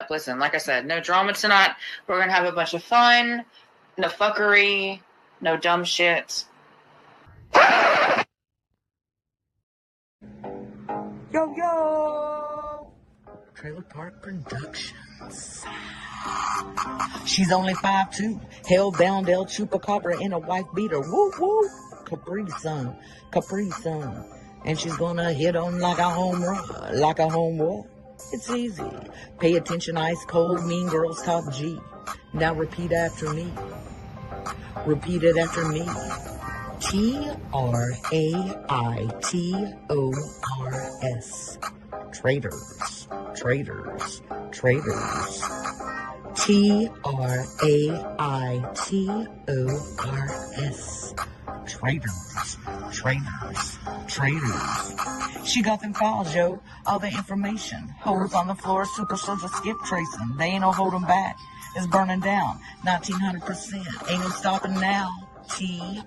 Listen, like I said, no drama tonight. We're going to have a bunch of fun. No fuckery. No dumb shit. Yo, yo! Trailer Park Productions. She's only 5'2", held down El Chupacabra in a wife beater. Woo, woo! Capri Sun. And she's gonna hit on like a home run, like a home run. It's easy. Pay attention, ice cold, mean girls talk G. Now repeat after me. Repeat it after me. Traitors. Traitors. Traitors. Traitors. She got them files, yo. All the information. Holes on the floor, super soldier skip tracing. They ain't no holding back. It's burning down. 1900%. Ain't no stopping now. Traitors.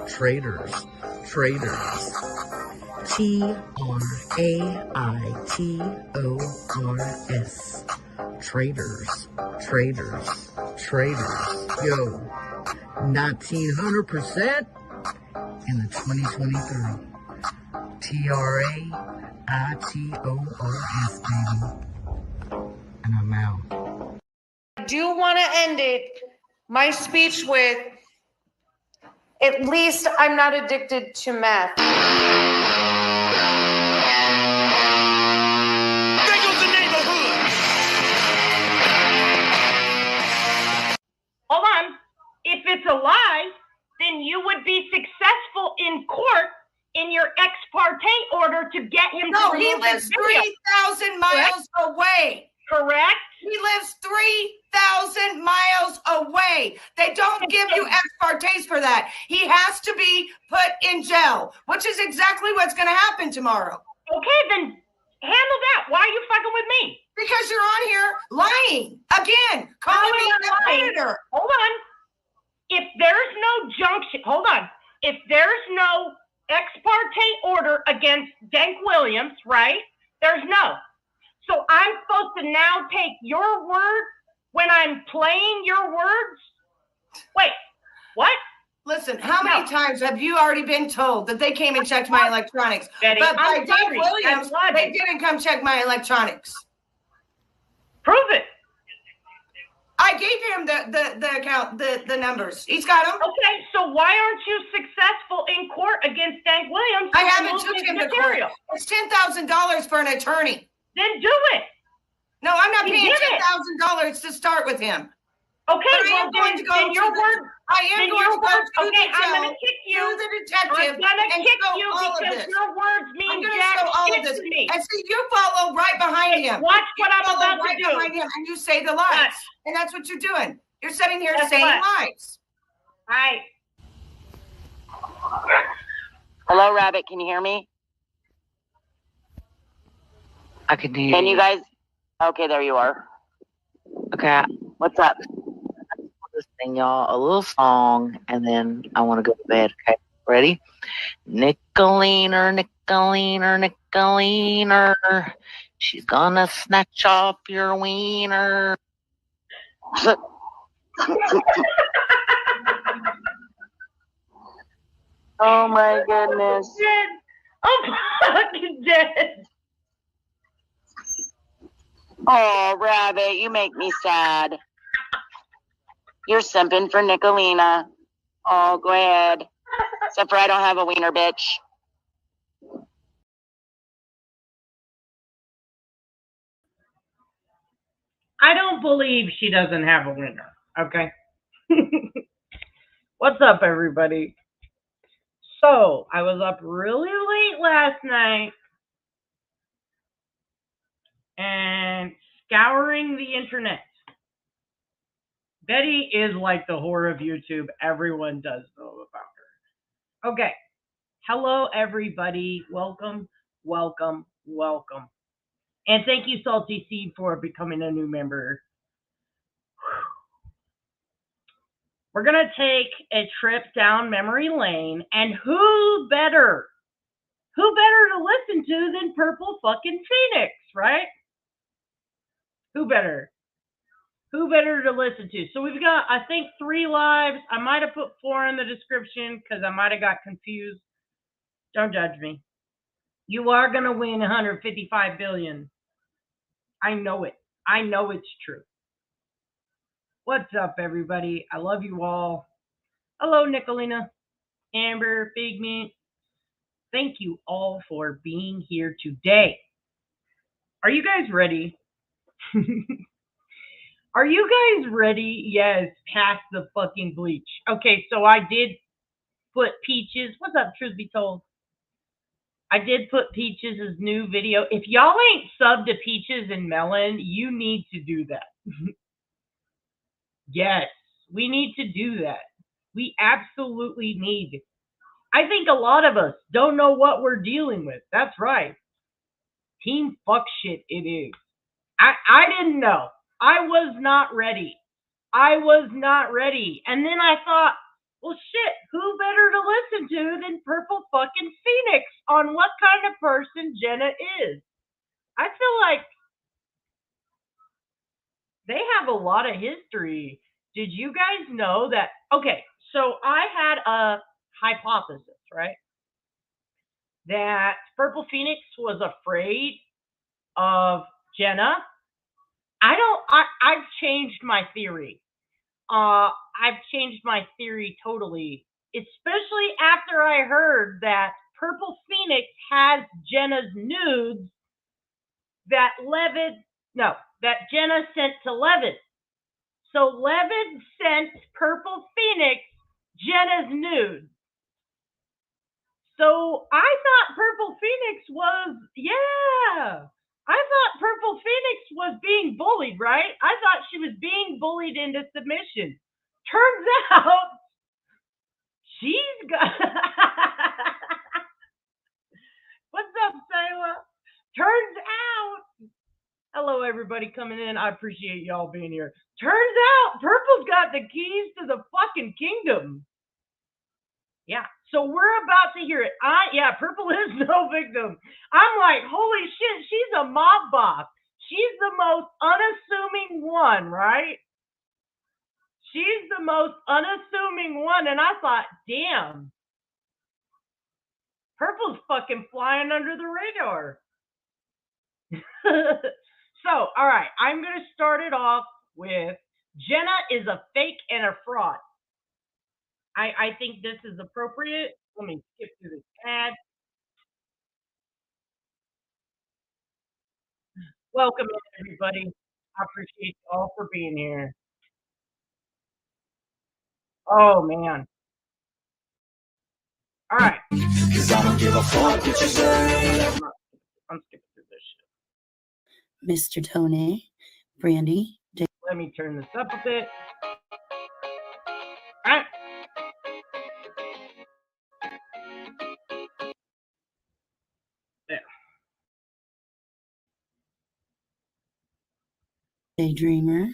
Traitors. Traitors. Yo, 1900% in the 2023. TRAITORS, baby. And I'm out. I do want to end my speech with, at least I'm not addicted to meth. Hold on. If it's a lie, then you would be successful in court in your ex parte order to get him to remove he lives 3,000 miles away. Correct? He lives 3,000 miles away. They don't give you ex partes for that. He has to be put in jail, which is exactly what's going to happen tomorrow. Okay, then handle that. Why are you fucking with me? Because you're on here lying again, calling me a predator. Hold on. If there's no junction, hold on. If there's no ex parte order against Dank Williams, right? There's no. So I'm supposed to now take your word when I'm playing your words? Wait, what? Listen, how many times have you already been told that they came and checked my electronics? Betty, but by I'm Dank sorry. Williams, they didn't come check my electronics. Prove it. I gave him the account, the numbers. He's got them. Okay, so why aren't you successful in court against Dank Williams? I haven't took him to court. It's $10,000 for an attorney. Then do it. No, I'm not paying $10,000 to start with him. Okay, but I am going to go to your word. I am going to go to okay, I'm going to kick you. To the detective. I'm going to kick you because your words mean jack shit to me. And see, you follow right behind him. Watch what I'm about to do. Behind him and you say the lies. And that's what you're doing. You're sitting here saying lies. All right. Hello, Rabbit. Can you hear me? I can hear you. Can you guys? Okay, there you are. Okay. What's up? Just sing y'all a little song, and then I want to go to bed. Okay, ready? Nickeliner, she's gonna snatch off your wiener. Oh my goodness! I'm fucking dead. Oh, Rabbit, you make me sad. You're simping for Nicolina. Oh, go ahead. Except for I don't have a wiener, bitch. I don't believe she doesn't have a wiener, okay? What's up, everybody? So, I was up really late last night and scouring the internet. Betty is like the whore of YouTube. Everyone does know about her. Okay. Hello, everybody. Welcome. And thank you, Salty Seed, for becoming a new member. We're going to take a trip down memory lane. And who better who better to listen to than Purple fucking Phoenix, right? Who better? Who better to listen to? So we've got, I think, 3 lives. I might have put 4 in the description because I might have got confused. Don't judge me. You are going to win 155 billion. I know it. I know it's true. What's up, everybody? I love you all. Hello, Nicolina, Amber, Figment. Thank you all for being here today. Are you guys ready? Are you guys ready? Yes, past the fucking bleach. Okay, so I did put Peaches. What's up, truth be told? I did put Peaches' new video. If y'all ain't subbed to Peaches and Melon, you need to do that. Yes, we need to do that. We absolutely need. I think a lot of us don't know what we're dealing with. That's right. Team fuck shit it is. I didn't know. I was not ready. I was not ready. And then I thought, well, shit, who better to listen to than Purple fucking Phoenix on what kind of person Jenna is? I feel like they have a lot of history. Did you guys know that? Okay, so I had a hypothesis, right? That Purple Phoenix was afraid of Jenna. I've changed my theory. I've changed my theory totally, especially after I heard that Purple Phoenix has Jenna's nudes that Jenna sent to Levin. So Levin sent Purple Phoenix Jenna's nudes. So I thought Purple Phoenix was, I thought Purple Phoenix was being bullied, right? I thought she was being bullied into submission. Turns out she's got. What's up, Sayla? Turns out. Hello, everybody coming in. I appreciate y'all being here. Turns out Purple's got the keys to the fucking kingdom. Yeah, so we're about to hear it. Purple is no victim. I'm like, holy shit, she's a mob boss. She's the most unassuming one, right? She's the most unassuming one. And I thought, damn, Purple's fucking flying under the radar. So, all right, I'm going to start it off with Jenna is a fake and a fraud. I think this is appropriate. Let me skip through this ad. Welcome, everybody. I appreciate you all for being here. Oh, man. All right. Because I don't give a fuck what you say. I'm skipping through this Mr. shit. Tony, Brandy. Let me turn this up a bit. All right. Daydreamer.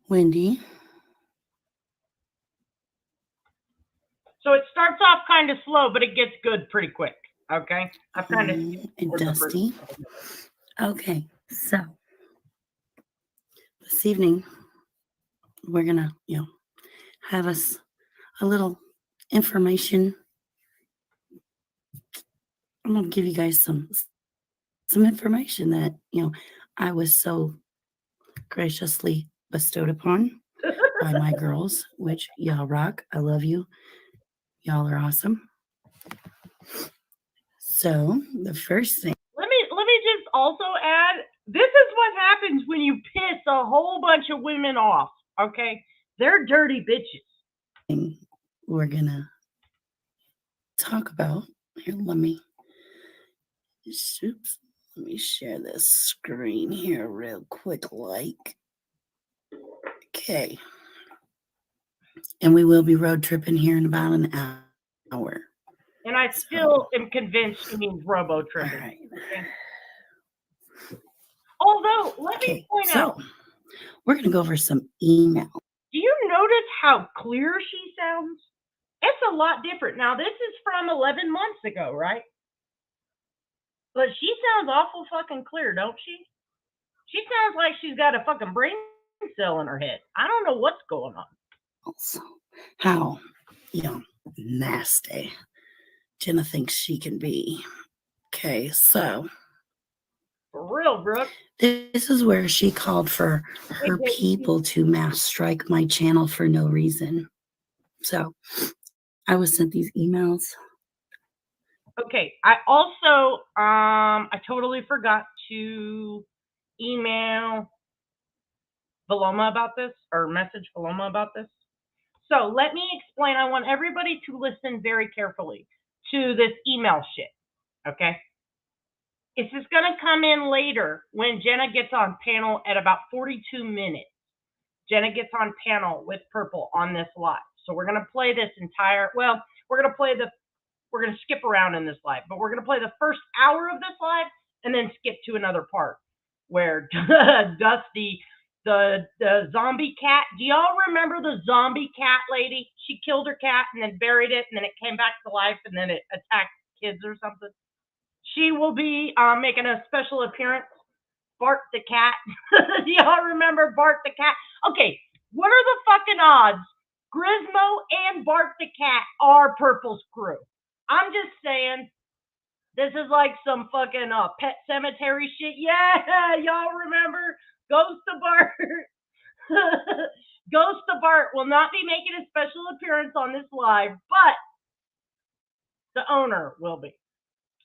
Wendy. So it starts off kind of slow, but it gets good pretty quick. Okay. I've kind of and Dusty. Okay, so this evening we're gonna, have us a little information. I'm gonna give you guys some information that I was so graciously bestowed upon by my girls, which y'all rock. I love you. Y'all are awesome. So the first thing. Let me just also add, this is what happens when you piss a whole bunch of women off. Okay, they're dirty bitches. We're gonna talk about here. Let me share this screen here real quick, okay. And we will be road tripping here in about an hour. And I still am convinced she means robo tripping. All right. Okay? Although, let me point out. We're going to go over some email. Do you know notice how clear she sounds? It's a lot different. Now, this is from 11 months ago, right? But she sounds awful fucking clear, don't she? She sounds like she's got a fucking brain cell in her head. I don't know what's going on. Also, how, nasty Jenna thinks she can be. Okay, so. For real, Brooke. This is where she called for her people to mass strike my channel for no reason. So, I was sent these emails. Okay, I also, I totally forgot to email Paloma about this, or message Paloma about this. So let me explain. I want everybody to listen very carefully to this email shit, okay? This is going to come in later when Jenna gets on panel at about 42 minutes. Jenna gets on panel with Purple on this live. So we're going to play this entire, well, we're going to skip around in this live, but we're going to play the first hour of this live and then skip to another part where Dusty, the zombie cat, do y'all remember the zombie cat lady? She killed her cat and then buried it and then it came back to life and then it attacked kids or something. She will be making a special appearance. Bart the cat. Do y'all remember Bart the cat? Okay, what are the fucking odds Grizmo and Bart the cat are Purple's crew? I'm just saying, this is like some fucking Pet Cemetery shit. Yeah, y'all remember Ghost of Bart? Ghost of Bart will not be making a special appearance on this live, but the owner will be,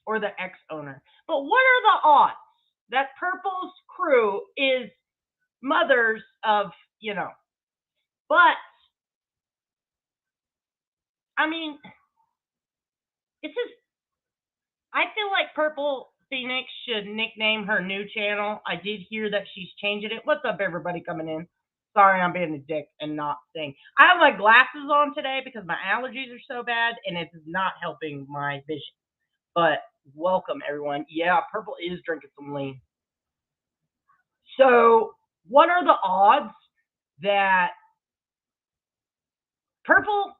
or the ex-owner. But what are the odds that Purple's crew is mothers of, but, I mean, I feel like Purple Phoenix should nickname her new channel. I did hear that she's changing it. What's up, everybody coming in? Sorry, I'm being a dick and not saying. I have my glasses on today because my allergies are so bad and it's not helping my vision. But welcome, everyone. Yeah, Purple is drinking some lean. So what are the odds that Purple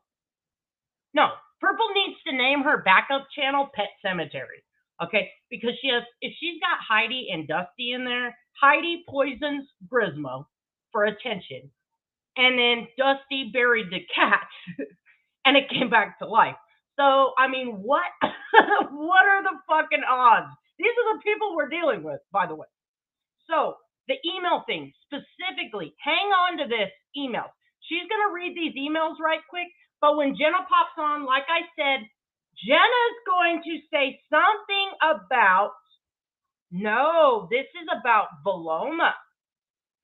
needs to name her backup channel Pet Cemetery. Okay, because if she's got Heidi and Dusty in there, Heidi poisons Grizmo for attention. And then Dusty buried the cat and it came back to life. So, I mean, what what are the fucking odds? These are the people we're dealing with, by the way. So, the email thing, specifically, hang on to this email. She's going to read these emails right quick, but when Jenna pops on, like I said, Jenna's going to say something about, no, this is about Paloma.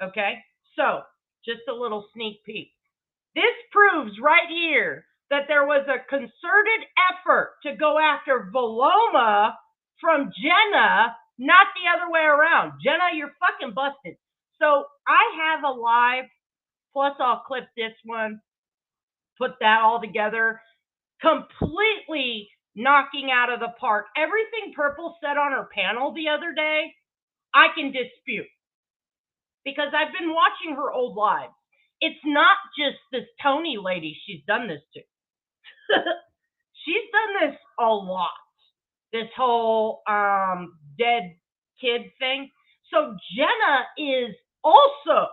Okay? So, just a little sneak peek. This proves right here that there was a concerted effort to go after Paloma from Jenna, not the other way around. Jenna, you're fucking busted. So I have a live, plus I'll clip this one, put that all together, completely knocking out of the park. Everything Purple said on her panel the other day, I can dispute. Because I've been watching her old lives. It's not just this Tony lady she's done this to. She's done this a lot. This whole dead kid thing. So Jenna is also,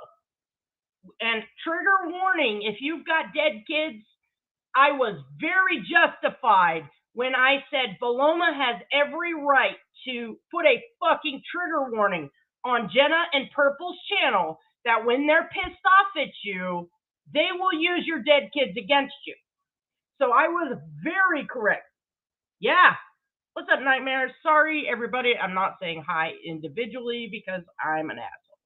and trigger warning, if you've got dead kids, I was very justified when I said Paloma has every right to put a fucking trigger warning on Jenna and Purple's channel that when they're pissed off at you, they will use your dead kids against you. So I was very correct. Yeah. What's up, Nightmares? Sorry, everybody. I'm not saying hi individually because I'm an asshole.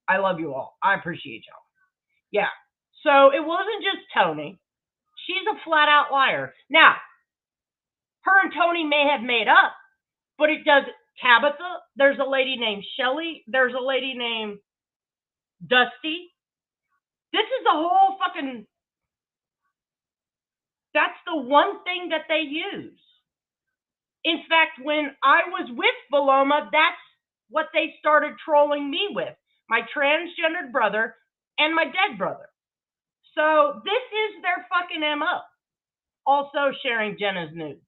I love you all. I appreciate y'all. Yeah. So it wasn't just Tony. She's a flat out liar. Now, her and Tony may have made up, but it does Tabitha. There's a lady named Shelly. There's a lady named Dusty. This is the whole fucking, that's the one thing that they use. In fact, when I was with Paloma, that's what they started trolling me with. My transgendered brother and my dead brother. So this is their fucking MO. Also sharing Jenna's nudes.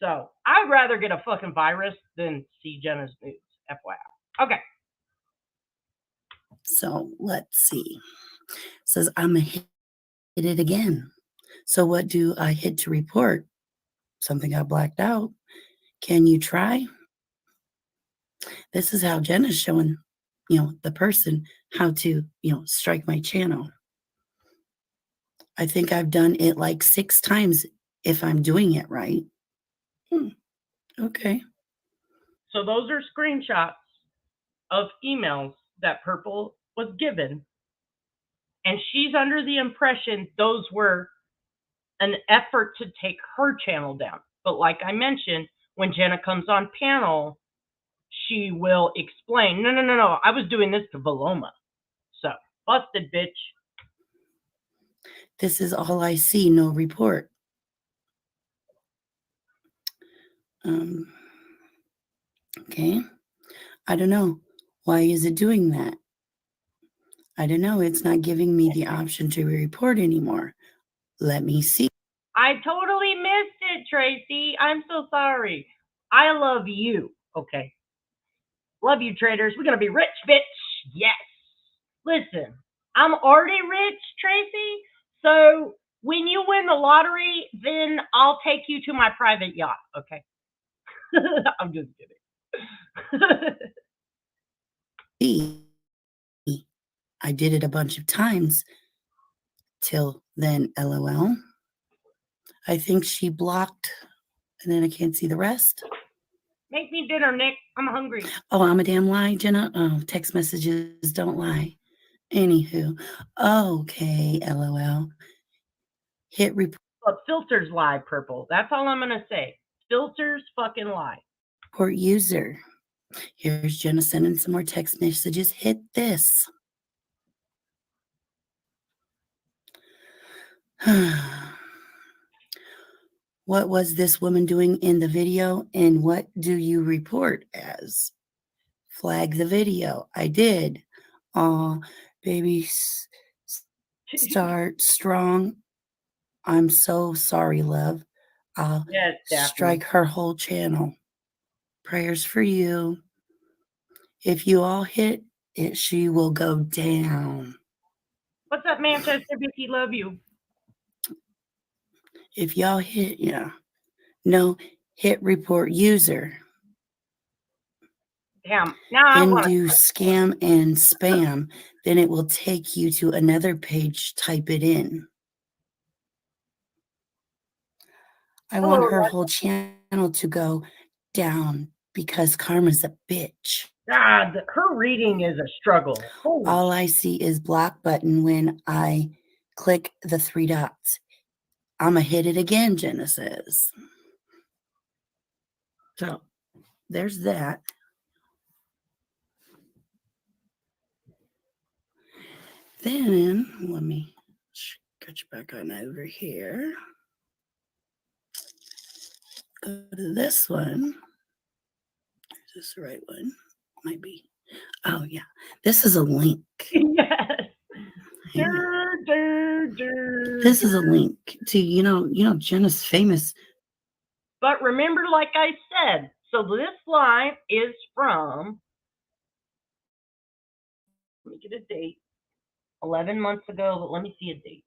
So I'd rather get a fucking virus than see Jenna's nudes. FYI. Okay. So let's see. It says I'm gonna hit it again. So what do I hit to report? Something got blacked out. Can you try? This is how Jenna's showing, the person how to, strike my channel. I think I've done it like 6 times if I'm doing it right. Okay. So those are screenshots of emails that Purple was given. And she's under the impression those were an effort to take her channel down. But like I mentioned, when Jenna comes on panel, she will explain, no, I was doing this to Veloma. So, busted, bitch. This is all I see, no report. Okay. I don't know. Why is it doing that? I don't know. It's not giving me the option to report anymore. Let me see. I totally missed it, Tracy. I'm so sorry. I love you. Okay. Love you, traders. We're going to be rich, bitch. Yes. Listen, I'm already rich, Tracy. So when you win the lottery, then I'll take you to my private yacht. Okay. I'm just kidding. I did it a bunch of times. Till then, LOL. I think she blocked, and then I can't see the rest. Make me dinner, Nick. I'm hungry. Oh, I'm a damn lie, Jenna. Oh, text messages don't lie. Anywho, okay, LOL. Hit report. But filters lie, Purple. That's all I'm gonna say. Filters fucking lie. Report user. Here's Jenna sending some more text messages. Hit this. What was this woman doing in the video, and what do you report as? Flag the video. I did. Aw, baby, start strong. I'm so sorry, love. I'll strike her whole channel. Prayers for you. If you all hit it, she will go down. What's up, Manchester Vicky? Love you. If y'all hit, no, hit report user. Damn. Now Then do scam and spam. Then it will take you to another page. Type it in. I want her whole channel to go down because Karma's a bitch. God, her reading is a struggle. Holy all I see is block button when I click the 3 dots. I'ma hit it again, Jenna says. So there's that. Then let me scratch back on over here. Go to this one. Is this the right one? Might be. Oh yeah. This is a link. Yes. This is a link to Jenna's famous. But remember, like I said, so this live is from, let me get a date, 11 months ago, but let me see a date.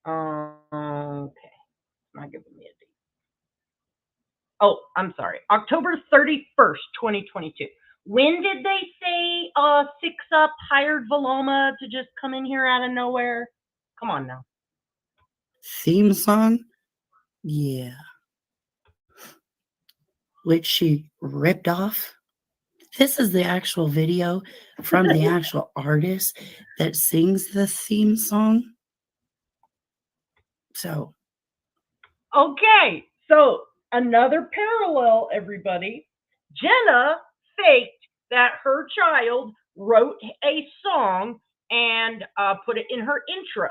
Okay, it's not giving me a date. Oh, I'm sorry, October 31st, 2022. When did they say 6 Up hired Veloma to just come in here out of nowhere? Come on now. Theme song? Yeah. Which she ripped off. This is the actual video from the actual artist that sings the theme song. So. Okay, so another parallel, everybody. Jenna faked that her child wrote a song and put it in her intro.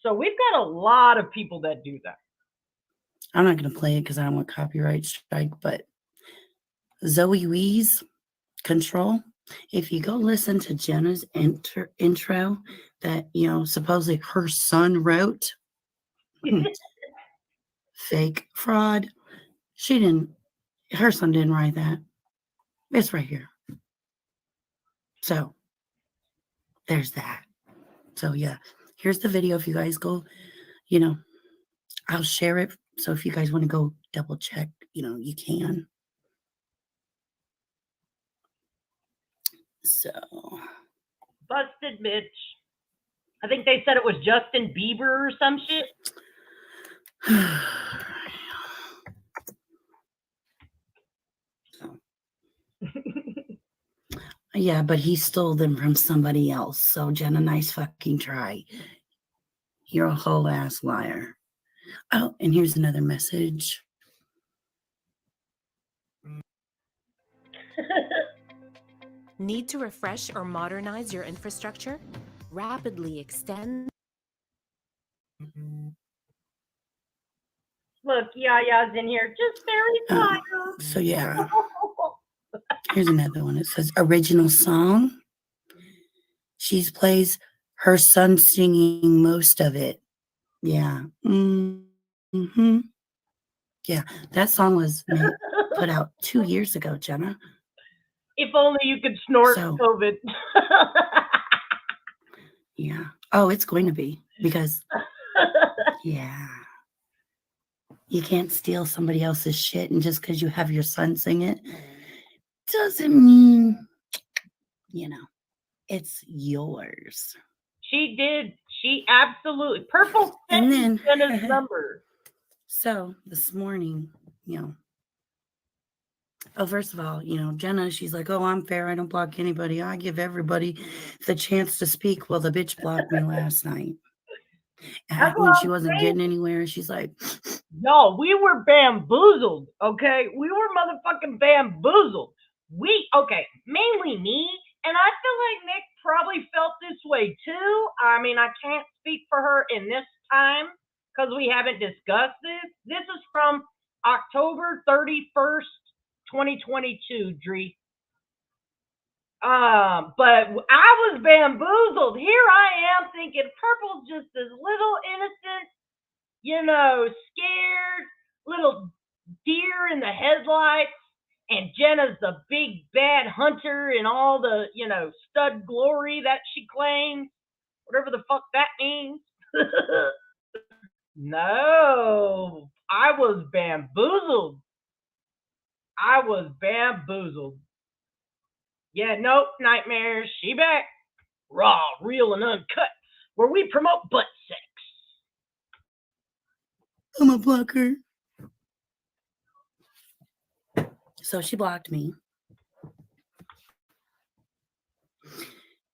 So we've got a lot of people that do that. I'm not going to play it because I don't want copyright strike, but Zoe Wee's Control. If you go listen to Jenna's intro that, supposedly her son wrote, fake fraud. Her son didn't write that. It's right here. So there's that. So yeah, here's the video. If you guys go, I'll share it. So if you guys want to go double check, you can. So. Busted bitch. I think they said it was Justin Bieber or some shit. Yeah, but he stole them from somebody else. So Jenna, nice fucking try. You're a whole ass liar. Oh, and here's another message. Need to refresh or modernize your infrastructure? Rapidly extend. Look, Yaya's in here, just very quiet. So yeah, here's another one. It says original song. She plays her son singing most of it. Yeah. Mm-hmm. Yeah, that song was put out 2 years ago, Jenna. If only you could snort COVID. Yeah. Oh, it's going to be because, yeah. You can't steal somebody else's shit, and just because you have your son sing it doesn't mean, it's yours. She did. She absolutely. Purple and then Jenna's number. So this morning, first of all, Jenna, she's like, oh, I'm fair. I don't block anybody. I give everybody the chance to speak. Well, the bitch blocked me last night. When she wasn't getting anywhere, she's like, no, we were bamboozled. Okay. We were motherfucking bamboozled. Mainly me. And I feel like Nick probably felt this way too. I mean, I can't speak for her in this time because we haven't discussed this. This is from October 31st, 2022, Dree. But I was bamboozled. Here I am thinking Purple's just this little innocent, scared little deer in the headlights. And Jenna's the big bad hunter and all the, stud glory that she claims. Whatever the fuck that means. No, I was bamboozled. Yeah, nope, nightmares. She back. Raw, real, and uncut. Where we promote butt sex. I'm a blocker. So she blocked me.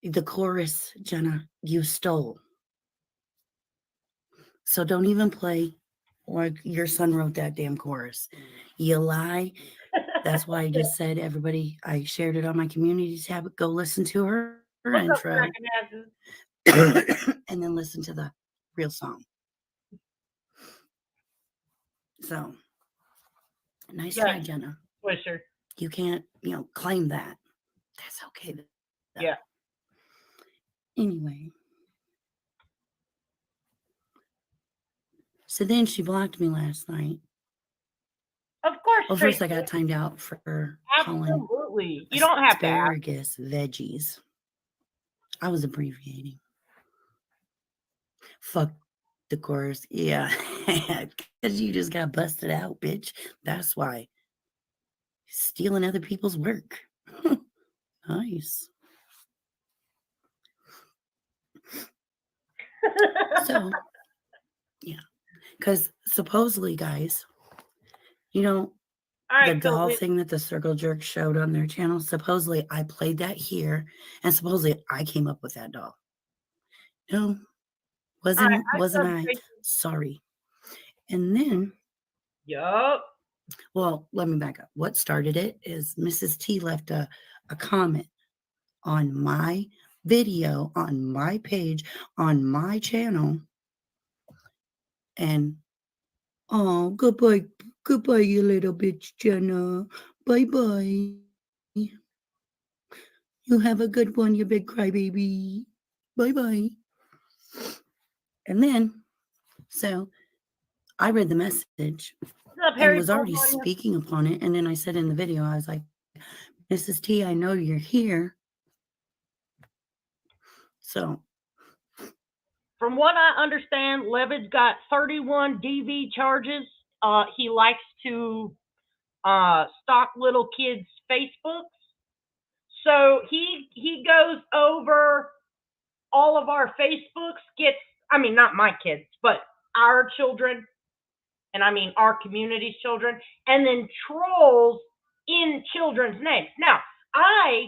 The chorus, Jenna, you stole. So don't even play like your son wrote that damn chorus. You lie. That's why I just said, everybody, I shared it on my community tab. Go listen to her intro. And then listen to the real song. So, nice try, Jenna. Swisher. You can't, claim that. That's okay. Though. Yeah. Anyway. So then she blocked me last night. Of course. Well, first I got timed out for absolutely. You don't have asparagus veggies. I was abbreviating. Fuck the chorus. Yeah. Because you just got busted out, bitch. That's why. Stealing other people's work. Nice. So, yeah. Because supposedly, guys, the doll thing that the Circle Jerk showed on their channel, supposedly I played that here, and supposedly I came up with that doll. No, wasn't I? Sorry. And then, yup. Well, let me back up. What started it is Mrs. T left a comment on my video, on my page, on my channel, and oh, goodbye, you little bitch, Jenna. Bye-bye. You have a good one, you big crybaby. Bye-bye. And then, so I read the message What's up, and Harry was already Potter? speaking upon it. And then I said in the video, I was like, Mrs. T, I know you're here. So, From what I understand, Levitt's got 31 DV charges. He likes to stalk little kids' Facebooks. So he goes over all of our Facebooks, not my kids, but our children, and I mean our community's children, and then trolls in children's names. Now, I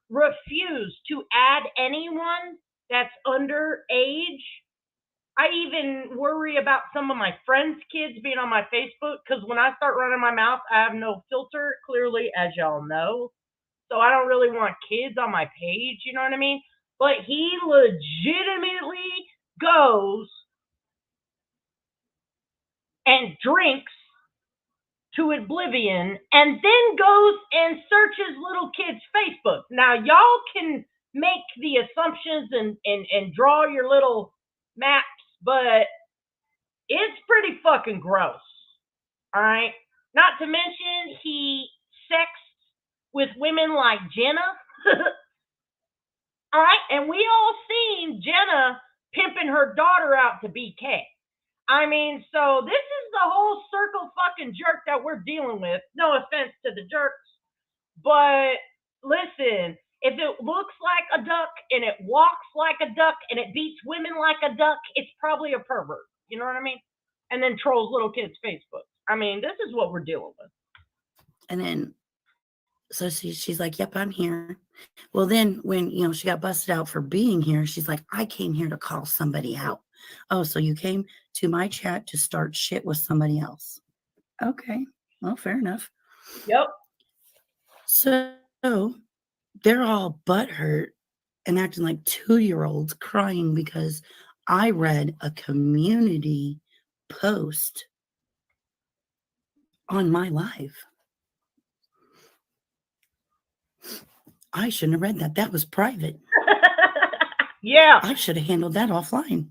refuse to add anyone that's underage. I even worry about some of my friends' kids being on my Facebook because when I start running my mouth, I have no filter, clearly, as y'all know. So I don't really want kids on my page, you know what I mean? But he legitimately goes and drinks to oblivion and then goes and searches little kids' Facebook. Now, y'all can make the assumptions and draw your little maps, but it's pretty fucking gross. All right? Not to mention, he sexts with women like Jenna. All right? And we all seen Jenna pimping her daughter out to BK. I mean, so this is the whole circle fucking jerk that we're dealing with. No offense to the jerks, but listen, if it looks like a duck and it walks like a duck and it beats women like a duck, it's probably a pervert. You know what I mean? And then trolls little kids' Facebook. I mean, this is what we're dealing with. and then, so she's like, yep, I'm here. Well, then when, she got busted out for being here, she's like, I came here to call somebody out. Oh, so you came to my chat to start shit with somebody else. Okay. Well, fair enough. Yep. So they're all butthurt and acting like 2-year-olds crying because I read a community post on my live. I shouldn't have read that. That was private. Yeah. I should have handled that offline.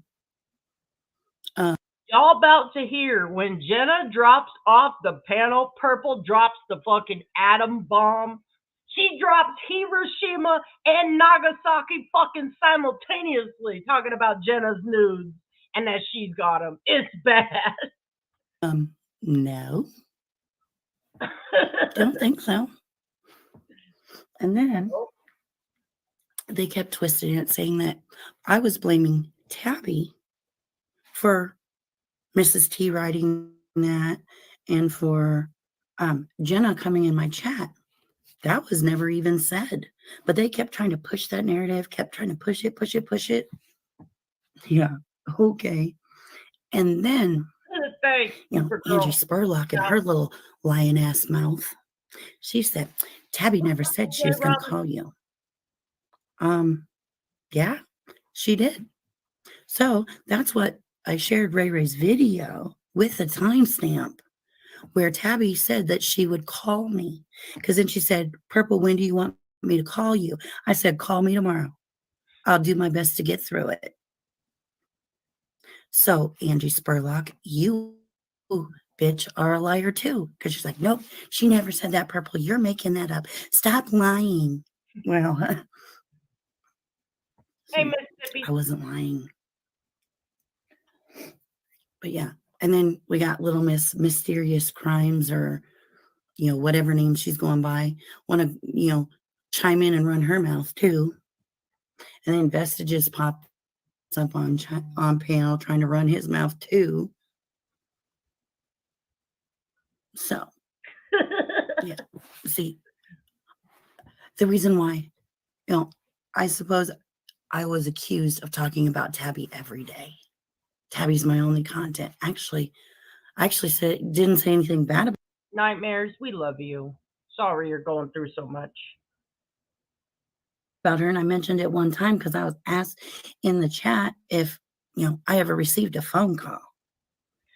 Y'all about to hear when Jenna drops off the panel, Purple drops the fucking atom bomb. She drops Hiroshima and Nagasaki fucking simultaneously, talking about Jenna's nudes and that she's got them. It's bad. No. Don't think so. And then they kept twisting it, saying that I was blaming Tabby for Mrs. T writing that and for Jenna coming in my chat. That was never even said. But they kept trying to push that narrative, kept trying to push it. Yeah, okay. And then, Angie Spurlock and her little lion-ass mouth, she said, Tabby never said she was going to call you. Yeah, she did. So that's what I shared Ray Ray's video with the timestamp where Tabby said that she would call me. Because then she said, Purple, when do you want me to call you? I said, call me tomorrow. I'll do my best to get through it. So Angie Spurlock, you bitch are a liar too. Because she's like, nope, she never said that, Purple. You're making that up. Stop lying. Well, hey, Mississippi. I wasn't lying. But yeah. And then we got Little Miss Mysterious Crimes, or, whatever name she's going by, want to, chime in and run her mouth too. And then Vestiges popped up on panel trying to run his mouth too. So, yeah. See, the reason why, I suppose I was accused of talking about Tabby every day. Tabby's my only content. Actually, didn't say anything bad about Nightmares, we love you. Sorry you're going through so much. her. And I mentioned it one time because I was asked in the chat if, I ever received a phone call.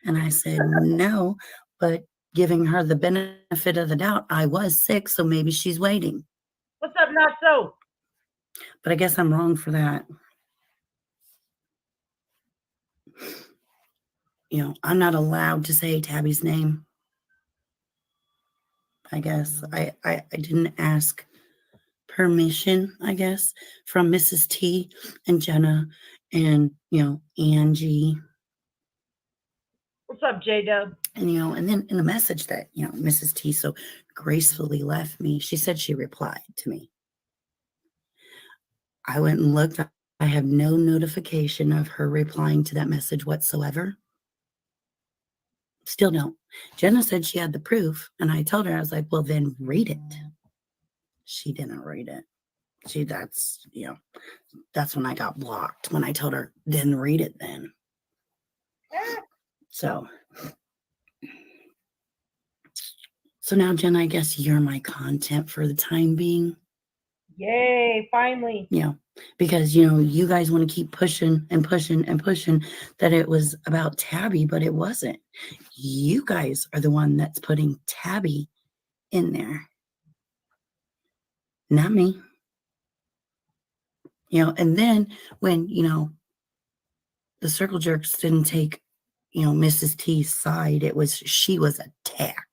And I said, no, but giving her the benefit of the doubt. I was sick, so maybe she's waiting. What's up, not so? But I guess I'm wrong for that. You know, I'm not allowed to say Tabby's name. I guess I didn't ask permission, I guess, from Mrs. T and Jenna and, you know, Angie. What's up, J-Dub? And, you know, and then in the message that, you know, Mrs. T so gracefully left me, she said she replied to me. I went and looked. I have no notification of her replying to that message whatsoever. Still don't. Jenna said she had the proof, and I told her, I was like, well, then read it. She didn't read it. That's, you know, that's when I got blocked, when I told her, then read it then. So now, Jenna, I guess you're my content for the time being. Yay, finally. You know, because, you know, you guys want to keep pushing and pushing and pushing that it was about Tabby, but it wasn't. You guys are the one that's putting Tabby in there. Not me. You know, and then when, you know, the circle jerks didn't take, you know, Mrs. T's side, it was, she was attacked.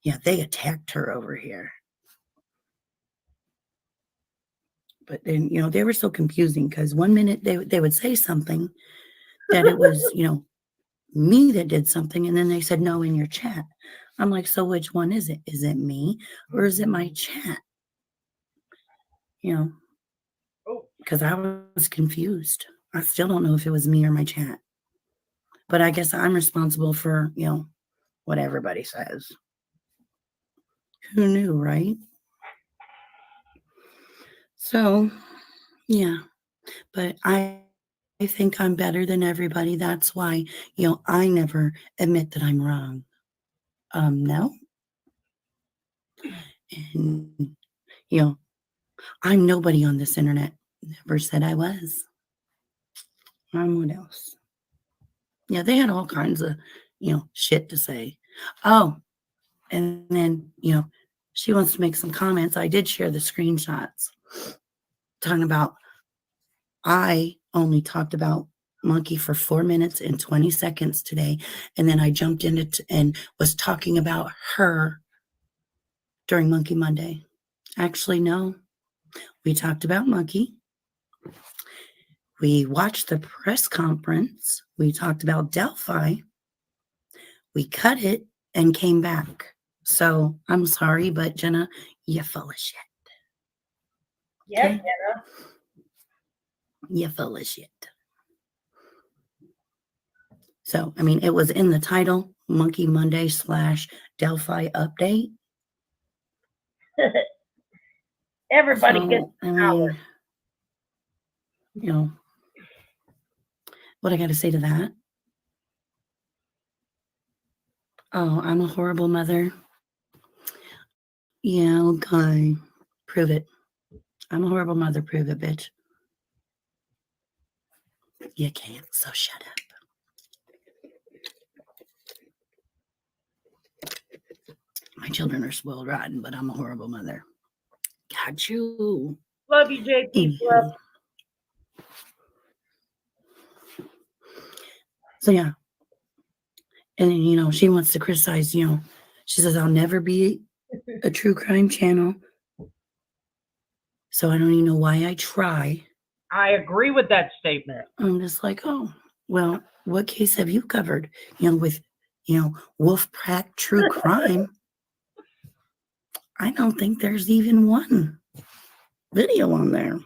Yeah, they attacked her over here. But then, you know, they were so confusing because one minute they would say something that it was, you know, me that did something. And then they said, no, in your chat. I'm like, so which one is it? Is it me or is it my chat? You know, because I was confused. I still don't know if it was me or my chat. But I guess I'm responsible for, you know, what everybody says. Who knew, right? So, yeah. But I think I'm better than everybody. That's why, you know, I never admit that I'm wrong. No. And, you know, I'm nobody on this internet. Never said I was. What else? Yeah, they had all kinds of, you know, shit to say. Oh, and then, you know, she wants to make some comments. I did share the screenshots talking about, I only talked about Monkey for 4 minutes and 20 seconds today. And then I jumped into and was talking about her during Monkey Monday. Actually, no. We talked about Monkey. We watched the press conference. We talked about Delphi. We cut it and came back. So I'm sorry, but Jenna, you're full of shit. Yes, Okay? Jenna. You're full of shit. So, I mean, it was in the title, Monkey Monday / Delphi update. Everybody So, gets I power. mean, you know, what I got to say to that? Oh, I'm a horrible mother. Yeah, okay. Prove it. I'm a horrible mother. Prove it, bitch. You can't, so shut up. My children are spoiled rotten, but I'm a horrible mother. Got you. Love you, JP. Anywho. So, yeah. And then, you know, she wants to criticize, you know, she says, I'll never be a true crime channel. So I don't even know why I try. I agree with that statement. I'm just like, oh, well, what case have you covered? You know, with, you know, Wolf Pack True Crime. I don't think there's even one video on there.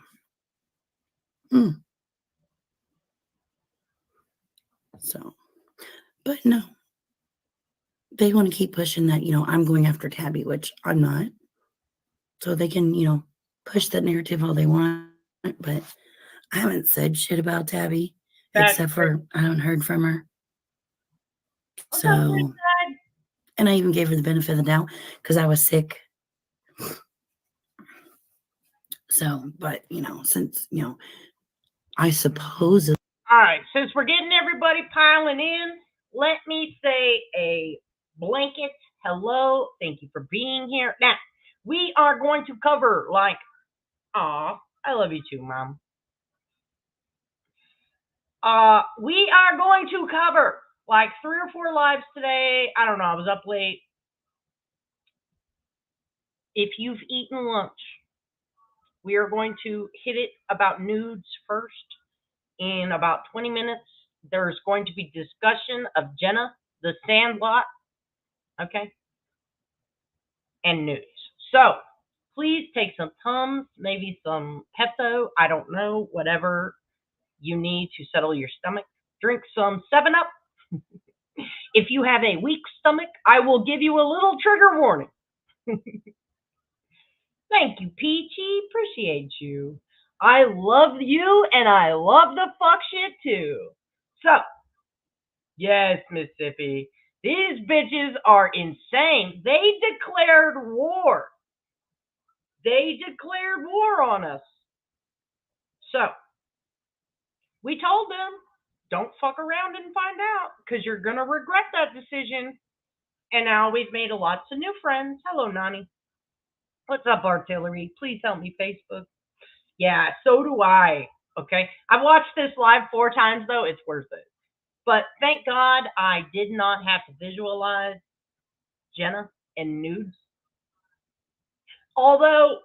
So, but no. They want to keep pushing that, you know, I'm going after Tabby, which I'm not. So they can, you know, push that narrative all they want. But I haven't said shit about Tabby, except for I haven't heard from her. So, and I even gave her the benefit of the doubt because I was sick. So, but, you know, since, you know, I suppose. All right, since we're getting everybody piling in, let me say a Blankets, hello. Thank you for being here. Now, we are going to cover like, aw, I love you too, Mom. We are going to cover like 3 or 4 lives today. I don't know. I was up late. If you've eaten lunch, we are going to hit it about nudes first. In about 20 minutes, there's going to be discussion of Jenna, the Sandlot, okay, and news. So please take some Tums, maybe some Pepto, I don't know, whatever you need to settle your stomach. Drink some 7-Up. If you have a weak stomach, I will give you a little trigger warning. Thank you, Peachy. Appreciate you. I love you, and I love the fuck shit too. So, yes, Mississippi, these bitches are insane. They declared war. They declared war on us. So, we told them, don't fuck around and find out, because you're going to regret that decision. And now we've made lots of new friends. Hello, Nani. What's up, Artillery? Please help me, Facebook. Yeah, so do I. Okay. I've watched this live 4 times, though. It's worth it. But thank God I did not have to visualize Jenna and Newds. Although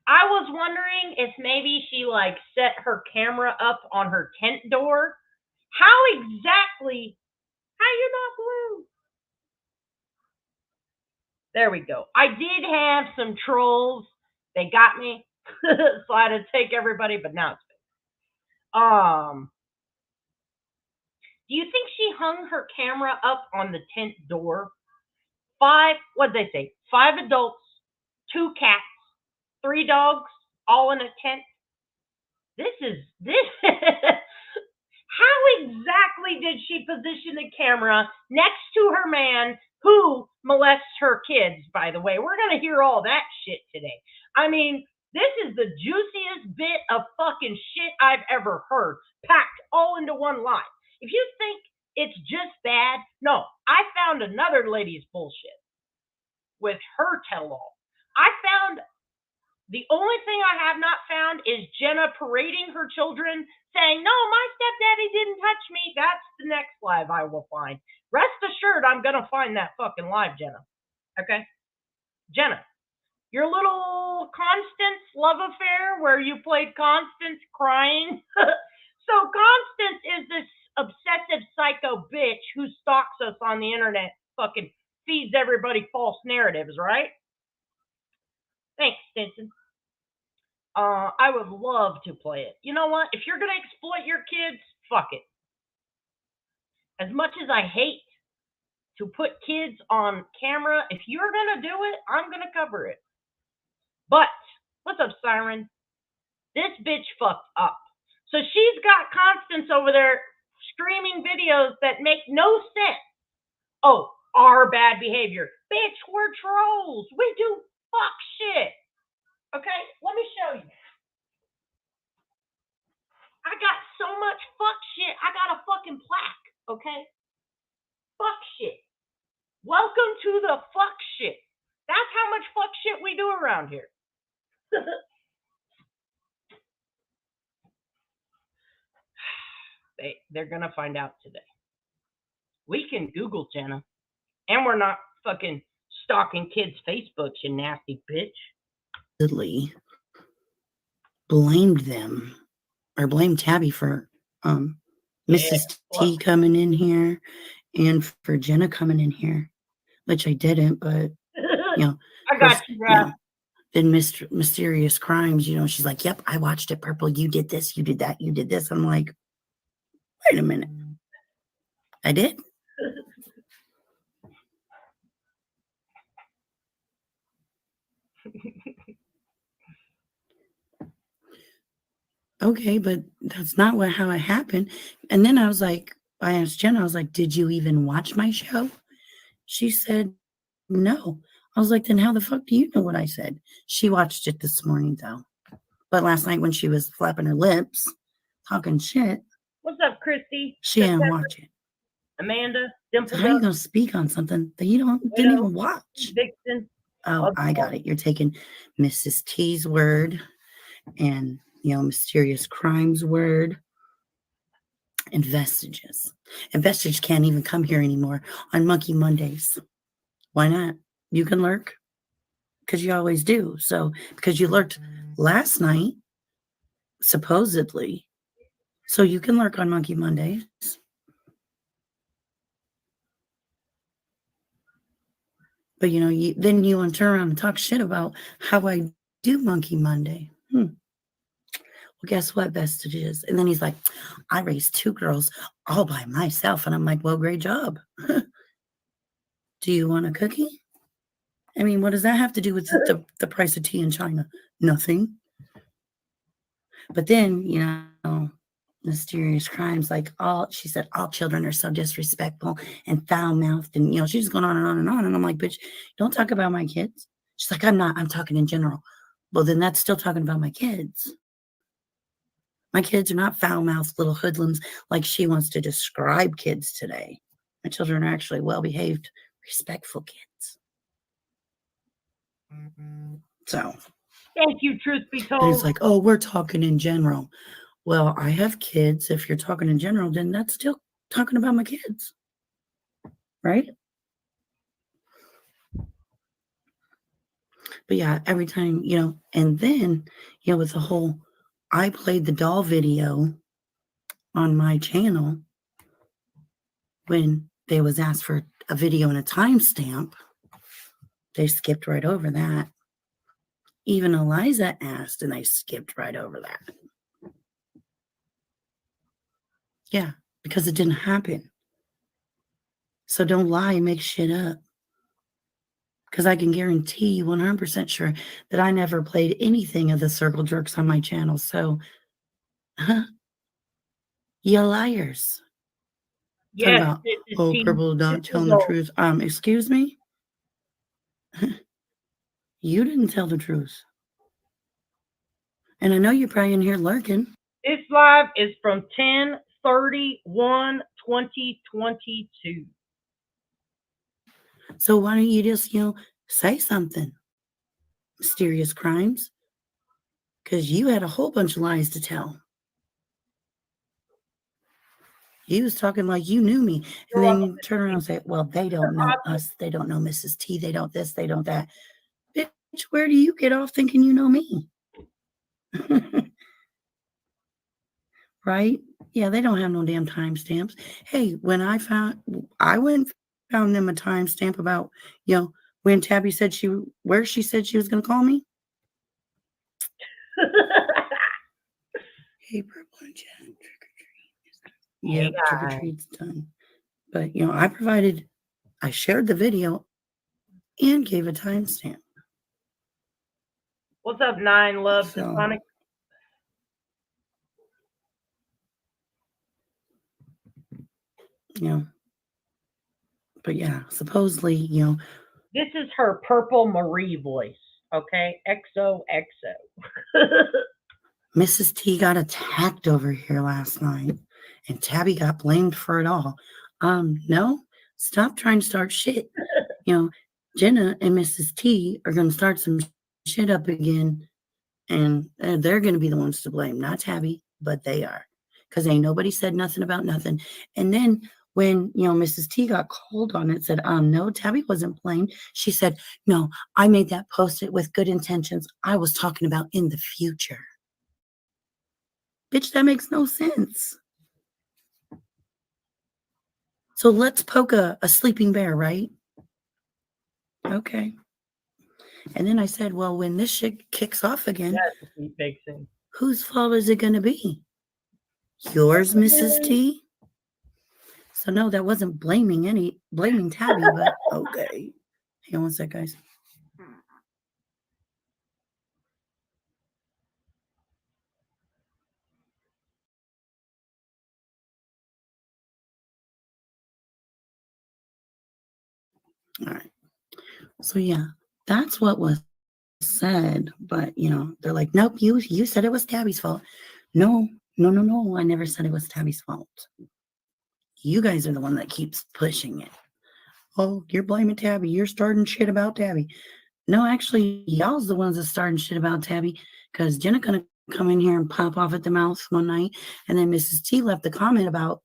I was wondering if maybe she like set her camera up on her tent door. How exactly? How you not blue? There we go. I did have some trolls. They got me. So I had to take everybody, but now it's fixed. Do you think she hung her camera up on the tent door? 5, what'd they say? 5 adults, 2 cats, 3 dogs, all in a tent. This. How exactly did she position the camera next to her man who molests her kids, by the way? We're going to hear all that shit today. I mean, this is the juiciest bit of fucking shit I've ever heard, packed all into one line. If you think it's just bad, no, I found another lady's bullshit with her tell-all. The only thing I have not found is Jenna parading her children saying, no, my stepdaddy didn't touch me. That's the next live I will find. Rest assured, I'm going to find that fucking live, Jenna. Okay? Jenna, your little Constance love affair where you played Constance crying. So Constance is this obsessive psycho bitch who stalks us on the internet, fucking feeds everybody false narratives, right? Thanks, Stinson. I would love to play it. You know what? If you're going to exploit your kids, fuck it. As much as I hate to put kids on camera, if you're going to do it, I'm going to cover it. But, what's up, Siren? This bitch fucked up. So she's got Constance over there streaming videos that make no sense. Oh, our bad behavior. Bitch, we're trolls. We do fuck shit. Okay, let me show you. I got so much fuck shit. I got a fucking plaque, okay? Fuck shit. Welcome to the fuck shit. That's how much fuck shit we do around here. They're going to find out today. We can Google Jenna. And we're not fucking stalking kids' Facebooks, you nasty bitch. Blamed them or blamed Tabby for Mrs. T coming in here and for Jenna coming in here, which I didn't, but you know, I got you, bro. Then Mysterious Crimes, you know, she's like, yep, I watched it, Purple. You did this, you did that, you did this. I'm like, wait a minute. I did? Okay, but that's not how it happened. And then I asked Jenna, I was like, did you even watch my show? She said, no. I was like, then how the fuck do you know what I said? She watched it this morning, though. But last night when she was flapping her lips, talking shit. What's up, Christy? She didn't watch it. Amanda? Dimple how are you Duck, going to speak on something that you didn't Widow, even watch? Vixen. Oh, I got it. You're taking Mrs. T's word and, Mysterious Crimes word and Vestiges. And Vestige can't even come here anymore on Monkey Mondays. Why not? You can lurk because you always do. So, because you lurked last night, supposedly, so you can lurk on Monkey Mondays. But, then you want to turn around and talk shit about how I do Monkey Monday. Well, guess what, Vestiges? And then he's like, I raised 2 girls all by myself. And I'm like, well, great job. Do you want a cookie? I mean, what does that have to do with the price of tea in China? Nothing. But then, Mysterious Crimes, like she said, all children are so disrespectful and foul-mouthed. And, she's going on and on and on. And I'm like, bitch, don't talk about my kids. She's like, I'm not. I'm talking in general. Well, then that's still talking about my kids. My kids are not foul-mouthed little hoodlums like she wants to describe kids today. My children are actually well-behaved, respectful kids. So. Thank you, truth be told. And it's like, oh, we're talking in general. Well, I have kids. If you're talking in general, then that's still talking about my kids. Right? But yeah, every time, and then, with the whole, I played the doll video on my channel when they was asked for a video and a timestamp. They skipped right over that. Even Eliza asked, and they skipped right over that. Yeah, because it didn't happen. So don't lie and make shit up. Because I can guarantee you 100% sure that I never played anything of the Circle Jerks on my channel. So, you liars. Yes, Talking about, Purple not telling the truth. Excuse me? You didn't tell the truth. And I know you're probably in here lurking. This live is from 10/31/2022. So why don't you just, say something? Mysterious Crimes? Because you had a whole bunch of lies to tell. You was talking like you knew me. And then you turn around and say, well, they don't know us. They don't know Mrs. T. They don't this. They don't that. Bitch, where do you get off thinking you know me? Right? Yeah, they don't have no damn timestamps. Hey, when I went and found them a timestamp about, when Tabby said where she said she was going to call me. Hey, Purple and Jen, trick or treat. Yeah, trick or treat's done. But, I shared the video and gave a timestamp. What's up, Nine Loves So, Sonic? But yeah, supposedly, This is her Purple Marie voice, okay? XOXO. Mrs. T got attacked over here last night, and Tabby got blamed for it all. No, stop trying to start shit. Jenna and Mrs. T are going to start some shit up again, and they're going to be the ones to blame, not Tabby, but they are, because ain't nobody said nothing about nothing. And then when, Mrs. T got called on it, said, no, Tabby wasn't blamed. She said, no, I made that post it with good intentions. I was talking about in the future. Bitch, that makes no sense. So let's poke a sleeping bear, right? Okay. And then I said, well, when this shit kicks off again, whose fault is it going to be? Yours, Mrs. T? So no, that wasn't blaming Tabby, but okay. Hang on one sec, guys. All right. So yeah, that's what was said. But they're like, nope, you said it was Tabby's fault. No, I never said it was Tabby's fault. You guys are the one that keeps pushing it. Oh, you're blaming Tabby. You're starting shit about Tabby. No, actually, y'all's the ones that starting shit about Tabby, because Jenna gonna come in here and pop off at the mouth one night, and then Mrs. T left the comment about,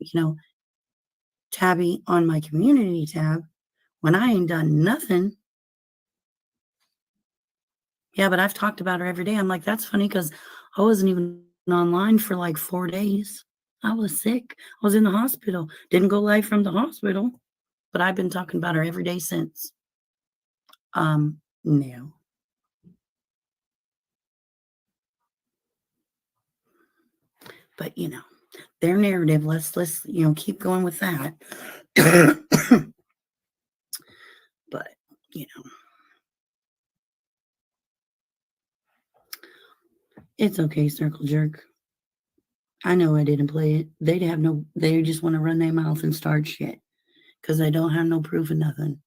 Tabby on my community tab when I ain't done nothing. Yeah, but I've talked about her every day. I'm like, that's funny because I wasn't even online for like 4 days. I was sick. I was in the hospital. Didn't go live from the hospital, but I've been talking about her every day since. No. But their narrative, let's keep going with that. But it's okay, Circle Jerk. I know I didn't play it. They just want to run their mouth and start shit because they don't have no proof of nothing.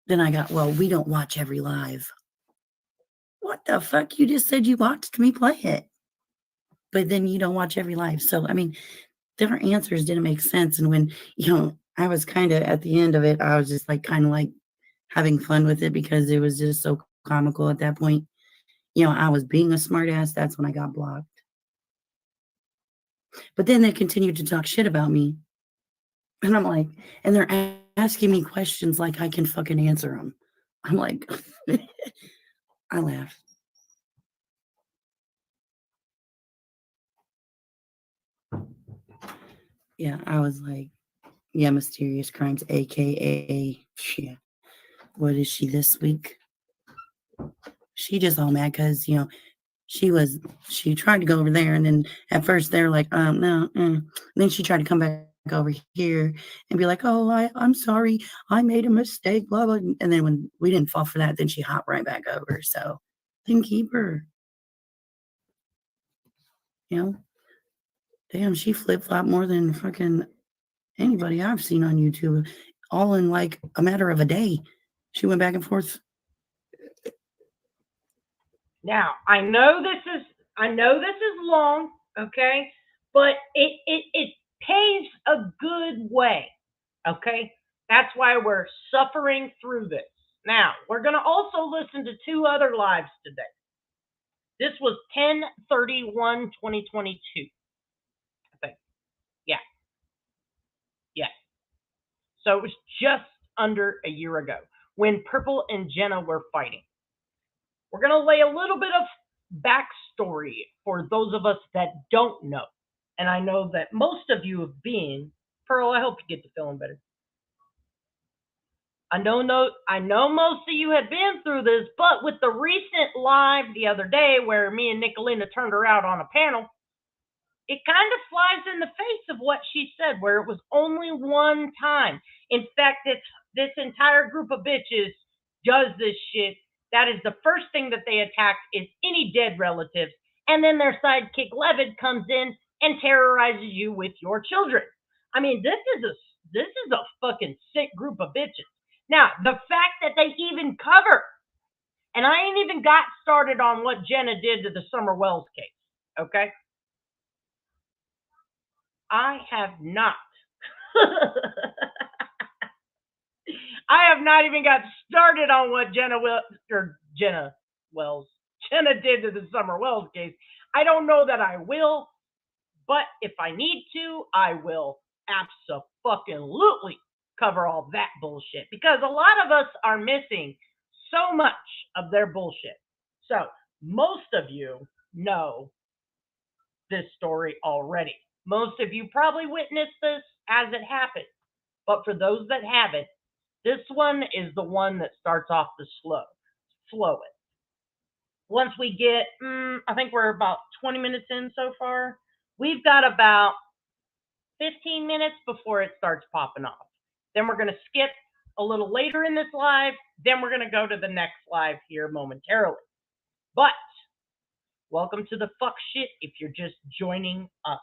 Then I got, well, we don't watch every live. What the fuck? You just said you watched me play it. But then you don't watch every live. So, I mean, their answers didn't make sense. And when, I was kind of at the end of it, I was just like, kind of like having fun with it because it was just so comical at that point. I was being a smartass. That's when I got blocked. But then they continued to talk shit about me. And I'm like, and they're asking me questions like I can fucking answer them. I'm like, I laugh. Yeah, I was like, yeah, Mysterious Crimes, AKA, yeah. What is she this week? She just all mad because, she tried to go over there and then at first they're like, no. Then she tried to come back over here and be like, oh, I'm sorry. I made a mistake, blah, blah. And then when we didn't fall for that, then she hopped right back over. So didn't keep her. Damn, she flip-flopped more than fucking anybody I've seen on YouTube. All in like a matter of a day. She went back and forth. Now, I know this is long, okay? But it pays a good way. Okay? That's why we're suffering through this. Now, we're going to also listen to 2 other lives today. This was 10/31/2022. I think. Yeah. Yeah. So it was just under a year ago when Purple and Jenna were fighting. We're going to lay a little bit of backstory for those of us that don't know. And I know that most of you have been. Pearl, I hope you get to feeling better. I know most of you have been through this, but with the recent live the other day where me and Nicolina turned her out on a panel, it kind of flies in the face of what she said, where it was only one time. In fact, this entire group of bitches does this shit. That is the first thing that they attack is any dead relatives. And then their sidekick Levitt comes in and terrorizes you with your children. I mean, this is a fucking sick group of bitches. Now, the fact that they even cover, and I ain't even got started on what Jenna did to the Summer Wells case, okay? I have not. I have not even got started on what Jenna did to the Summer Wells case. I don't know that I will, but if I need to, I will abso-fucking-lutely cover all that bullshit because a lot of us are missing so much of their bullshit. So most of you know this story already. Most of you probably witnessed this as it happened. But for those that haven't, this one is the one that starts off the slowest. Once we get, I think we're about 20 minutes in so far. We've got about 15 minutes before it starts popping off. Then we're going to skip a little later in this live. Then we're going to go to the next live here momentarily. But welcome to the fuck shit if you're just joining us.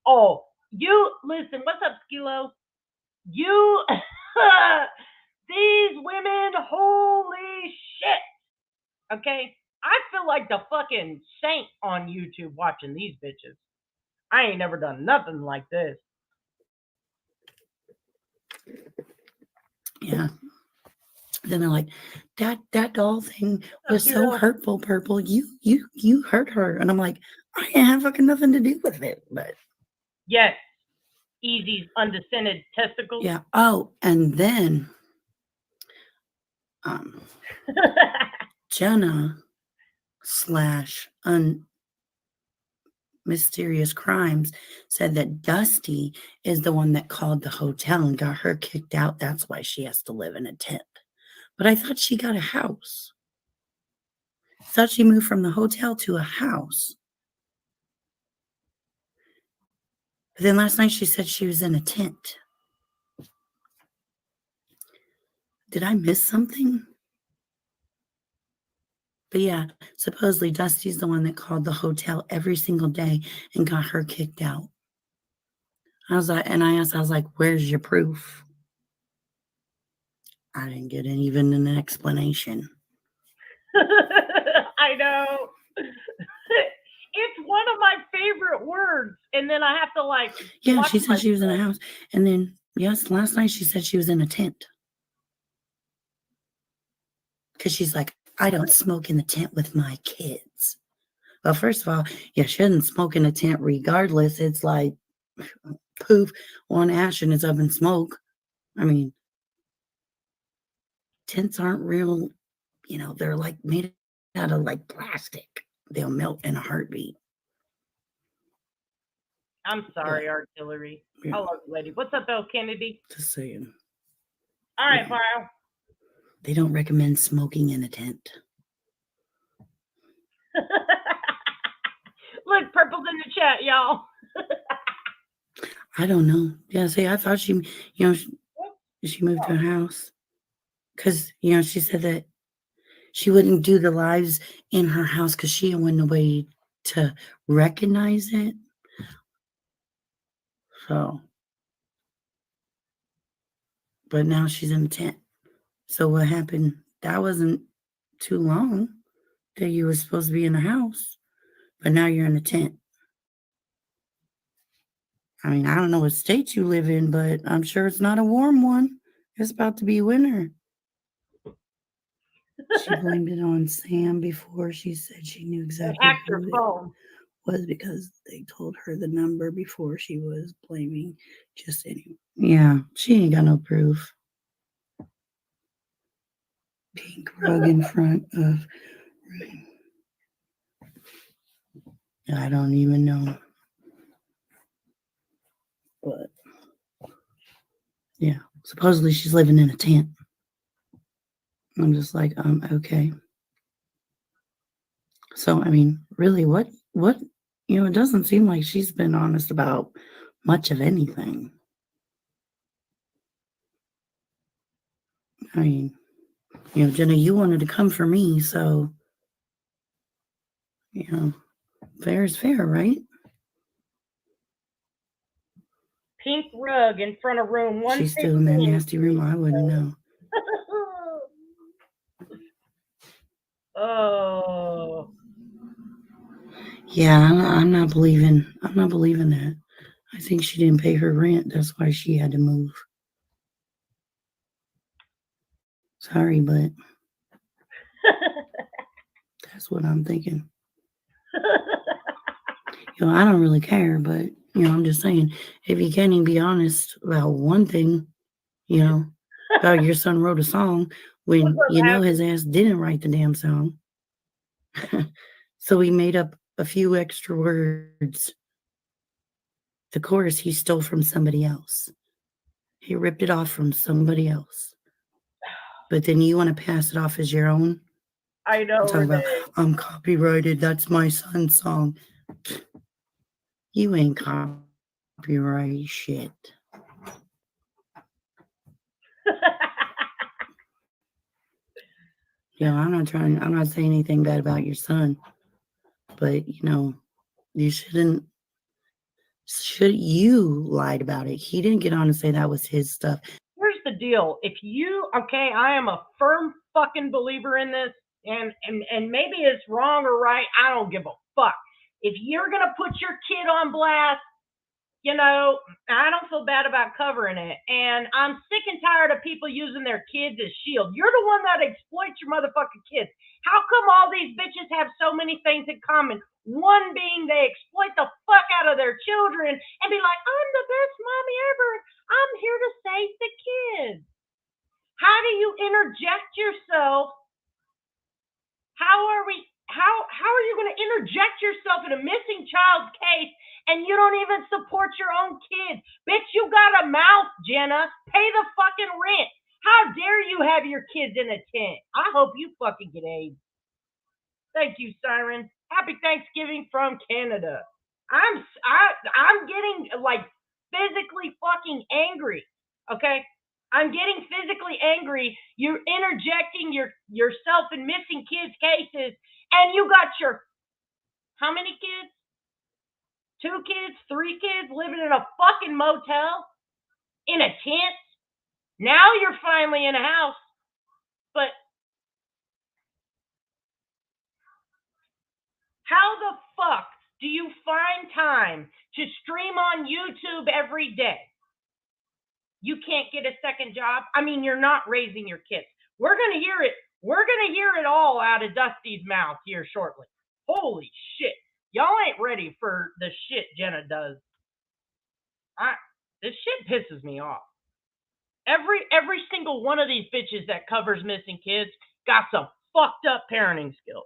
Oh, you listen, what's up, Skilo? You these women, holy shit. Okay? I feel like the fucking saint on YouTube watching these bitches. I ain't never done nothing like this. then they're like, that doll thing was so Yeah. hurtful, Purple. You hurt her. And I'm like, I didn't have fucking nothing to do with it. But Yes. Easy's undescended testicles. yeah. Oh, and then Jenna / Mysterious Crimes said that Dusty is the one that called the hotel and got her kicked out. That's why she has to live in a tent. But I thought she got a house. I thought she moved from the hotel to a house. But then last night she said she was in a tent. Did I miss something? But yeah, supposedly Dusty's the one that called the hotel every single day and got her kicked out. I was like, where's your proof? I didn't get even an explanation. I know. It's one of my favorite words. And then I have to like. Yeah, she said she was in a house. And then, yes, last night she said she was in a tent. Because she's like, I don't smoke in the tent with my kids. Well, first of all, you shouldn't smoke in a tent regardless. It's like, poof, one ash and it's up in smoke. I mean, tents aren't real, they're like made out of like plastic. They'll melt in a heartbeat. I'm sorry, Artillery. Yeah. I love you, lady. What's up, though, Kennedy? Just saying. All right, File. They don't recommend smoking in a tent. Look, Purple's in the chat, y'all. I don't know. Yeah, see, I thought she moved to a house. Because, she said that she wouldn't do the lives in her house because she went away to recognize it. So, but now she's in the tent. So what happened? That wasn't too long that you were supposed to be in a house, but now you're in a tent. I mean, I don't know what state you live in, but I'm sure it's not a warm one. It's about to be winter. She blamed it on Sam before. She said she knew exactly who it was because they told her the number before she was blaming just anyway. Yeah, she ain't got no proof. Pink rug in front of room. I don't even know. But yeah, supposedly she's living in a tent. I'm just like, okay. So, I mean, really, what, it doesn't seem like she's been honest about much of anything. I mean, Jenna, you wanted to come for me, so, fair is fair, right? Pink rug in front of room 115. She's still in that nasty room. I wouldn't know. Oh. Yeah, I'm not believing that. I think she didn't pay her rent. That's why she had to move. Sorry, but that's what I'm thinking. I don't really care, but I'm just saying, if you can't even be honest about one thing, about your son wrote a song when his ass didn't write the damn song. So he made up a few extra words. The chorus he stole from somebody else. He ripped it off from somebody else. But then you want to pass it off as your own? I know. Talk about, I'm copyrighted. That's my son's song. You ain't copyright shit. I'm not saying anything bad about your son. But, you you lied about it. He didn't get on and say that was his stuff. Here's the deal. I am a firm fucking believer in this, and maybe it's wrong or right. I don't give a fuck. If you're going to put your kid on blast, you know, I don't feel bad about covering it. And I'm sick and tired of people using their kids as shield. You're the one that exploits your motherfucking kids. How come all these bitches have so many things in common? One being they exploit the fuck out of their children and be like, I'm the best mommy ever. I'm here to save the kids. How do you interject yourself? How are you going to interject yourself in a missing child's case and you don't even support your own kids? Bitch, you got a mouth, Jenna. Pay the fucking rent. How dare you have your kids in a tent? I hope you fucking get AIDS. Thank you, Siren. Happy Thanksgiving from Canada. I'm getting like physically fucking angry. Okay? I'm getting physically angry. You're interjecting yourself in missing kids cases, and you got your how many kids? 2 kids, 3 kids living in a fucking motel in a tent. Now you're finally in a house, but how the fuck do you find time to stream on YouTube every day? You can't get a second job. I mean, you're not raising your kids. We're going to hear it. We're going to hear it all out of Dusty's mouth here shortly. Holy shit. Y'all ain't ready for the shit Jenna does. This shit pisses me off. Every single one of these bitches that covers missing kids got some fucked up parenting skills.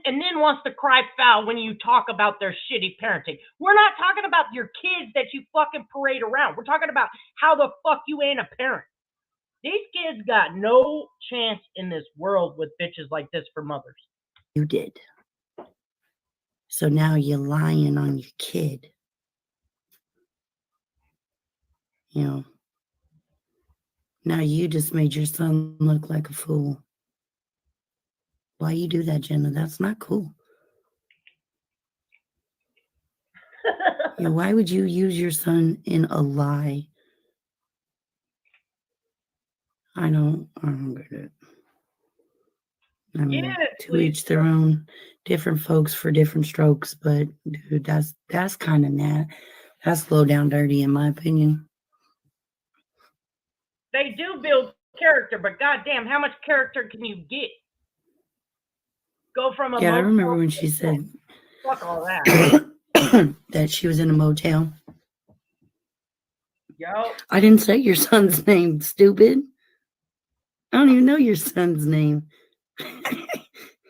And then wants to cry foul when you talk about their shitty parenting. We're not talking about your kids that you fucking parade around. We're talking about how the fuck you ain't a parent. These kids got no chance in this world with bitches like this for mothers. You did. So now you're lying on your kid. You know. Now you just made your son look like a fool. Why you do that, Jenna? That's not cool. Yeah, why would you use your son in a lie? I don't get it. I mean, to each their own. Different folks for different strokes, but dude, that's kind of that's low down dirty in my opinion. They do build character, but goddamn, how much character can you get? Go from a I remember when she said fuck all that. that she was in a motel. Yo. I didn't say your son's name, stupid. I don't even know your son's name.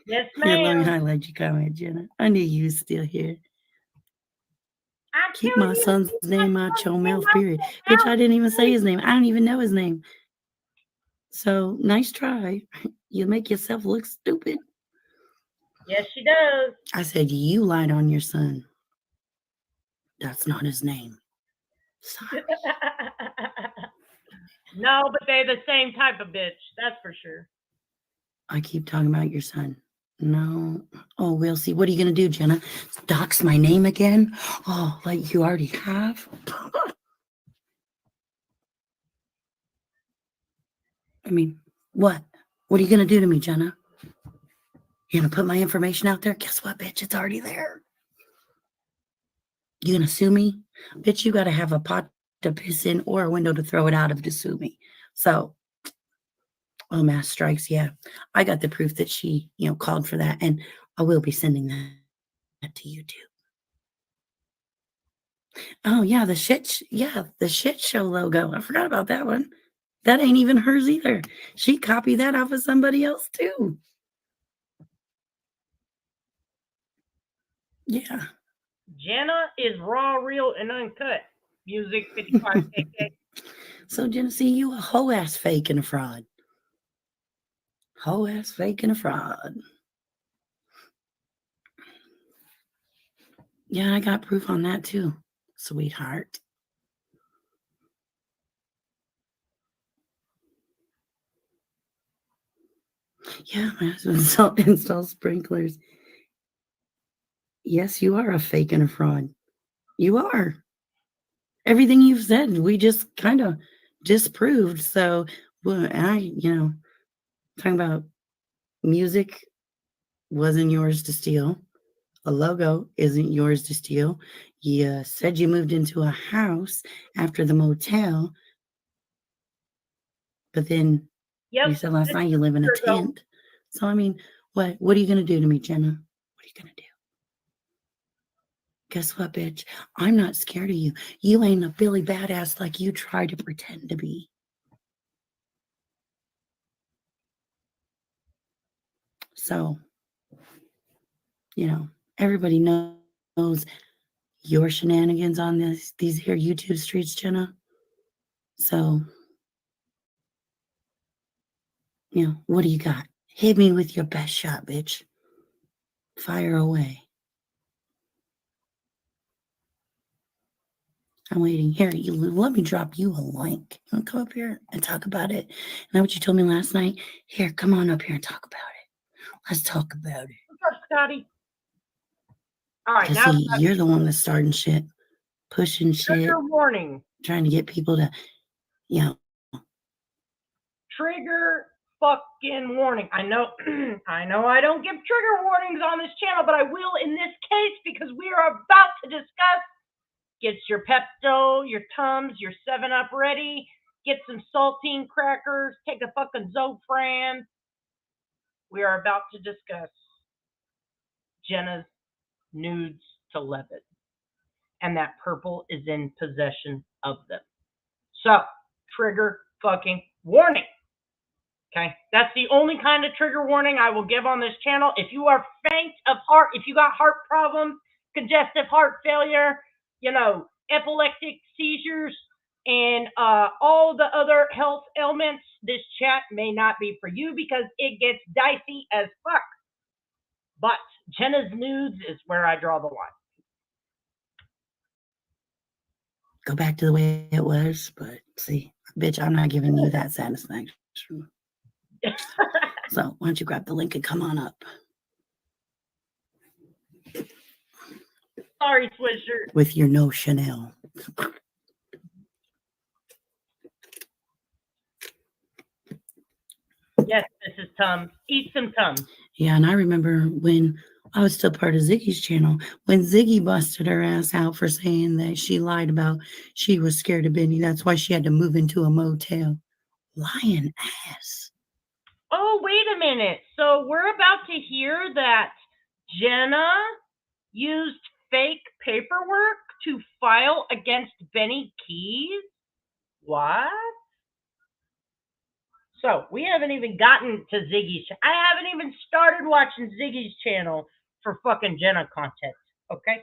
Yes, ma'am. Here, let me highlight your comment, Jenna. I knew you was still here. Keep my son's name out your mouth, period. Bitch, I didn't even say his name. I don't even know his name. So, nice try. You make yourself look stupid. Yes, she does. I said, you lied on your son. That's not his name. Sorry. No, but they're the same type of bitch. That's for sure. I keep talking about your son. No. Oh, we'll see. What are you going to do, Jenna? Dox my name again? Oh, like you already have? I mean, what? What are you going to do to me, Jenna? You're going to put my information out there? Guess what, bitch? It's already there. You going to sue me? Bitch, you got to have a pot to piss in or a window to throw it out of to sue me. So, oh, mass strikes. Yeah. I got the proof that she, called for that. And I will be sending that to you too. Oh, yeah. The shit show logo. I forgot about that one. That ain't even hers either. She copied that off of somebody else too. Yeah. Jenna is raw, real, and uncut. Music 55 KK. So, Jenna, see, you a hoe ass fake and a fraud. Hoe ass fake and a fraud. Yeah, I got proof on that too, sweetheart. Yeah, my husband install sprinklers. Yes, you are a fake and a fraud. You are. Everything you've said, we just kind of disproved. So, talking about music wasn't yours to steal. A logo isn't yours to steal. You said you moved into a house after the motel, but then Yep. you said last night you live in a Here we go. tent. So, I mean, what are you going to do to me, Jenna? What are you going to do? Guess what, bitch? I'm not scared of you. You ain't a Billy badass like you try to pretend to be. So, you know, everybody knows your shenanigans on these here YouTube streets, Jenna. So, you know, what do you got? Hit me with your best shot, bitch. Fire away. I'm waiting. Here, you let me drop you a link. You want to come up here and talk about it? And that what you told me last night? Here, come on up here and talk about it. Let's talk about it. What's up, Scotty? All right, Because now see, you're the one that's starting shit, pushing shit, trigger warning. trying to get people to, you know. Trigger fucking warning. I know I don't give trigger warnings on this channel, but I will in this case because we are about to discuss. Get your Pepto, your Tums, your 7-Up ready. Get some saltine crackers. Take a fucking Zofran. We are about to discuss Jenna's nudes to Levitt. And that purple is in possession of them. So, trigger fucking warning. Okay? That's the only kind of trigger warning I will give on this channel. If you are faint of heart, if you got heart problems, congestive heart failure, you know, epileptic seizures, and all the other health ailments, this chat may not be for you because it gets dicey as fuck. But Jenna's nudes is where I draw the line. Go back to the way it was, but see, bitch, I'm not giving you that satisfaction. So why don't you grab the link and come on up? Sorry, Swisher. With your no Chanel. Yes, this is Tums. Eat some Tums. Yeah, and I remember when I was still part of Ziggy's channel, when Ziggy busted her ass out for saying that she lied about she was scared of Benny. That's why she had to move into a motel. Lying ass. Oh, wait a minute. So we're about to hear that Jenna used fake paperwork to file against Benny Keys? What? So we haven't even gotten to Ziggy's. I haven't even started watching Ziggy's channel for fucking Jenna content. Okay?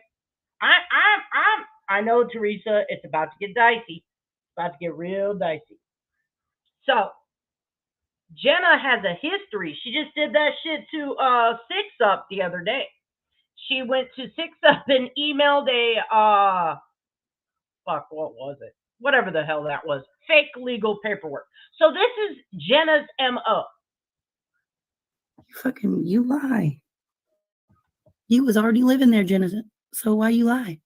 I know, Teresa, it's about to get dicey. It's about to get real dicey. So Jenna has a history. She just did that shit to 6-Up the other day. She went to 6-Up and emailed a what was it? Whatever the hell that was. Fake legal paperwork. So this is Jenna's MO. You lie. You was already living there, Jenna. So why you lie?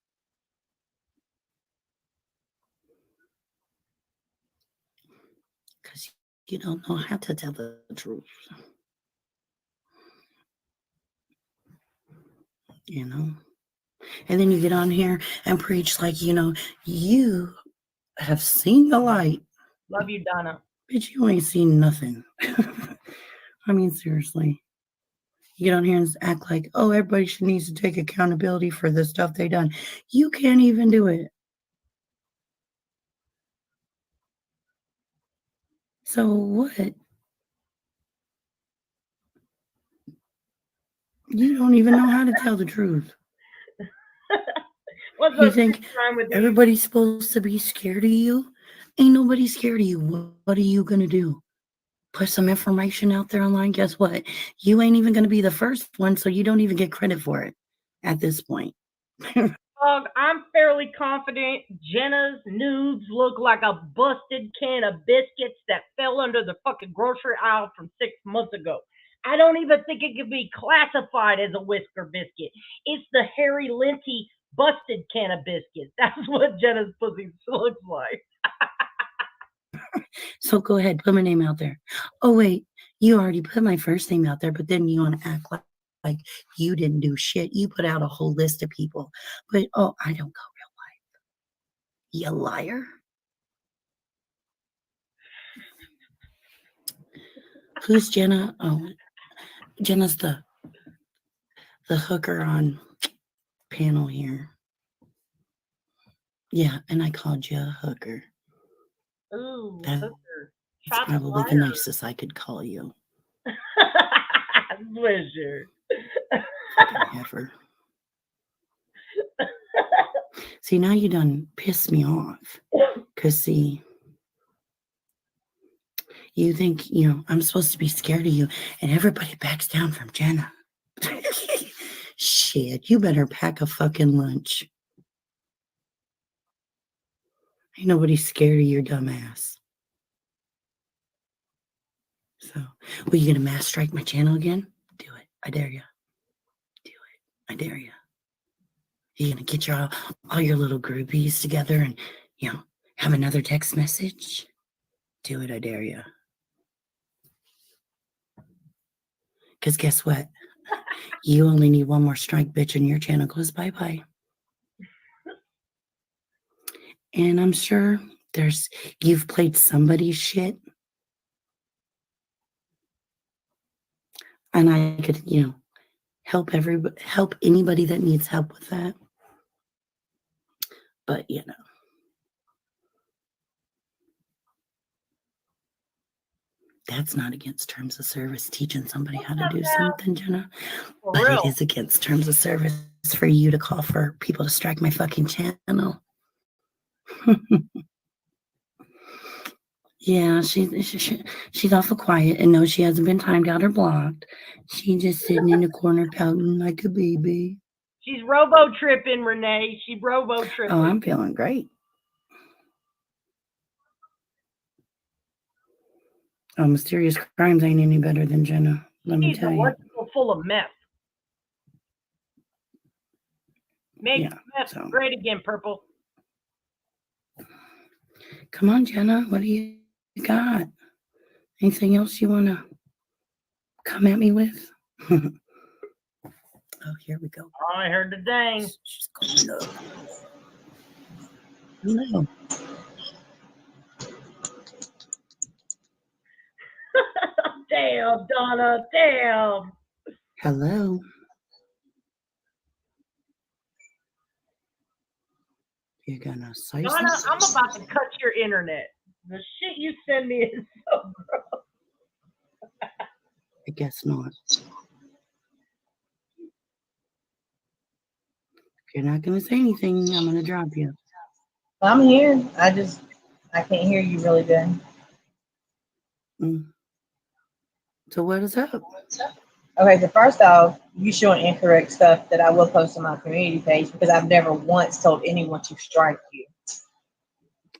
Because you don't know how to tell the truth. You know? And then you get on here and preach like, you know, you have seen the light. Love you, Donna. Bitch, you ain't seen nothing. I mean, seriously. You get on here and act like, oh, everybody needs to take accountability for the stuff they done. You can't even do it. So what? You don't even know how to tell the truth. You think everybody's supposed to be scared of you? Ain't nobody scared of you. What are you going to do? Put some information out there online? Guess what? You ain't even going to be the first one, so you don't even get credit for it at this point. I'm fairly confident Jenna's nudes look like a busted can of biscuits that fell under the fucking grocery aisle from 6 months ago. I don't even think it could be classified as a whisker biscuit. It's the hairy, linty, busted can of biscuits. That's what Jenna's pussy looks like. So go ahead, put my name out there. Oh, wait, you already put my first name out there, but then you want to act like like you didn't do shit. You put out a whole list of people. But, oh, I don't go real life. You liar. Who's Jenna? Oh, Jenna's the hooker on panel here. Yeah, and I called you a hooker. Ooh, That's hooker. probably the nicest I could call you. Pleasure. Fucking heifer. See, now you done pissed me off. Because, see, you think, I'm supposed to be scared of you, and everybody backs down from Jenna. Shit, you better pack a fucking lunch. Ain't nobody scared of your dumb ass. So, well, you gonna mass strike my channel again? Do it. I dare you. Do it. I dare you. You gonna get all your little groupies together and, have another text message? Do it. I dare you. Because guess what? You only need one more strike, bitch, and your channel goes bye-bye. And I'm sure you've played somebody's shit. And I could, help anybody that needs help with that. But, that's not against terms of service, teaching somebody how to do something, Jenna. But it is against terms of service for you to call for people to strike my fucking channel. Yeah, she's awful quiet and no, she hasn't been timed out or blocked. She's just sitting in the corner pouting like a baby. She's robo-tripping, Renee. She robo-tripping. Oh, I'm feeling great. Oh, Mysterious Crimes ain't any better than Jenna. Let me tell you. Full of meth. Make meth great again, Purple. Come on, Jenna. What do you got? Anything else you want to come at me with? Oh, here we go. Oh, I heard the dang. She's going up. Hello. Damn, Donna. Damn. Hello. You're gonna say Donna, something? I'm about to cut your internet. The shit you send me is so gross. I guess not. If you're not gonna say anything, I'm gonna drop you. I'm here. I can't hear you really good. So what is up? Okay, so first off, you showing incorrect stuff that I will post on my community page because I've never once told anyone to strike you.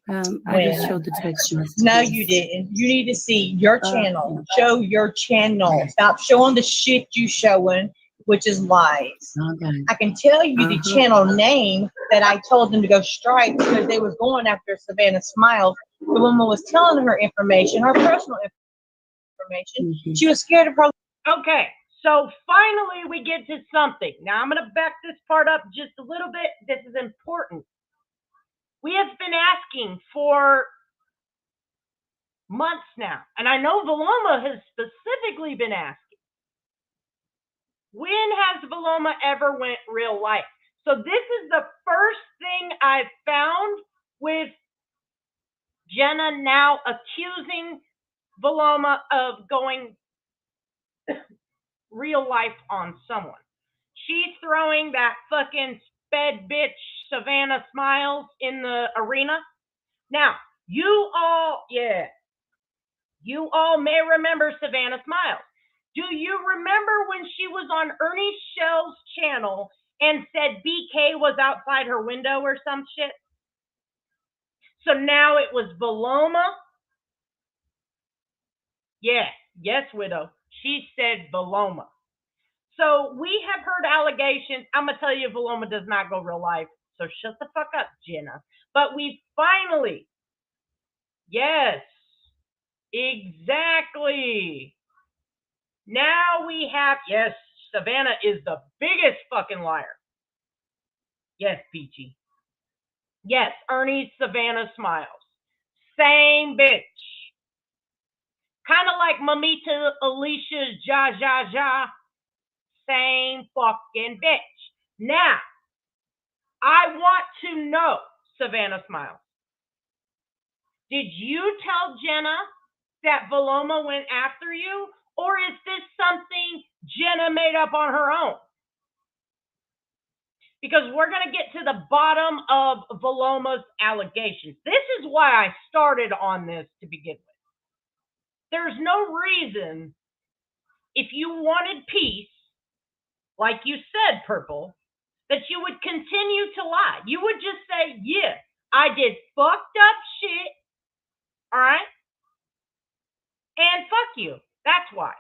I just showed the text message. No, you didn't. You need to see your channel. Show your channel. Stop showing the shit you showing, which is lies. Okay. I can tell you the channel name that I told them to go strike because they was going after Savannah Smiles. The woman was telling her information, her personal information. Mm-hmm. She was scared of her. Okay, so finally we get to something. Now I'm going to back this part up just a little bit. This is important. We have been asking for months now, and I know Valoma has specifically been asking. When has Valoma ever went real life? So this is the first thing I've found with Jenna now accusing Valoma of going real life on someone. She's throwing that fucking sped bitch Savannah Smiles in the arena. Now, you all may remember Savannah Smiles. Do you remember when she was on Ernie Shell's channel and said BK was outside her window or some shit? So now it was Valoma. Yeah, yes, widow. She said Valoma. So we have heard allegations. I'm going to tell you, Valoma does not go real life. So shut the fuck up, Jenna. But we finally, yes, exactly. Now we have, yes, Savannah is the biggest fucking liar. Yes, Peachy. Yes, Ernie Savannah Smiles. Same bitch. Kind of like Mamita Alicia's Ja Ja Ja. Same fucking bitch. Now, I want to know, Savannah Smiles, did you tell Jenna that Valoma went after you? Or is this something Jenna made up on her own? Because we're going to get to the bottom of Valoma's allegations. This is why I started on this to begin with. There's no reason, if you wanted peace, like you said, Purple, that you would continue to lie. You would just say, yeah, I did fucked up shit, all right? And fuck you. That's why.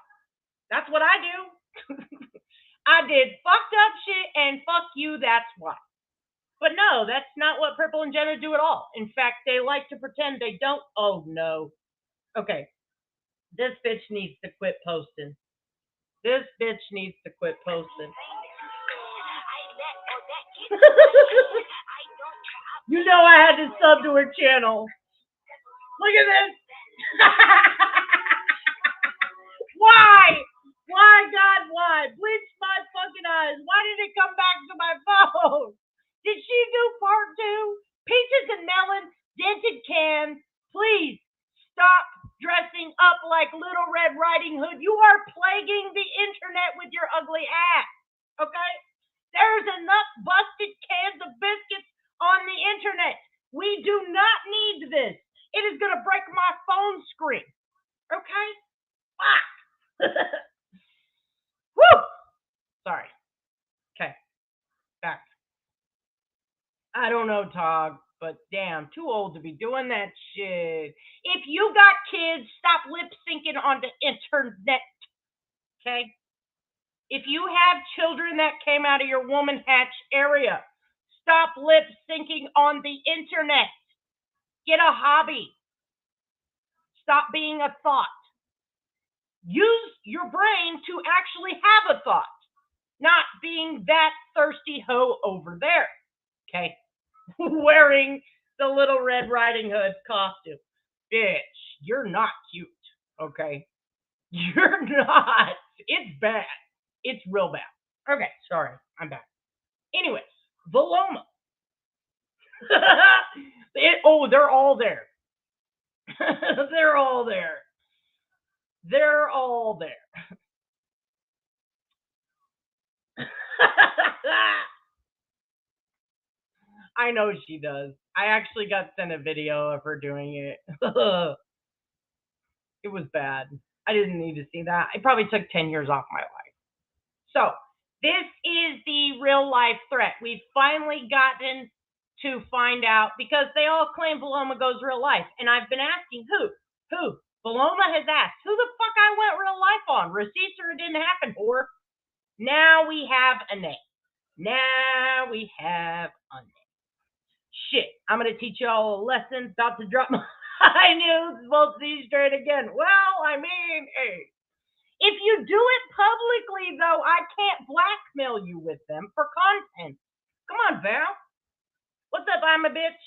That's what I do. I did fucked up shit and fuck you, that's why. But no, that's not what Purple and Jenna do at all. In fact, they like to pretend they don't. Oh, no. Okay. This bitch needs to quit posting. This bitch needs to quit posting. You know I had to sub to her channel. Look at this. Why? Why, God, why? Bleach my fucking eyes. Why did it come back to my phone? Did she do part 2? Peaches and melon, dented cans. Please stop dressing up like Little Red Riding Hood. You are plaguing the internet with your ugly ass. Okay? There's enough busted cans of biscuits on the internet. We do not need this. It is going to break my phone screen. Okay? Fuck. Woo! Sorry. Okay. Back. I don't know, Tog, but damn, too old to be doing that shit. If you got kids, stop lip syncing on the internet. Okay? If you have children that came out of your woman hatch area, stop lip syncing on the internet. Get a hobby. Stop being a thought. Use your brain to actually have a thought, not being that thirsty hoe over there. Okay? Wearing the Little Red Riding Hood costume. Bitch, you're not cute. Okay? You're not. It's bad. It's real bad. Okay, sorry. I'm back. Anyways, Valoma. They're all there. They're all there. They're all there. I know she does. I actually got sent a video of her doing it. It was bad. I didn't need to see that. It probably took 10 years off my life. So, this is the real life threat. We've finally gotten to find out, because they all claim Valoma goes real life. And I've been asking who? Valoma has asked, who the fuck I went real life on? Receipts or it didn't happen for? Now we have a name. Now we have a name. Shit, I'm going to teach you all a lesson. About to drop my Newds, both these straight again. Well, I mean, hey. If you do it publicly, though, I can't blackmail you with them for content. Come on, Val. What's up, I'm a bitch?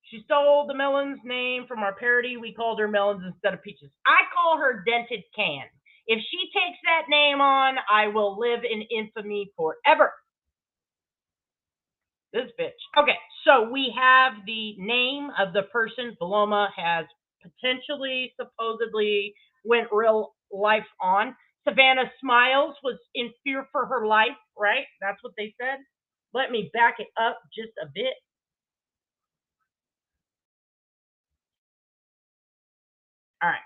She stole the Melon's name from our parody. We called her Melons instead of Peaches. I call her Dented Can. If she takes that name on, I will live in infamy forever. This bitch. Okay, so we have the name of the person Valoma has potentially, supposedly, went real life on. Savannah Smiles was in fear for her life, right? That's what they said. Let me back it up just a bit. All right.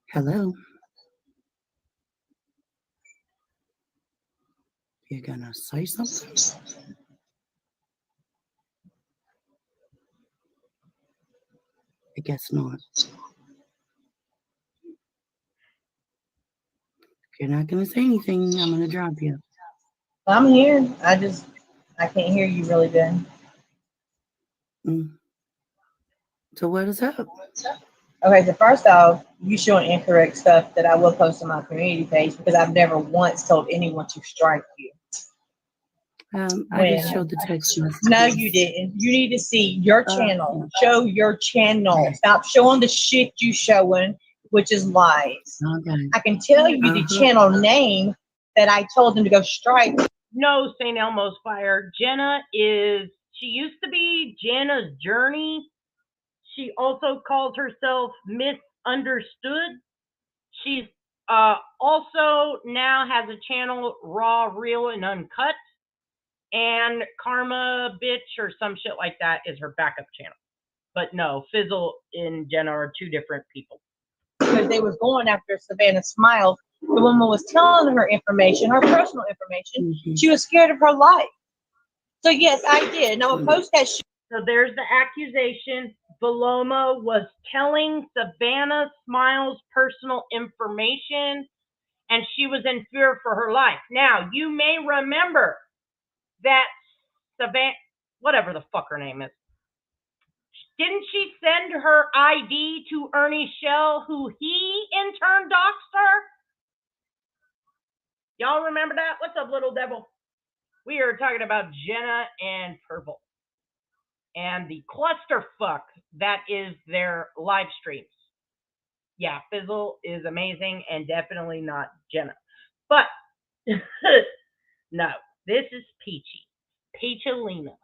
Hello. You gonna say something? I guess not. If you're not gonna say anything, I'm gonna drop you. I'm here. I can't hear you really good. So what is up? Okay, so first off, you showing incorrect stuff that I will post on my community page because I've never once told anyone to strike you. I just showed the text message. No, you didn't. You need to see your channel. Show your channel. Stop showing the shit you showing, which is lies. Okay. I can tell you the channel name that I told them to go strike. No, St. Elmo's Fire. Jenna she used to be Jenna's Journey. She also calls herself Misunderstood. She's also now has a channel, Raw, Real, and Uncut. And Karma Bitch or some shit like that is her backup channel. But no, Fizzle and Jenna are two different people. Because they was going after Savannah Smiles. The woman was telling her information, her personal information. She was scared of her life. So yes, I did. And I will post that shit. So there's the accusation. Paloma was telling Savannah Smiles personal information, and she was in fear for her life. Now, you may remember that Savannah, whatever the fuck her name is, didn't she send her ID to Ernie Shell, who he in turn doxed her? Y'all remember that? What's up, little devil? We are talking about Jenna and Purple and the clusterfuck that is their live streams. Yeah, Fizzle is amazing and definitely not Jenna. But no, this is Peachy. Peachalina.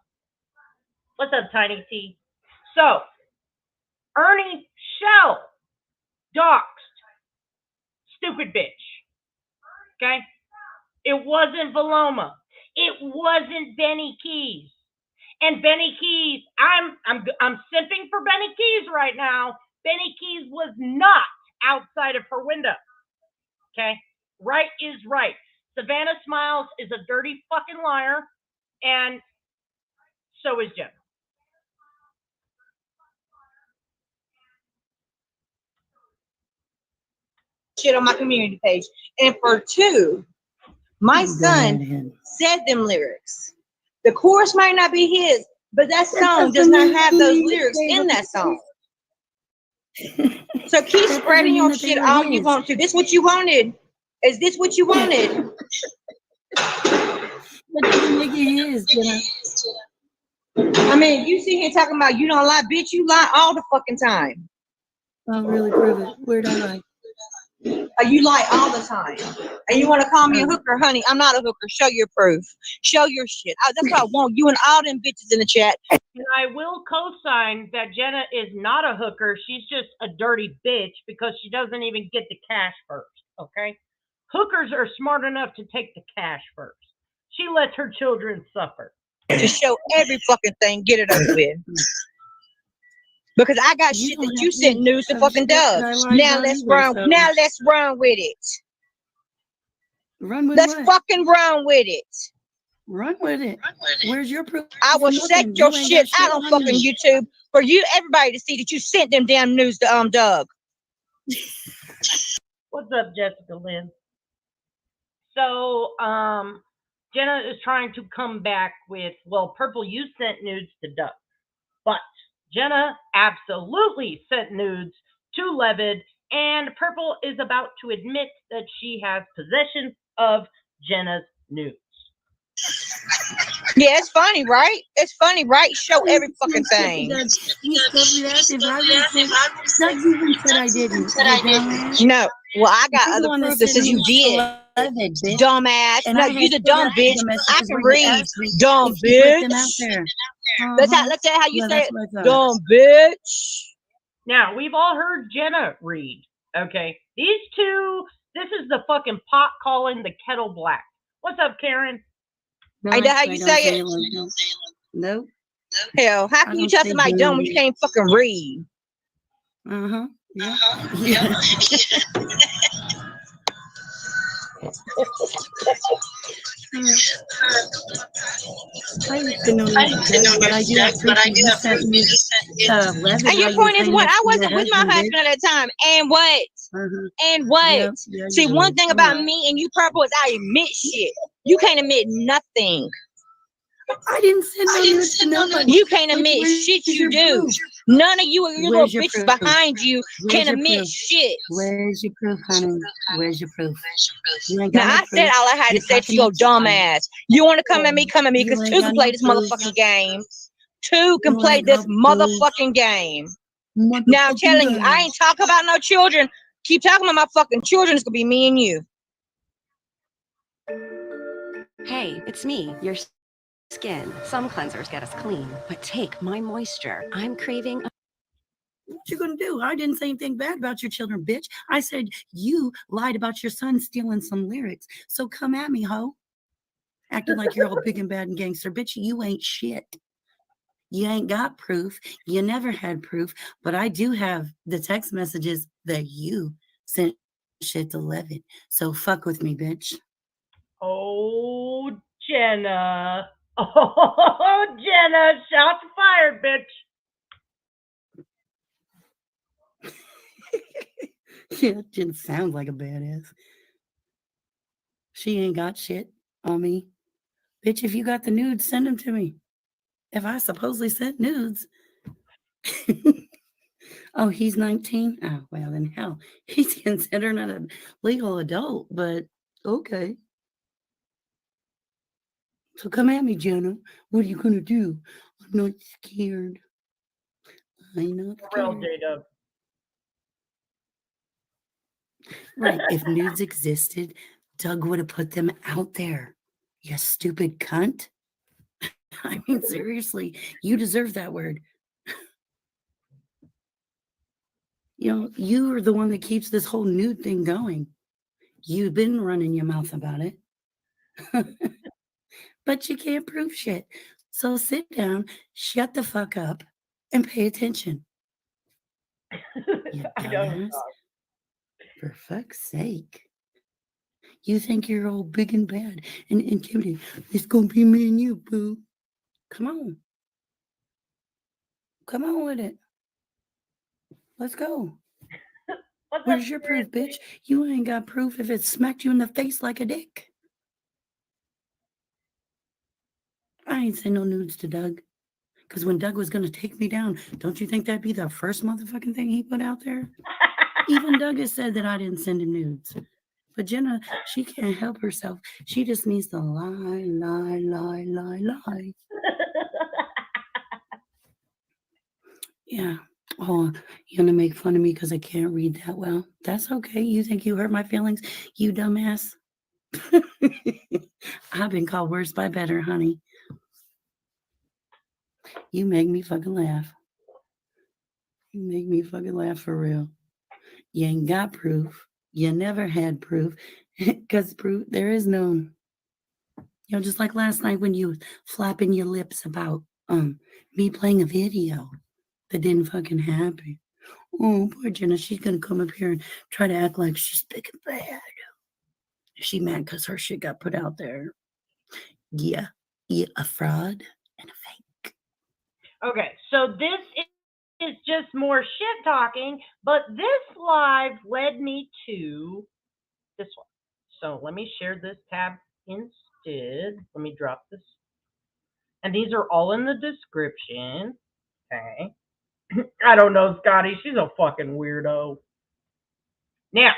What's up, Tiny T? So, Ernie Shell doxed stupid bitch. Okay? It wasn't Paloma. It wasn't Benny Keys. And Benny Keys, I'm simping for Benny Keys right now. Benny Keys was not outside of her window. Okay? Right is right. Savannah Smiles is a dirty fucking liar, and so is Jenna. Shit on my community page. And for two, my son said them lyrics. The chorus might not be his, but that song does not have those lyrics in that song. So keep spreading your shit all you want to. This what you wanted. Is this what you wanted? What doesn't make it his, Jenna? I mean, you sit here talking about you don't lie, bitch. You lie all the fucking time. I'll really prove it. Where'd I lie? You lie all the time. And you want to call me a hooker, honey? I'm not a hooker. Show your proof. Show your shit. That's what I want. You and all them bitches in the chat. And I will co-sign that Jenna is not a hooker. She's just a dirty bitch because she doesn't even get the cash first. Okay? Hookers are smart enough to take the cash first. She lets her children suffer. To show every fucking thing, get it over with. Because I got shit that you sent news to fucking Doug. Now let's run. Now let's run with it. Run with Let's what? fucking run with it. Run with it. Where's your proof? I will set your shit out on fucking YouTube for you, everybody to see that you sent them damn news to Doug. What's up, Jessica Lynn? So, Jenna is trying to come back with, well, Purple, you sent nudes to Doug. But Jenna absolutely sent nudes to Levitt, and Purple is about to admit that she has possession of Jenna's nudes. Yeah, it's funny, right? It's funny, right? Show every fucking thing. Doug even said I didn't. No. Well, I got other proof that says you did. Dumbass. No, you're the dumb bitch. I can read. Dumb bitch. Let's say how you say it. Dumb bitch. Now, we've all heard Jenna read. Okay. These two, this is the fucking pot calling the kettle black. What's up, Karen? Ain't that how you say it? Nope. Hell, how can you tell somebody dumb when you can't fucking read? Yeah. I used to know that, but I do have and your point is what? I wasn't with my husband at that time. And what? And what? See, one thing about me and you, Purple, is I admit shit. You can't admit nothing. I didn't send no nudes to nobody. You can't admit shit you do. Proof? None of you or your little Where's your bitches proof? behind you Where's can your admit proof? shit. Where's your proof, honey? Where's your proof? You ain't Now got no I proof. said all I had You're to say to talking your to dumb somebody. ass. You want to come at me, You because ain't two got can play no this proof. motherfucking game. Two can You play ain't this got proof. motherfucking game. Now I'm Motherfucking telling you, I game. ain't talking about no children. Keep talking about my fucking children. It's gonna be me and you. Hey, it's me, your skin. Some cleansers get us clean, but take my moisture. I'm craving a What you gonna do? I didn't say anything bad about your children, bitch. I said you lied about your son stealing some lyrics. So come at me, ho. Acting like you're all big and bad and gangster. Bitch, you ain't shit. You ain't got proof. You never had proof. But I do have the text messages that you sent shit to Levin. So fuck with me, bitch. Oh, Jenna. Oh, Jenna. Shots fired, bitch. Yeah, Jen sounds like a badass. She ain't got shit on me. Bitch, if you got the nudes, send them to me. If I supposedly sent nudes. Oh, he's 19? Oh, well, then hell, he's considered not a legal adult, but okay. So come at me, Jenna. What are you going to do? I'm not scared. I'm not Real scared. J-Dub. Right. If nudes existed, Doug would have put them out there. You stupid cunt. I mean, seriously, you deserve that word. You know, you are the one that keeps this whole nude thing going. You've been running your mouth about it. But you can't prove shit. So sit down, shut the fuck up, and pay attention. You I know. dumbass. For fuck's sake. You think you're all big and bad and intimidating. It's gonna be me and you, boo. Come on. Come on with it. Let's go. Where's your proof, bitch? You ain't got proof if it smacked you in the face like a dick. I ain't send no nudes to Doug. Because when Doug was going to take me down, don't you think that'd be the first motherfucking thing he put out there? Even Doug has said that I didn't send him nudes. But Jenna, she can't help herself. She just needs to lie, lie, lie, lie, lie. Yeah. Oh, you gonna make fun of me because I can't read that well? That's okay. You think you hurt my feelings, you dumbass? I've been called worse by better, honey. You make me fucking laugh. You make me fucking laugh for real. You ain't got proof. You never had proof. Because proof, there is none. You know, just like last night when you was flapping your lips about me playing a video that didn't fucking happen. Oh, poor Jenna, she's gonna come up here and try to act like she's big and bad. She mad because her shit got put out there. Yeah, a fraud and a fake. Okay, so this is just more shit talking, but this live led me to this one. So let me share this tab instead. Let me drop this. And these are all in the description. Okay. I don't know, Scotty. She's a fucking weirdo. Now,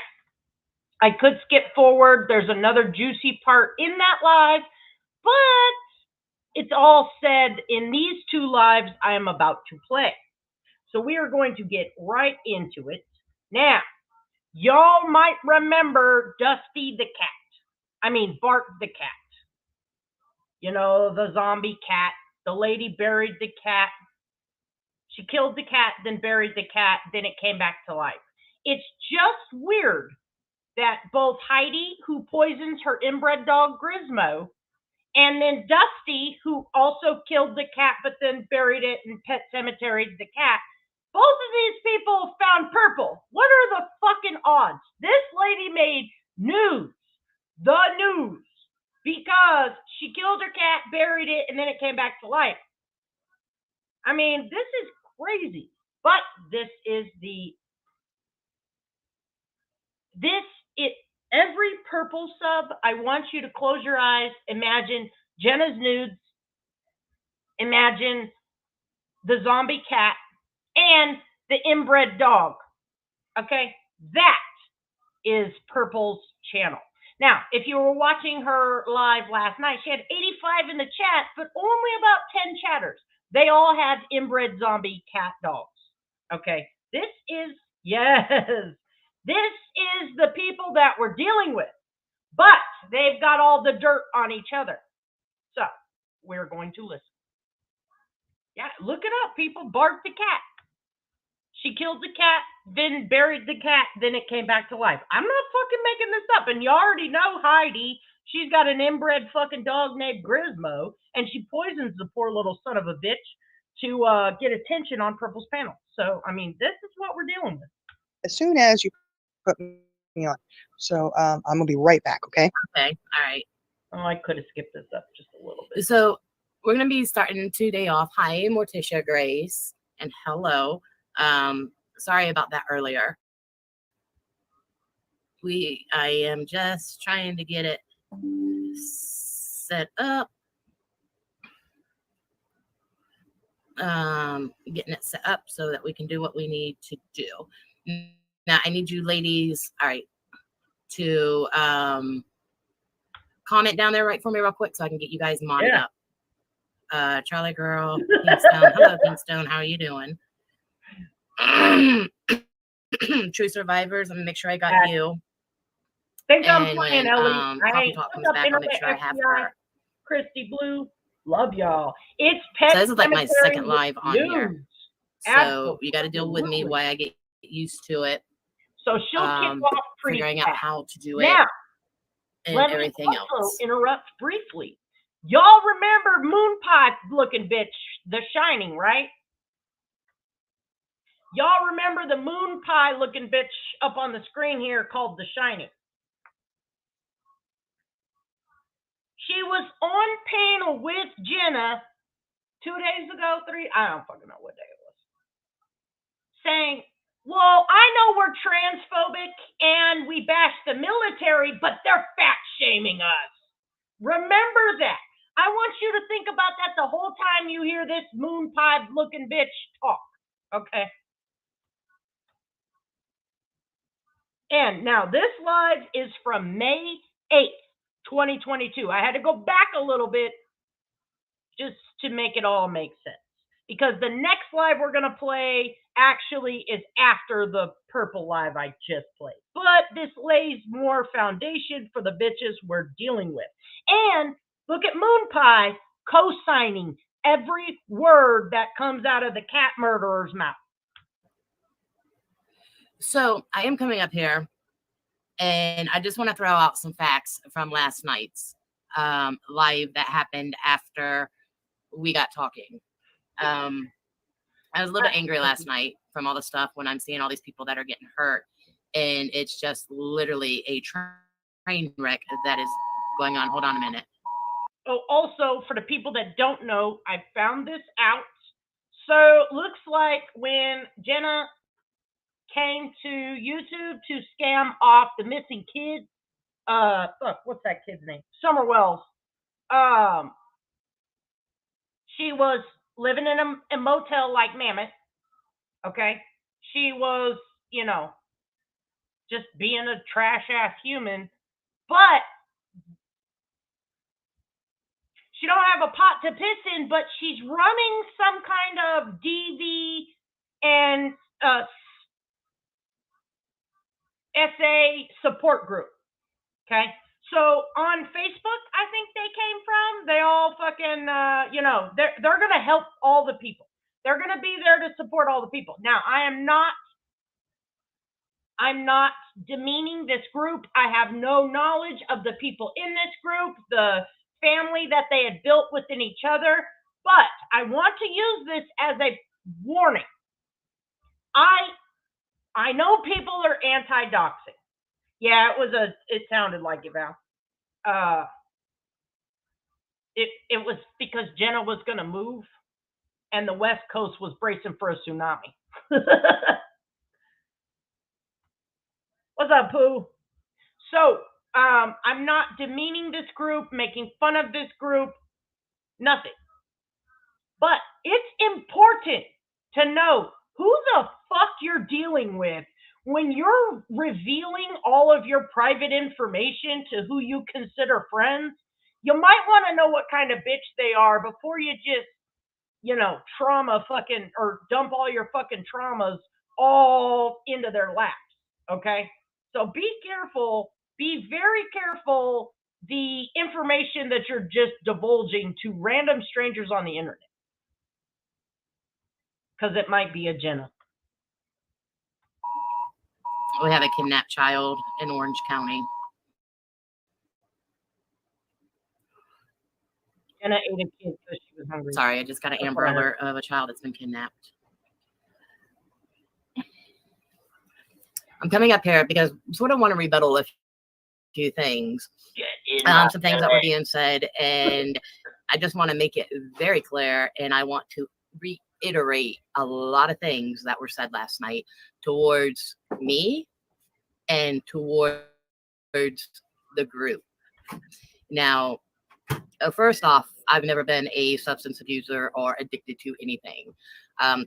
I could skip forward. There's another juicy part in that live, but it's all said in these two lives I am about to play. So we are going to get right into it. Now, y'all might remember Dusty the cat. I mean, Bart the cat. You know, the zombie cat. The lady buried the cat. She killed the cat, then buried the cat, then it came back to life. It's just weird that both Heidi, who poisons her inbred dog Gizmo, and then Dusty, who also killed the cat but then buried it and pet cemeteried the cat, both of these people found purple. What are the fucking odds? This lady made news, the news, because she killed her cat, buried it, and then it came back to life. I mean, this is crazy. But every purple sub, I want you to close your eyes, imagine Jenna's nudes, imagine the zombie cat and the inbred dog. Okay, that is Purple's channel. Now, if you were watching her live last night, she had 85 in the chat, but only about 10 chatters. They all had inbred zombie cat dogs. Okay, this is the people that we're dealing with, but they've got all the dirt on each other. So we're going to listen. Yeah, look it up, people. Bart the cat. She killed the cat, then buried the cat, then it came back to life. I'm not fucking making this up. And you already know Heidi. She's got an inbred fucking dog named Grizmo, and she poisons the poor little son of a bitch to get attention on Purple's panel. So, I mean, this is what we're dealing with. As soon as you put me on. So I'm going to be right back, okay? Okay, all right. Oh, I could have skipped this up just a little bit. So we're going to be starting today off. Hi, Morticia Grace, and hello. Sorry about that earlier. I am just trying to get it set up. Getting it set up so that we can do what we need to do. Now, I need you ladies, all right, to comment down there right for me real quick so I can get you guys modded up. Charlie Girl, Kingstone. Hello, Kingstone. How are you doing? True Survivors. I'm gonna make sure I got you. Thanks for And playing, when Ellie. Coffee Talk comes back, I'll make sure I have her. Christy Blue, love y'all. It's Pet. So this is like my Cemetery second live on Newds. here. So Absolutely. you got to deal with me while I get used to it. So she'll kick off pretty figuring fast. out how to do it Now, and let everything me also else. interrupt briefly. Y'all remember Moon Pie looking bitch, The Shining, right? Y'all remember the Moon Pie looking bitch up on the screen here called The Shining? She was on panel with Jenna 2 days ago, I don't fucking know what day it was, saying, well, I know we're transphobic and we bash the military, but they're fat shaming us. Remember that. I want you to think about that the whole time you hear this moon pie looking bitch talk. Okay. And now this live is from May 8th, 2022. I had to go back a little bit just to make it all make sense. Because the next live we're going to play actually is after the purple live I just played. But this lays more foundation for the bitches we're dealing with. And look at Moon Pie co-signing every word that comes out of the cat murderer's mouth. So I am coming up here, and I just want to throw out some facts from last night's live that happened after we got talking. I was a little bit angry last night from all the stuff when I'm seeing all these people that are getting hurt, and it's just literally a train wreck that is going on. Hold on a minute. Oh, also, for the people that don't know, I found this out. So looks like when Jenna came to YouTube to scam off the missing kid, what's that kid's name? Summer Wells. She was living in a motel like Mammoth. Okay. She was, just being a trash ass human, but she don't have a pot to piss in, but she's running some kind of DV and SA support group. Okay. So on Facebook, I think they came from, they all fucking, they're going to help all the people. They're going to be there to support all the people. Now, I'm not demeaning this group. I have no knowledge of the people in this group, the family that they had built within each other, but I want to use this as a warning. I know people are anti-doxing. Yeah, it sounded like it, Val. It was because Jenna was going to move and the West Coast was bracing for a tsunami. What's up, Pooh? So, I'm not demeaning this group, making fun of this group, nothing. But it's important to know who the fuck you're dealing with when you're revealing all of your private information to who you consider friends. You might want to know what kind of bitch they are before you just, trauma fucking or dump all your fucking traumas all into their laps. Okay? So be careful, be very careful the information that you're just divulging to random strangers on the internet. Because it might be a Jenna. We have a kidnapped child in Orange County. Jenna ate a kid because she was hungry. Sorry, I just got an Amber Alert of a child that's been kidnapped. I'm coming up here because I sort of want to rebuttal a few things. Some things that were being said, and I just want to make it very clear, and I want to reiterate a lot of things that were said last night towards me and towards the group. Now, first off, I've never been a substance abuser or addicted to anything.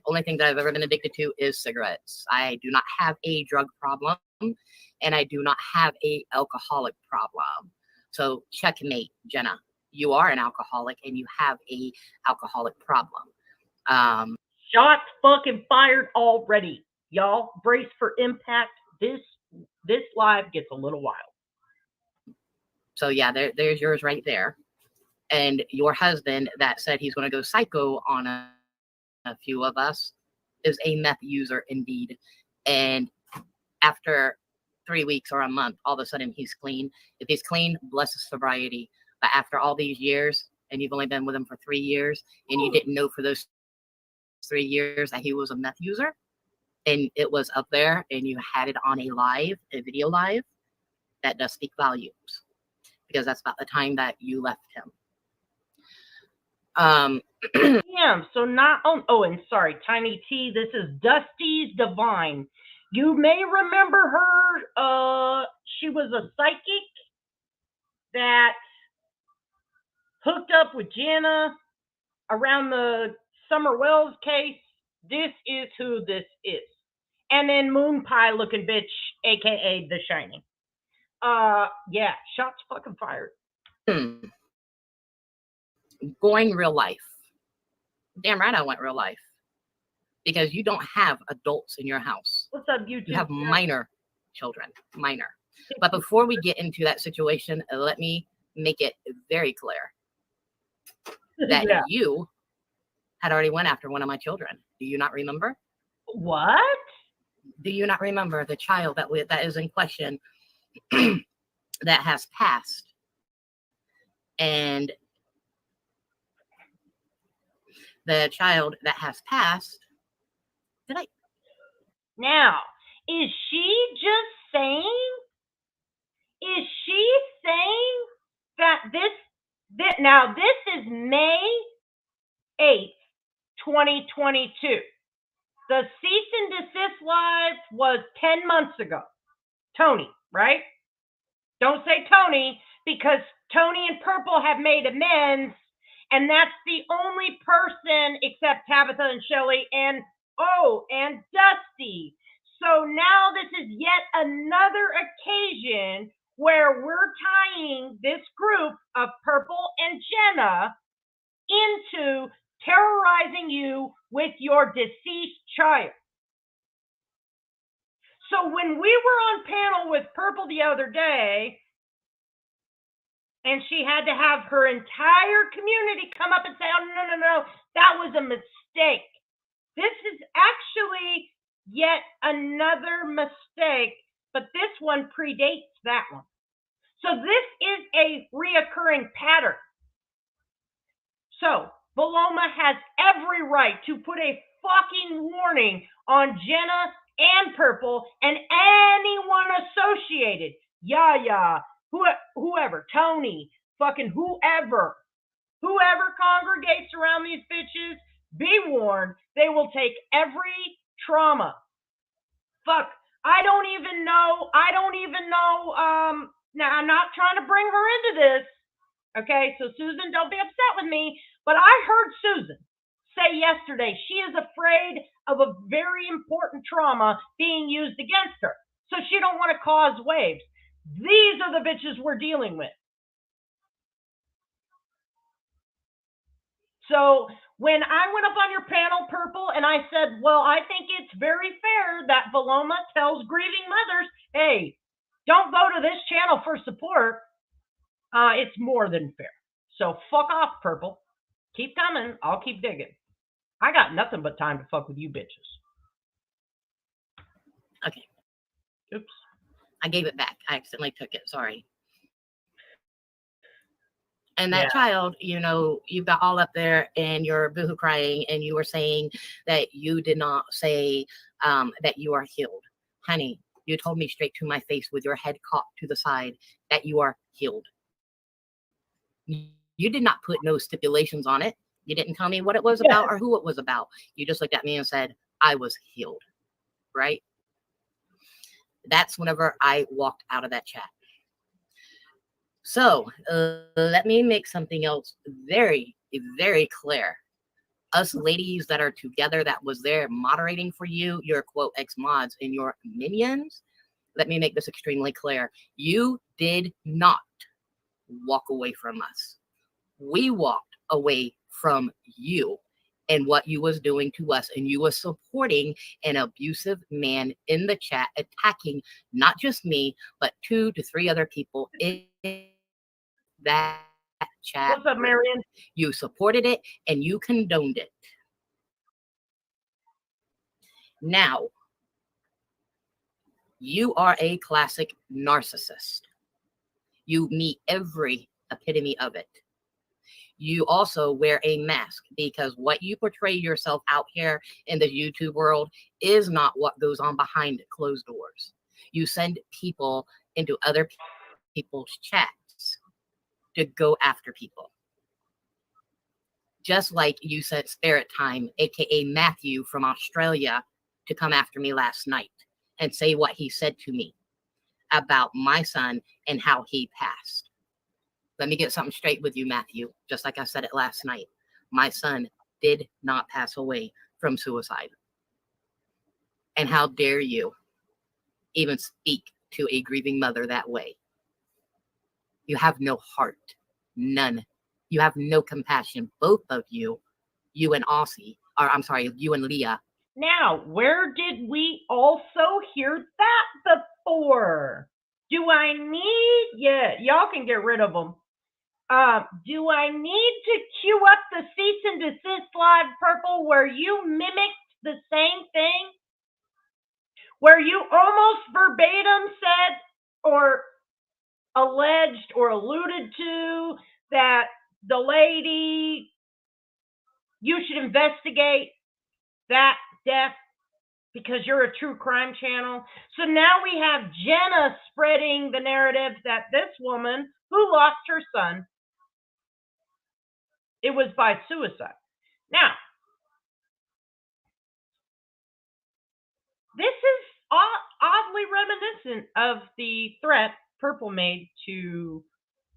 Only thing that I've ever been addicted to is cigarettes. I do not have a drug problem, and I do not have a alcoholic problem. So checkmate, Jenna. You are an alcoholic, and you have a alcoholic problem. Shots fucking fired already. Y'all brace for impact. This live gets a little wild. So yeah, there's yours right there. And your husband that said he's going to go psycho on a few of us is a meth user indeed. And after 3 weeks or a month, all of a sudden he's clean. If he's clean, bless his sobriety. But after all these years, and you've only been with him for 3 years, and you didn't know for those 3 years that he was a meth user, and it was up there, and you had it on a video live, that does speak volumes, because that's about the time that you left him. Yeah, so not on. Oh, and sorry, Tiny T. This is Dusty's Divine. You may remember her. She was a psychic that hooked up with Jenna around the Summer Wells case. This is who this is. And then Moon Pie looking bitch, aka The Shining. Yeah, shots fucking fired. Going real life. Damn right I went real life. Because you don't have adults in your house. What's up, YouTube? You have minor children. Minor. But before we get into that situation, let me make it very clear that you had already went after one of my children. Do you not remember? What? Do you not remember the child that is in question that has passed? And the child that has passed, Now, is she just saying? Is she saying that now this is May 8th, 2022. The cease and desist live was 10 months ago. Tony, right? Don't say Tony, because Tony and Purple have made amends, and that's the only person except Tabitha and Shelly and Dusty. So now this is yet another occasion where we're tying this group of Purple and Jenna into terrorizing you with your deceased child. So when we were on panel with Purple the other day, and she had to have her entire community come up and say, oh, no, that was a mistake. This is actually yet another mistake, but this one predates that one. So this is a reoccurring pattern. So Paloma has every right to put a fucking warning on Jenna and Purple and anyone associated. Yaya, whoever, Tony, fucking whoever congregates around these bitches, be warned, they will take every trauma. Fuck, I don't even know, now I'm not trying to bring her into this, okay, so Susan, don't be upset with me, but I heard Susan say yesterday she is afraid of a very important trauma being used against her. So she don't want to cause waves. These are the bitches we're dealing with. So when I went up on your panel, Purple, and I said, well, I think it's very fair that Valoma tells grieving mothers, hey, don't go to this channel for support. It's more than fair. So fuck off, Purple. Keep coming. I'll keep digging. I got nothing but time to fuck with you bitches. Okay. Oops. I gave it back. I accidentally took it. Sorry. And that child, you know, you got all up there and you're boohoo crying and you were saying that you did not say that you are healed. Honey, you told me straight to my face with your head cocked to the side that you are healed. You did not put no stipulations on it. You didn't tell me what it was about or who it was about. You just looked at me and said, I was healed, right? That's whenever I walked out of that chat. So let me make something else very, very clear. Us ladies that are together that was there moderating for you, your quote ex-mods and your minions, let me make this extremely clear. You did not walk away from us. We walked away from you and what you was doing to us, and you was supporting an abusive man in the chat, attacking not just me, but 2 to 3 other people in that chat. What's up, Marion? You supported it and you condoned it. Now, you are a classic narcissist. You meet every epitome of it. You also wear a mask because what you portray yourself out here in the YouTube world is not what goes on behind closed doors. You send people into other people's chats to go after people. Just like you sent Spirit Time, aka Matthew from Australia, to come after me last night and say what he said to me about my son and how he passed. Let me get something straight with you, Matthew. Just like I said it last night. My son did not pass away from suicide. And how dare you even speak to a grieving mother that way? You have no heart. None. You have no compassion. Both of you, you and Aussie, or I'm sorry, you and Leah. Now, where did we also hear that before? Do I need, y'all can get rid of them. Do I need to cue up the cease and desist live, Purple, where you mimicked the same thing? Where you almost verbatim said or alleged or alluded to that the lady, you should investigate that death because you're a true crime channel. So now we have Jenna spreading the narrative that this woman who lost her son, it was by suicide. Now, this is oddly reminiscent of the threat Purple made to,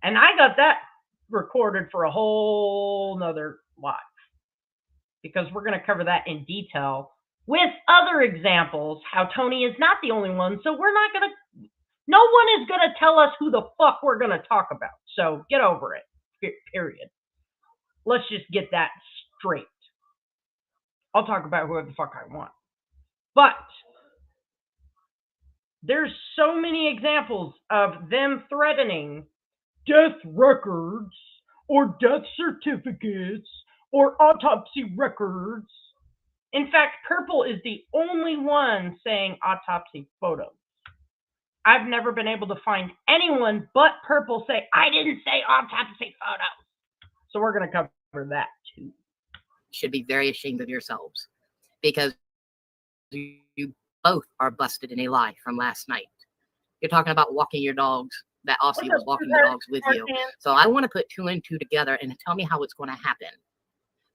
and I got that recorded for a whole nother live because we're going to cover that in detail with other examples, how Tony is not the only one. So we're not going to, no one is going to tell us who the fuck we're going to talk about. So get over it, period. Let's just get that straight. I'll talk about whoever the fuck I want. But there's so many examples of them threatening death records or death certificates or autopsy records. In fact, Purple is the only one saying autopsy photos. I've never been able to find anyone but Purple say, I didn't say autopsy photos. So we're going to cover that too. Should be very ashamed of yourselves because you both are busted in a lie from last night. You're talking about walking your dogs, that Aussie was walking the dogs with you. So I want to put 2 and 2 together and tell me how it's going to happen.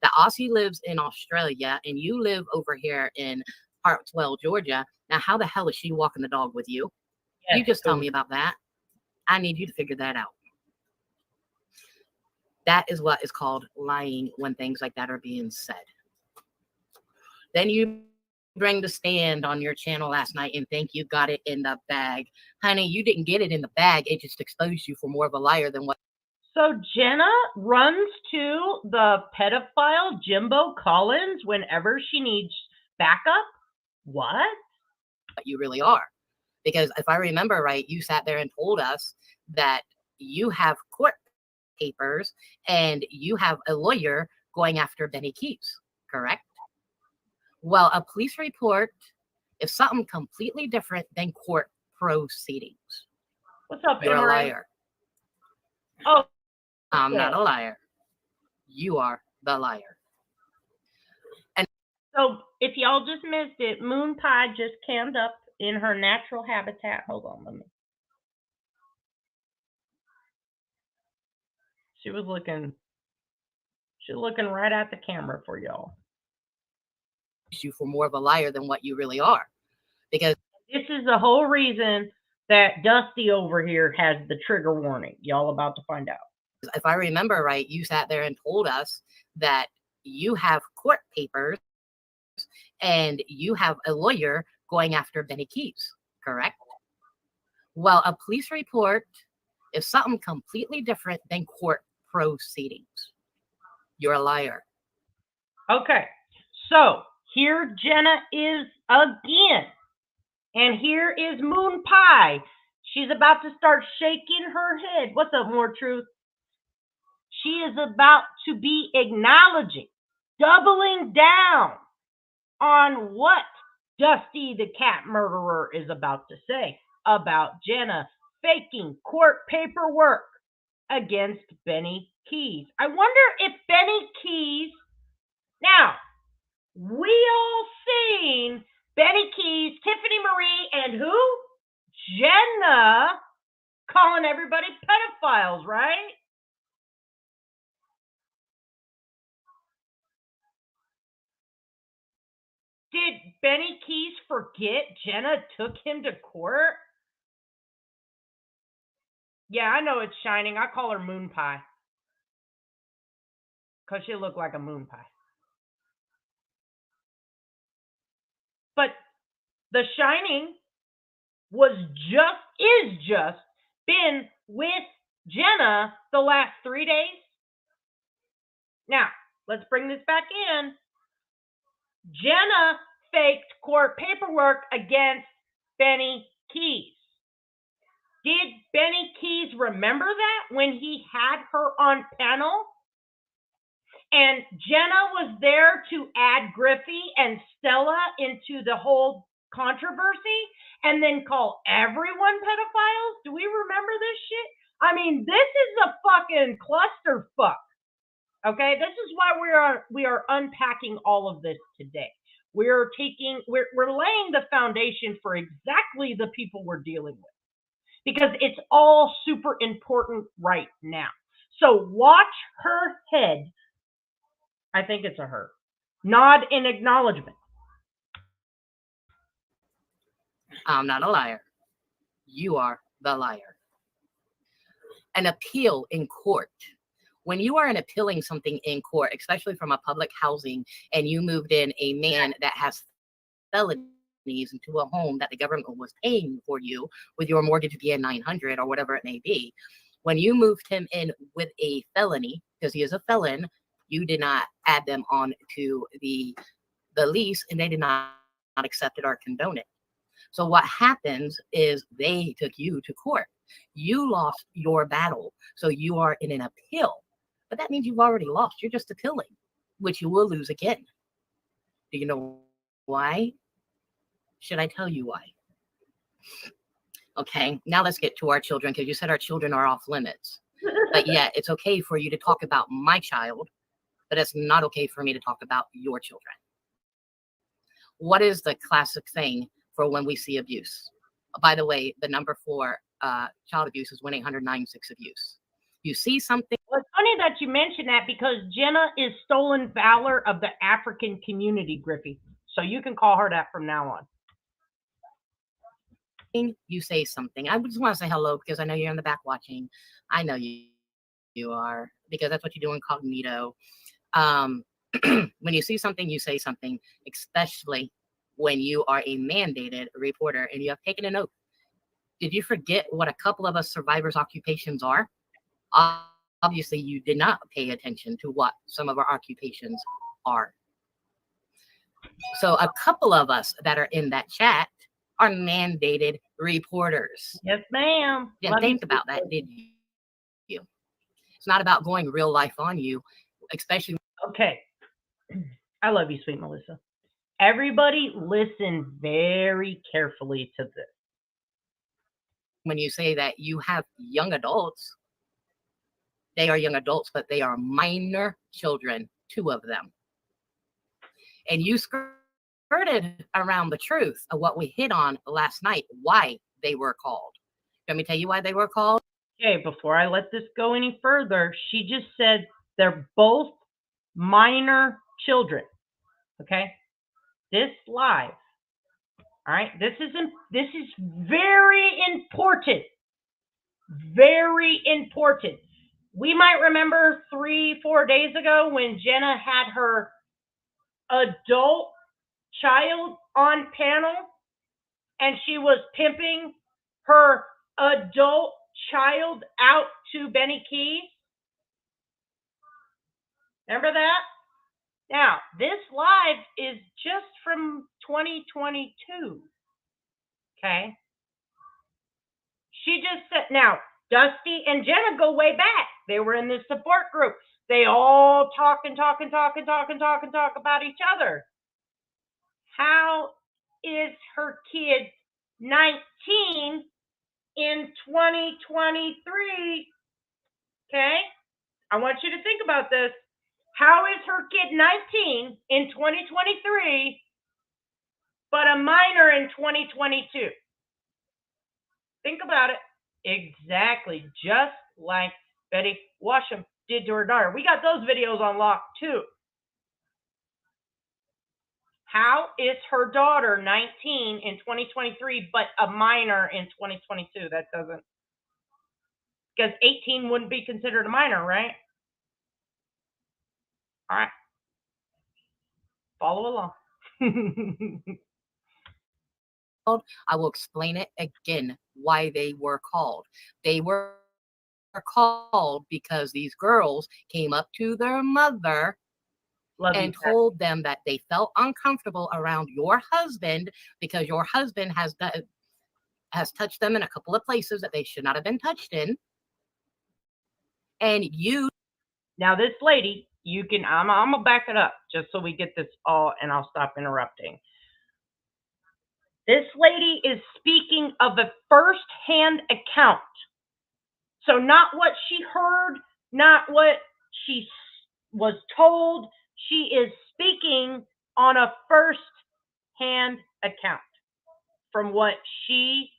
That Aussie lives in Australia and you live over here in Hartswell, Georgia. Now, how the hell is she walking the dog with you? Yes, you just tell me about that. I need you to figure that out. That is what is called lying when things like that are being said. Then you bring the stand on your channel last night and think you got it in the bag. Honey, you didn't get it in the bag. It just exposed you for more of a liar than what. So Jenna runs to the pedophile Jimbo Collins whenever she needs backup? What? You really are. Because if I remember right, you sat there and told us that you have court papers and you have a lawyer going after Benny Keys, correct? Well, a police report is something completely different than court proceedings. What's up, You're Emery? a liar. Oh, I'm not a liar. You are the liar. And so if y'all just missed it, Moon Pie just cammed up in her natural habitat. Hold on, let me. She was looking right at the camera for y'all. You for more of a liar than what you really are. Because this is the whole reason that Dusty over here has the trigger warning. Y'all about to find out. If I remember right, you sat there and told us that you have court papers and you have a lawyer going after Benny Keys, correct? Well, a police report is something completely different than court proceedings. You're a liar. Okay, so here Jenna is again. And here is Moon Pie. She's about to start shaking her head. What's up, More Truth? She is about to be acknowledging, doubling down on what Dusty the cat murderer is about to say about Jenna faking court paperwork against Benny Keys. I wonder if Benny Keys, now, we all seen Benny Keys, Tiffany Marie, and who? Jenna calling everybody pedophiles, right? Did Benny Keys forget Jenna took him to court? Yeah, I know it's shining. I call her Moon Pie. Because she looked like a moon pie. But The Shining is just been with Jenna the last 3 days. Now, let's bring this back in. Jenna faked court paperwork against Benny Keys. Did Benny Keys remember that when he had her on panel? And Jenna was there to add Griffey and Stella into the whole controversy and then call everyone pedophiles? Do we remember this shit? I mean, this is a fucking clusterfuck. Okay, this is why we are unpacking all of this today. We're laying the foundation for exactly the people we're dealing with, because it's all super important right now. So watch her head. I think it's a her. Nod in acknowledgement. I'm not a liar. You are the liar. An appeal in court. When you are appealing something in court, especially from a public housing, and you moved in a man that has felonies into a home that the government was paying for you with your mortgage being $900 or whatever it may be, when you moved him in with a felony, because he is a felon, you did not add them on to the lease, and they did not accept it or condone it. So what happens is they took you to court. You lost your battle, so you are in an appeal. But that means you've already lost. You're just appealing, which you will lose again. Do you know why? Should I tell you why? Okay, now let's get to our children, because you said our children are off limits. But yeah, it's okay for you to talk about my child, but it's not okay for me to talk about your children. What is the classic thing for when we see abuse? By the way, the number for child abuse is 1-800-96-ABUSE. You see something. Well, it's funny that you mention that, because Jenna is stolen valor of the African community, Griffey. So you can call her that from now on. You say something. I just want to say hello, because I know you're in the back watching. I know you are, because that's what you do incognito. When you see something, you say something, especially when you are a mandated reporter and you have taken an oath. Did you forget what a couple of us survivors' occupations are? Obviously, you did not pay attention to what some of our occupations are. So a couple of us that are in that chat are mandated reporters. Yes, ma'am. Didn't think about that, did you? It's not about going real life on you, especially. Okay. I love you, sweet Melissa. Everybody listen very carefully to this. When you say that you have young adults, they are young adults, but they are minor children, 2 of them. And you skirted around the truth of what we hit on last night, why they were called. Let me tell you why they were called. Okay, before I let this go any further, she just said they're both minor children. Okay? This live. All right? This is very important. Very important. We might remember 3-4 days ago when Jenna had her adult child on panel and she was pimping her adult child out to Benny Keys. Remember that? Now, this live is just from 2022. Okay? She just said, now, Dusty and Jenna go way back. They were in this support group. They all talk about each other. How is her kid 19 in 2023? Okay? I want you to think about this. How is her kid 19 in 2023, but a minor in 2022? Think about it. Exactly. Just like Betty Washam did to her daughter. We got those videos on lock too. How is her daughter 19 in 2023, but a minor in 2022? That doesn't, because 18 wouldn't be considered a minor, right? All right. Follow along. I will explain it again why they were called. They were called because these girls came up to their mother and told them that they felt uncomfortable around your husband because your husband has touched them in a couple of places that they should not have been touched in. And you. Now this lady, you can, I'm gonna back it up just so we get this all, and I'll stop interrupting. This lady is speaking of a first-hand account. So not what she heard, not what she was told. She is speaking on a first-hand account from what she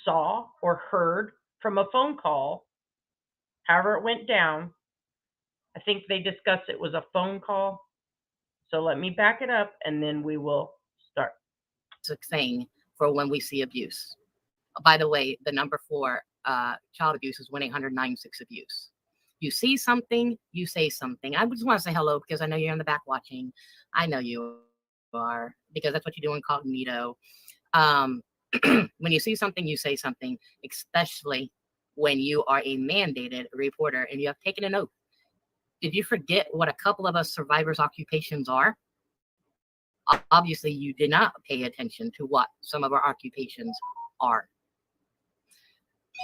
saw or heard from a phone call, however it went down. I think they discussed it was a phone call. So let me back it up and then we will start. It's a thing for when we see abuse. By the way, the number for child abuse is 1-800-96-ABUSE. You see something, you say something. I just want to say hello because I know you're in the back watching. I know you are because that's what you do incognito. When you see something, you say something, especially when you are a mandated reporter and you have taken an oath. Did you forget what a couple of us survivors' occupations are? Obviously, you did not pay attention to what some of our occupations are.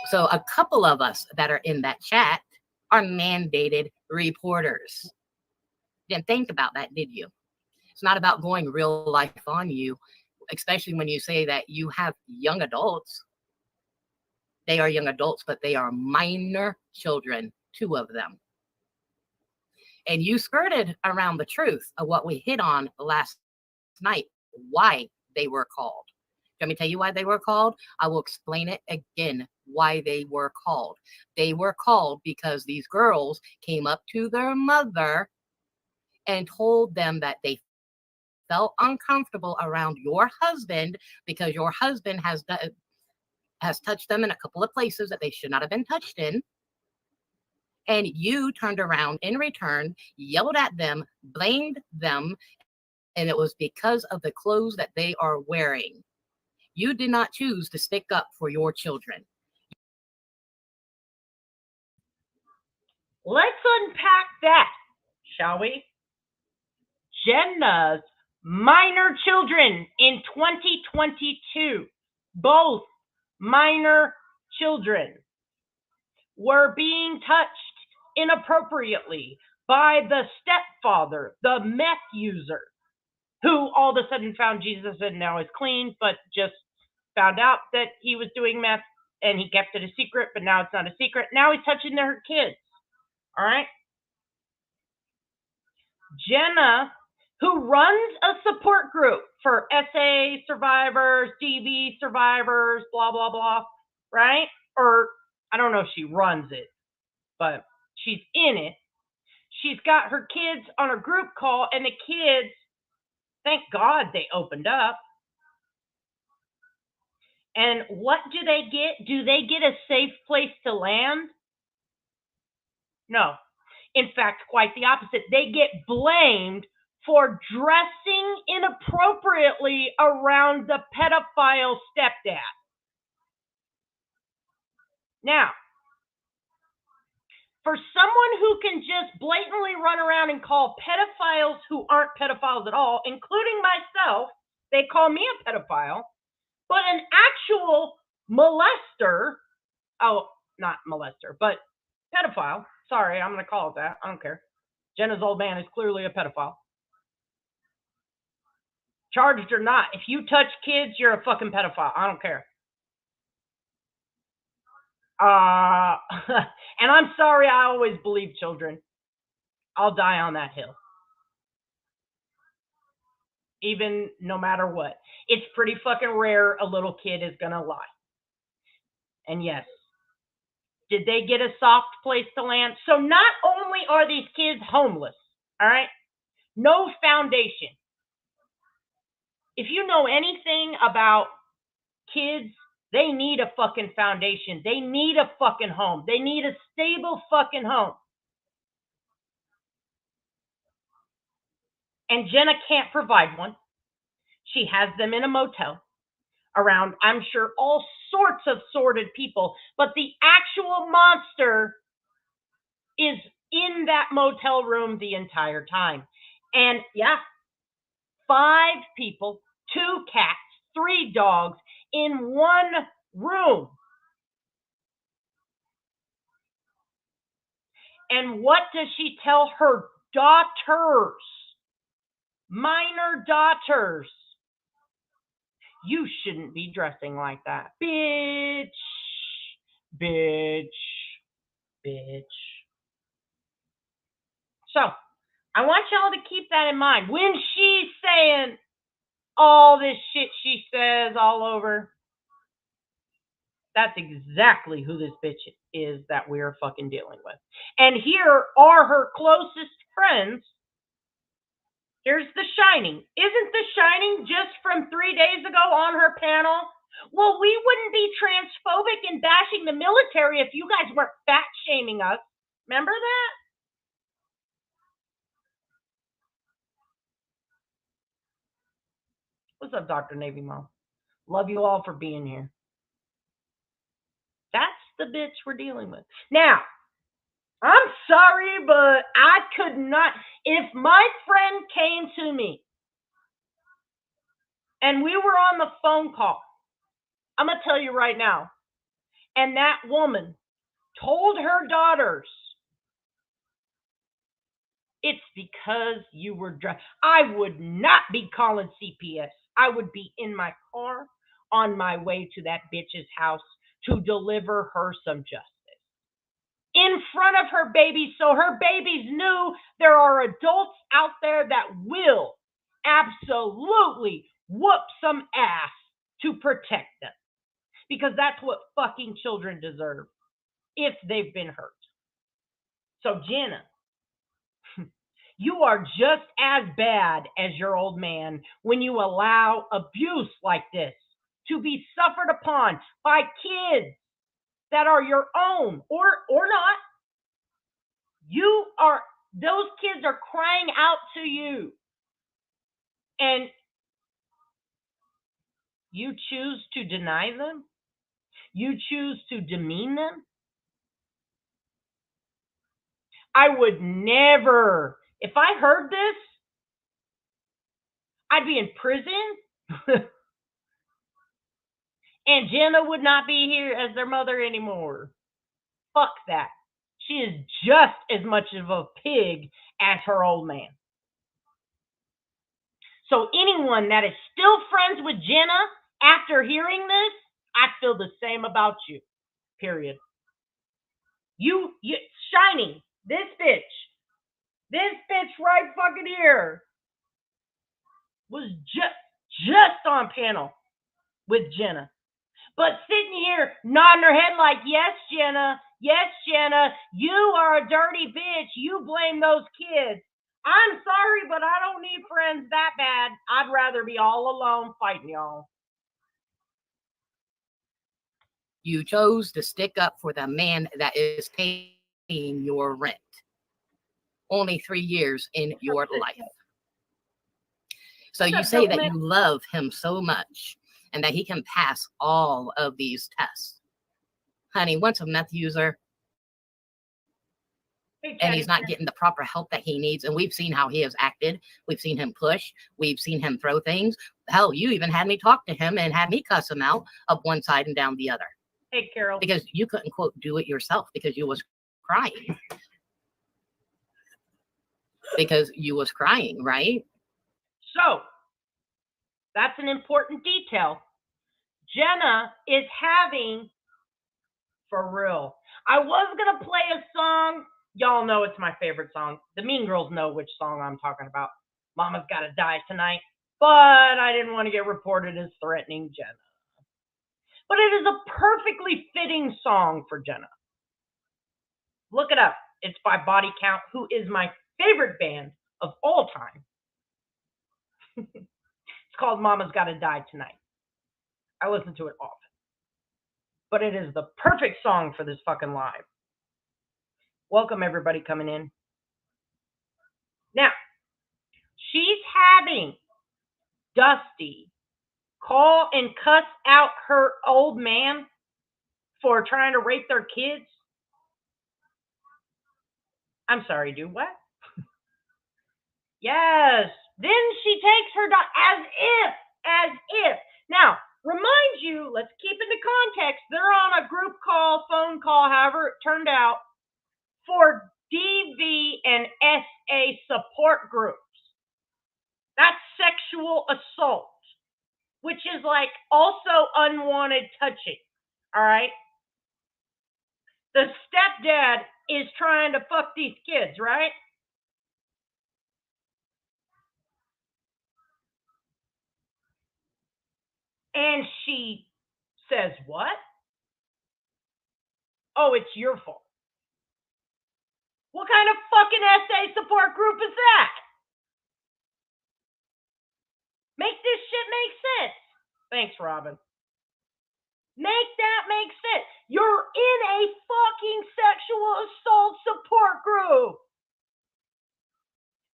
So a couple of us that are in that chat are mandated reporters. Didn't think about that, did you? It's not about going real life on you, especially when you say that you have young adults. They are young adults, but they are minor children, 2 of them. And you skirted around the truth of what we hit on last night, why they were called. Let me tell you why they were called. I will explain it again, why they were called. They were called because these girls came up to their mother and told them that they felt uncomfortable around your husband because your husband has touched them in a couple of places that they should not have been touched in. And you turned around in return, yelled at them, blamed them, and it was because of the clothes that they are wearing. You did not choose to stick up for your children. Let's unpack that, shall we? Jenna's minor children in 2022, both minor children, were being touched inappropriately by the stepfather, the meth user, who all of a sudden found Jesus and now is clean, but just found out that he was doing meth and he kept it a secret, but now it's not a secret. Now he's touching their kids. All right. Jenna, who runs a support group for SA survivors, DV survivors, blah, blah, blah, right? Or I don't know if she runs it, but she's in it. She's got her kids on a group call, and the kids, thank God they opened up. And what do they get? Do they get a safe place to land? No. In fact, quite the opposite. They get blamed for dressing inappropriately around the pedophile stepdad. Now, for someone who can just blatantly run around and call pedophiles who aren't pedophiles at all, including myself, they call me a pedophile, but an actual molester, oh, not molester, but pedophile. Sorry, I'm going to call it that. I don't care. Jenna's old man is clearly a pedophile. Charged or not, if you touch kids, you're a fucking pedophile. I don't care. And I'm sorry, I always believe children. I'll die on that hill. Even no matter what. It's pretty fucking rare a little kid is going to lie. And yes, did they get a soft place to land? So not only are these kids homeless, all right, no foundation. If you know anything about kids, they need a fucking foundation. They need a fucking home. They need a stable fucking home. And Jenna can't provide one. She has them in a motel around, I'm sure, all sorts of sordid people. But the actual monster is in that motel room the entire time. And yeah, 5 people, 2 cats, 3 dogs in one room. And what does she tell her daughters? Minor daughters. You shouldn't be dressing like that. Bitch. Bitch. Bitch. So, I want y'all to keep that in mind. When she's saying all this shit she says all over, that's exactly who this bitch is that we're fucking dealing with. And here are her closest friends. Here's The Shining. Isn't The Shining just from 3 days ago on her panel? Well, we wouldn't be transphobic and bashing the military if you guys weren't fat shaming us. Remember that? What's up, Dr. Navy Mom? Love you all for being here. That's the bitch we're dealing with. Now, I'm sorry, but I could not. If my friend came to me and we were on the phone call, I'm going to tell you right now, and that woman told her daughters, it's because you were drunk, I would not be calling CPS. I would be in my car on my way to that bitch's house to deliver her some justice. In front of her babies, so her babies knew there are adults out there that will absolutely whoop some ass to protect them. Because that's what fucking children deserve if they've been hurt. So Jenna, you are just as bad as your old man when you allow abuse like this to be suffered upon by kids that are your own or not. Those kids are crying out to you. And you choose to deny them? You choose to demean them? I would never, if I heard this, I'd be in prison. And Jenna would not be here as their mother anymore. Fuck that. She is just as much of a pig as her old man. So anyone that is still friends with Jenna after hearing this, I feel the same about you. Period. You Shiny, this bitch right fucking here was just on panel with Jenna. But sitting here nodding her head like, yes, Jenna, you are a dirty bitch. You blame those kids. I'm sorry, but I don't need friends that bad. I'd rather be all alone fighting y'all. You chose to stick up for the man that is paying your rent. Only 3 years in your life. So you say that you love him so much and that he can pass all of these tests. Honey, once a meth user and he's not getting the proper help that he needs, and we've seen how he has acted. We've seen him push. We've seen him throw things. Hell, you even had me talk to him and had me cuss him out up one side and down the other. Hey, Carol. Because you couldn't, quote, do it yourself because you was crying. Because you was crying, right? So, that's an important detail. Jenna is having, for real. I was going to play a song. Y'all know it's my favorite song. The Mean Girls know which song I'm talking about. Mama's Gotta Die Tonight. But I didn't want to get reported as threatening Jenna. But it is a perfectly fitting song for Jenna. Look it up. It's by Body Count, who is my favorite band of all time. It's called Mama's Gotta Die Tonight. I listen to it often. But it is the perfect song for this fucking live. Welcome everybody coming in. Now, she's having Dusty call and cuss out her old man for trying to rape their kids. I'm sorry, dude, what? Yes. Then she takes her dog as if. Now, remind you, let's keep into context, they're on a group call, phone call, however it turned out, for DV and SA support groups. That's sexual assault, which is like also unwanted touching, all right? The stepdad is trying to fuck these kids, right? And she says, what? Oh, it's your fault. What kind of fucking SA support group is that? Make this shit make sense. Thanks, Robin. Make that make sense. You're in a fucking sexual assault support group.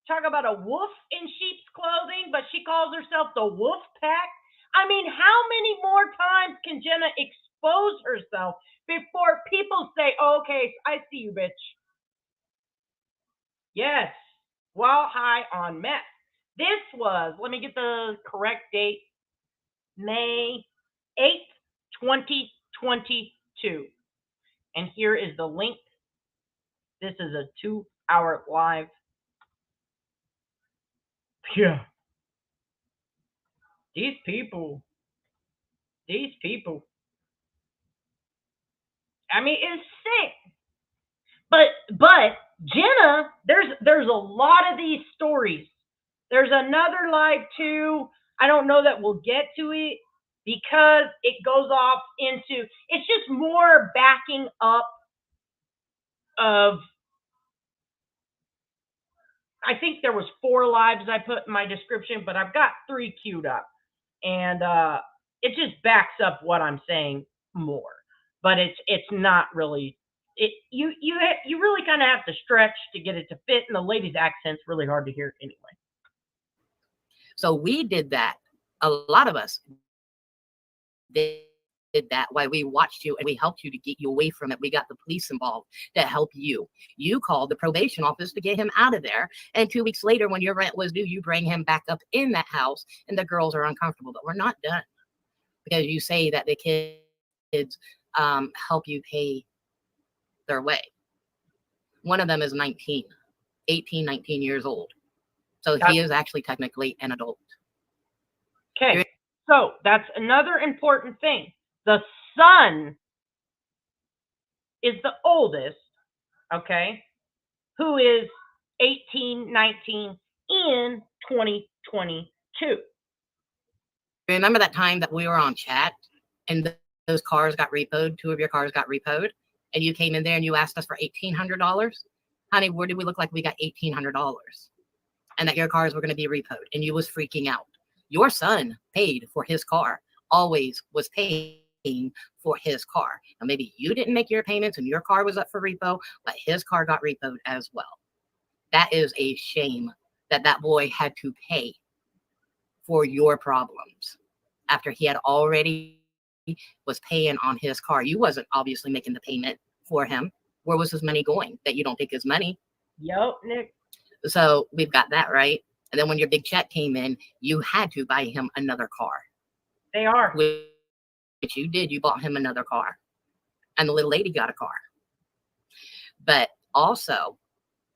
Talk about a wolf in sheep's clothing, but she calls herself the wolf pack. I mean, how many more times can Jenna expose herself before people say, oh, okay, I see you, bitch? Yes, while high on meth. This was, let me get the correct date, May 8th, 2022. And here is the link. This is a 2-hour live. Yeah. These people. I mean, it's sick. But Jenna, there's a lot of these stories. There's another live too. I don't know that we'll get to it because it goes off into, it's just more backing up of, I think there was 4 lives I put in my description, but I've got 3 queued up. And it just backs up what I'm saying more. But it's not really, You really kind of have to stretch to get it to fit, and the lady's accent's really hard to hear anyway. So we did that. A lot of us did that while we watched you and we helped you to get you away from it. We got the police involved to help you. You called the probation office to get him out of there. And 2 weeks later, when your rent was due, you bring him back up in that house and the girls are uncomfortable. But we're not done, because you say that the kids help you pay their way. One of them is 18, 19 years old. So he is actually technically an adult. Okay. So that's another important thing. The son is the oldest, okay, who is 18, 19 in 2022. Remember that time that we were on chat and those cars got repoed? 2 of your cars got repoed, and you came in there and you asked us for $1,800. Honey, where did we look like we got $1,800? And that your cars were going to be repoed, and you was freaking out. Your son paid for his car, always was paying for his car. Now, maybe you didn't make your payments and your car was up for repo, but his car got repoed as well. That is a shame that that boy had to pay for your problems after he had already was paying on his car. You wasn't obviously making the payment for him. Where was his money going? That you don't take his money. Yep, Nick. So we've got that right. And then when your big check came in, you had to buy him another car. They are. Which you did. You bought him another car. And the little lady got a car. But also,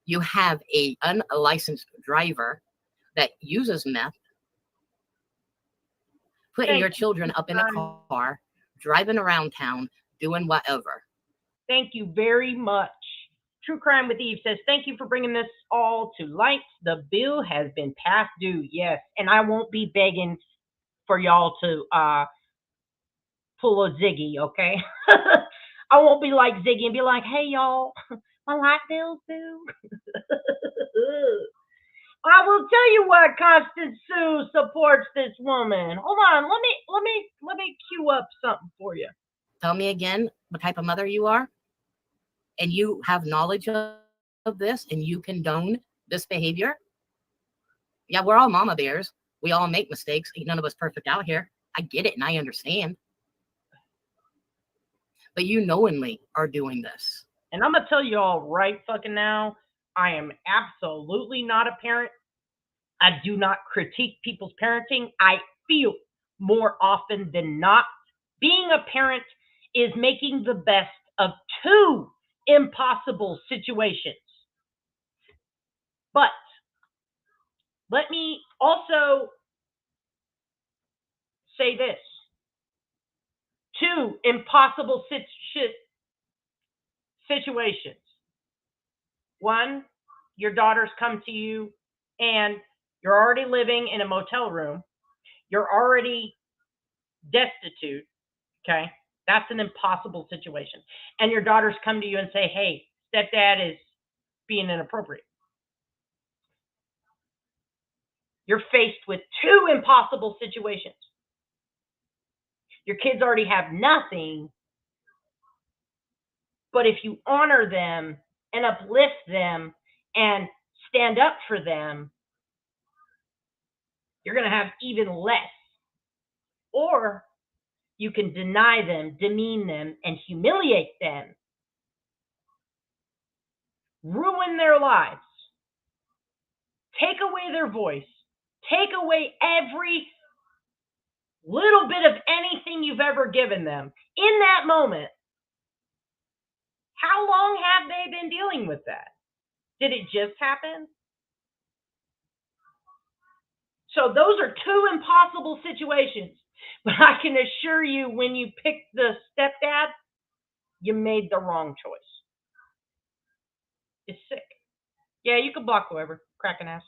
you have a unlicensed driver that uses meth, putting your children up in a car, driving around town, doing whatever. Thank you very much. True Crime with Eve says, thank you for bringing this all to light. The bill has been past due. Yes. And I won't be begging for y'all to pull a Ziggy, okay? I won't be like Ziggy and be like, hey, y'all, my light bill's due. I will tell you what, Constance Sue supports this woman. Hold on, let me cue up something for you. Tell me again what type of mother you are, and you have knowledge of this, and you condone this behavior. Yeah, we're all mama bears. We all make mistakes. Ain't none of us perfect out here. I get it, and I understand. But you knowingly are doing this. And I'm gonna tell you all right fucking now, I am absolutely not a parent. I do not critique people's parenting. I feel more often than not, being a parent is making the best of 2 impossible situations. But let me also say this. 2 impossible situations. 1, your daughters come to you and you're already living in a motel room. You're already destitute. Okay. That's an impossible situation. And your daughters come to you and say, hey, stepdad is being inappropriate. You're faced with 2 impossible situations. Your kids already have nothing. But if you honor them and uplift them and stand up for them, you're going to have even less. Or you can deny them, demean them, and humiliate them. Ruin their lives. Take away their voice. Take away every little bit of anything you've ever given them. In that moment, how long have they been dealing with that? Did it just happen? So those are 2 impossible situations. But I can assure you, when you picked the stepdad, you made the wrong choice. It's sick. Yeah, you can block whoever. Cracking asses.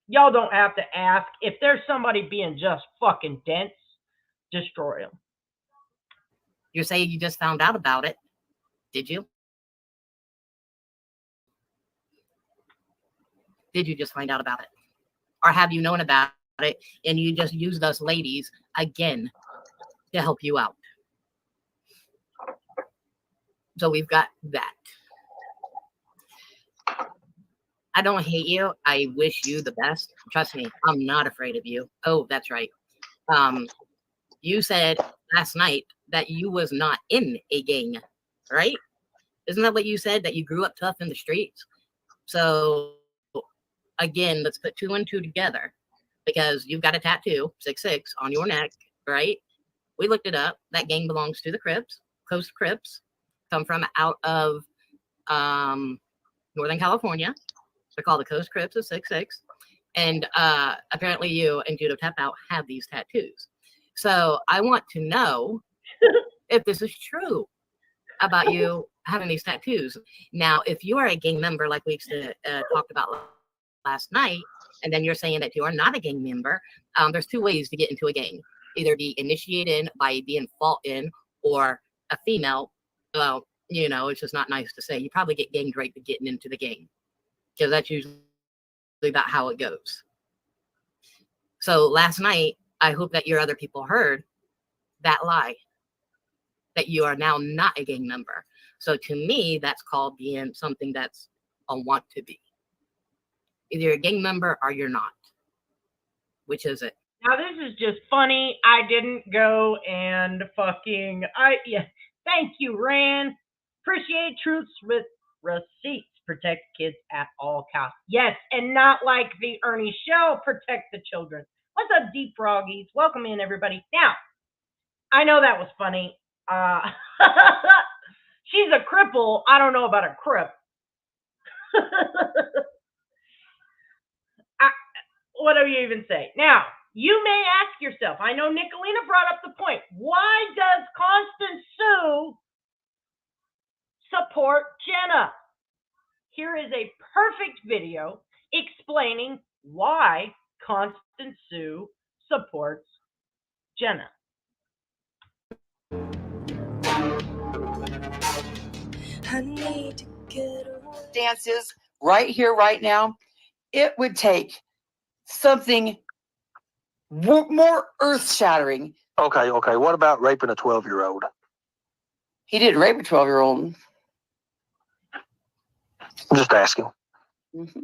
Y'all don't have to ask. If there's somebody being just fucking dense, destroy them. You're saying you just found out about it. Did you? Did you just find out about it? Or have you known about it and you just used us ladies again to help you out? So we've got that. I don't hate you. I wish you the best. Trust me, I'm not afraid of you. Oh, that's right. You said last night that you was not in a gang, right? Isn't that what you said? That you grew up tough in the streets? So again, let's put 2 and 2 together, because you've got a tattoo, 666, on your neck, right? We looked it up. That gang belongs to the Crips, Coast Crips, come from out of Northern California. They're called the Coast Crips of 666. And apparently you and Judo Tap Out have these tattoos. So I want to know if this is true about you having these tattoos. Now, if you are a gang member, like we talked about last night, and then you're saying that you are not a gang member, there's 2 ways to get into a gang. Either be initiated by being fought in, or a female. Well, you know, it's just not nice to say. You probably get gang raped getting into the gang, because that's usually about how it goes. So last night, I hope that your other people heard that lie, that you are now not a gang member. So to me, that's called being something that's a want to be. Either you're a gang member or you're not. Which is it? Now this is just funny. I didn't go and fucking thank you, Rand. Appreciate truths with receipts. Protect kids at all costs. Yes, and not like the Ernie Shell, protect the children. What's up, Deep Froggies? Welcome in, everybody. Now, I know that was funny. She's a cripple. I don't know about a crip. What do you even say? Now, you may ask yourself, I know Nicolina brought up the point, why does Constance Sue support Jenna? Here is a perfect video explaining why Constance Sue supports Jenna. I need to get dances right here, right now. It would take something more earth-shattering. Okay. What about raping a 12-year-old? He didn't rape a 12-year-old. I'm just asking. Mm-hmm.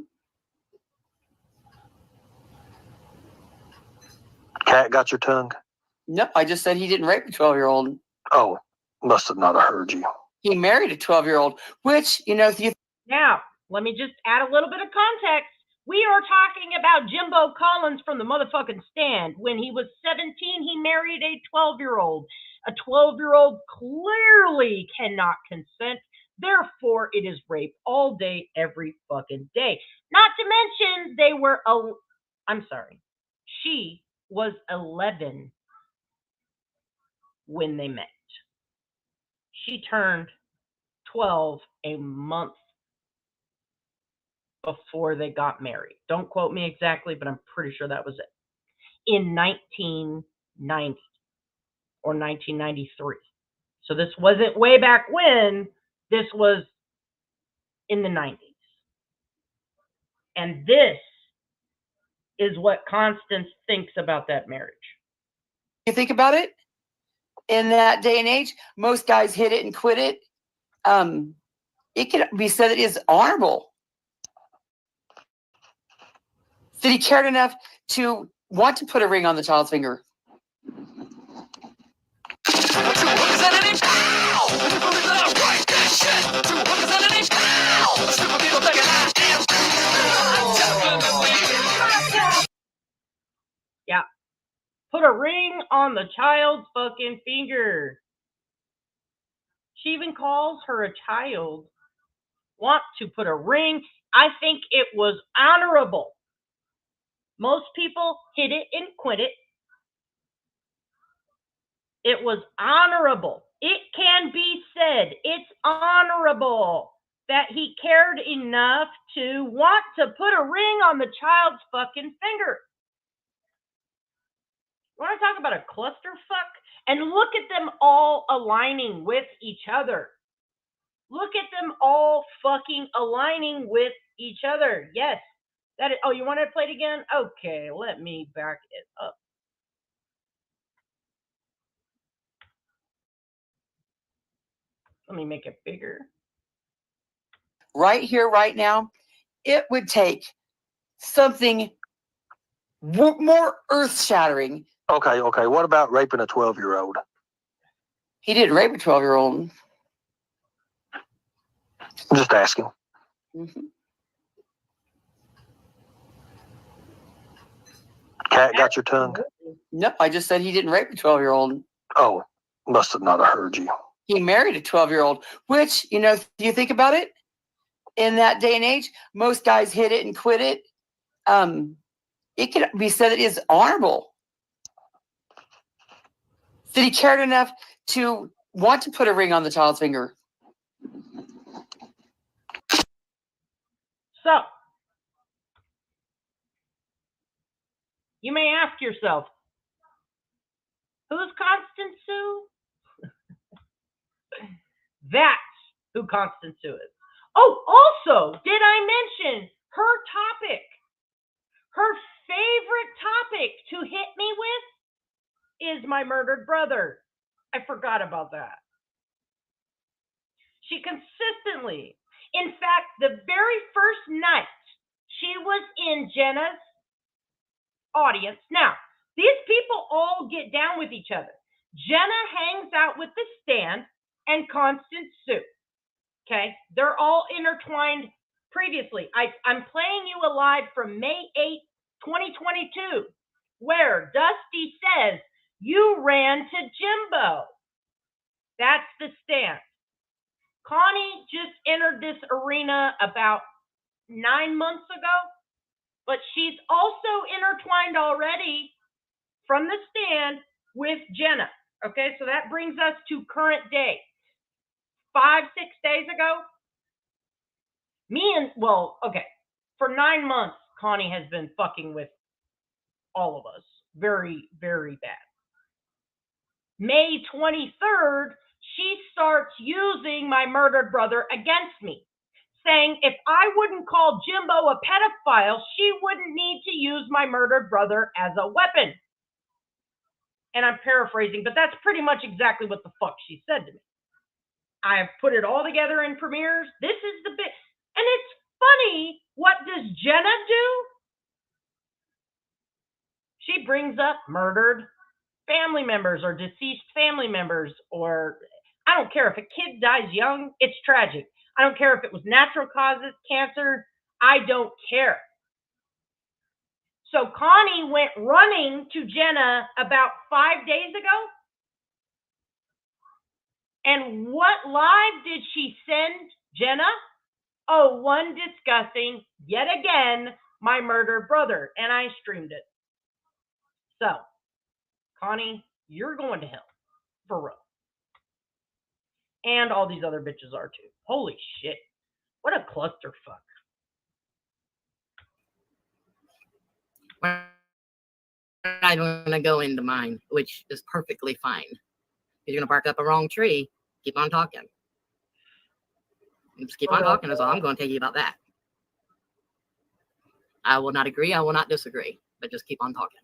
Cat got your tongue? No, I just said he didn't rape a 12-year-old. Oh, must have not heard you. He married a 12-year-old, which, you know, if you... Now, let me just add a little bit of context. We are talking about Jimbo Collins from the motherfucking Stand. When he was 17, he married a 12-year-old. A 12-year-old clearly cannot consent. Therefore, it is rape all day, every fucking day. Not to mention, they were, she was 11 when they met. She turned 12 a month before they got married. Don't quote me exactly, but I'm pretty sure that was it. In 1990 or 1993. So this wasn't way back when, this was in the 90s. And this is what Constance thinks about that marriage. You think about it, in that day and age, most guys hit it and quit it. It could be said that it is honorable. That he cared enough to want to put a ring on the child's finger. Yeah. Put a ring on the child's fucking finger. She even calls her a child. Want to put a ring. I think it was honorable. Most people hit it and quit it. It was honorable. It can be said, it's honorable that he cared enough to want to put a ring on the child's fucking finger. Want to talk about a clusterfuck? And look at them all aligning with each other. Look at them all fucking aligning with each other. Yes. That is, oh, you want to play it again? Okay, let me back it up. Let me make it bigger. Right here, right now, it would take something more earth-shattering. Okay. What about raping a 12-year-old? He didn't rape a 12-year-old. I'm just asking. Mm-hmm. Cat got your tongue? No, I just said he didn't rape a 12-year-old. Oh, must have not have heard you. He married a 12-year-old, which, you know, if you think about it, in that day and age, most guys hit it and quit it. It could be said that it is honorable. That he cared enough to want to put a ring on the child's finger. So, you may ask yourself, who's Constance Sue? That's who Constance Sue is. Oh, also, did I mention her topic? Her favorite topic to hit me with is my murdered brother. I forgot about that. She consistently, in fact, the very first night she was in Jenna's audience. Now, these people all get down with each other. Jenna hangs out with the Stand and Constance Sue. Okay, they're all intertwined previously. I'm playing you a live from May 8th, 2022, where Dusty says, you ran to Jimbo. That's the Stand. Connie just entered this arena about 9 months ago, but she's also intertwined already from the Stand with Jenna. Okay, so that brings us to current day. 5-6 days ago, for 9 months, Connie has been fucking with all of us. Very, very bad. May 23rd, she starts using my murdered brother against me, saying if I wouldn't call Jimbo a pedophile, she wouldn't need to use my murdered brother as a weapon. And I'm paraphrasing, but that's pretty much exactly what the fuck she said to me. I've put it all together in premieres. This is the bit. And it's funny, what does Jenna do? She brings up murdered family members or deceased family members, or I don't care if a kid dies young, it's tragic. I don't care if it was natural causes, cancer, I don't care. So Connie went running to Jenna about 5 days ago. And what live did she send Jenna? Oh, one discussing, yet again, my murdered brother. And I streamed it. So, Connie, you're going to hell. For real. And all these other bitches are too. Holy shit. What a clusterfuck. I don't want to go into mine, which is perfectly fine. If you're going to bark up a wrong tree, keep on talking. Just keep on talking is all I'm going to tell you about that. I will not agree. I will not disagree, but just keep on talking.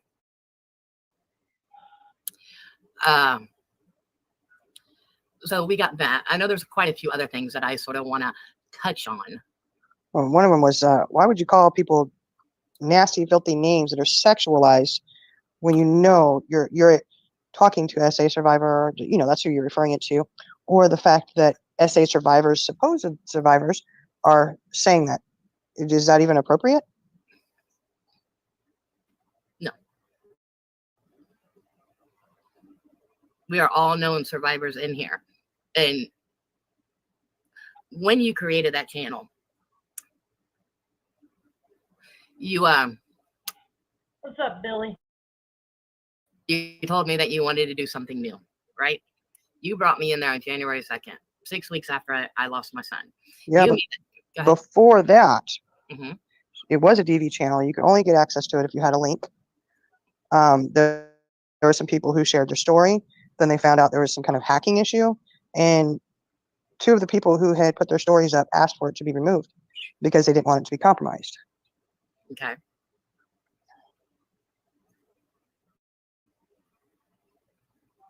So we got that. I know there's quite a few other things that I sort of want to touch on. Well, one of them was, why would you call people nasty, filthy names that are sexualized when you know you're talking to SA survivor, you know, that's who you're referring it to, or the fact that SA survivors, supposed survivors, are saying that. Is that even appropriate? No. We are all known survivors in here. And when you created that channel, you What's up, Billy? You told me that you wanted to do something new, right? You brought me in there on January 2nd, 6 weeks after I lost my son. Yeah, but before that, it was a DV channel. You could only get access to it if you had a link. There were some people who shared their story. Then they found out there was some kind of hacking issue. And 2 of the people who had put their stories up asked for it to be removed because they didn't want it to be compromised. Okay.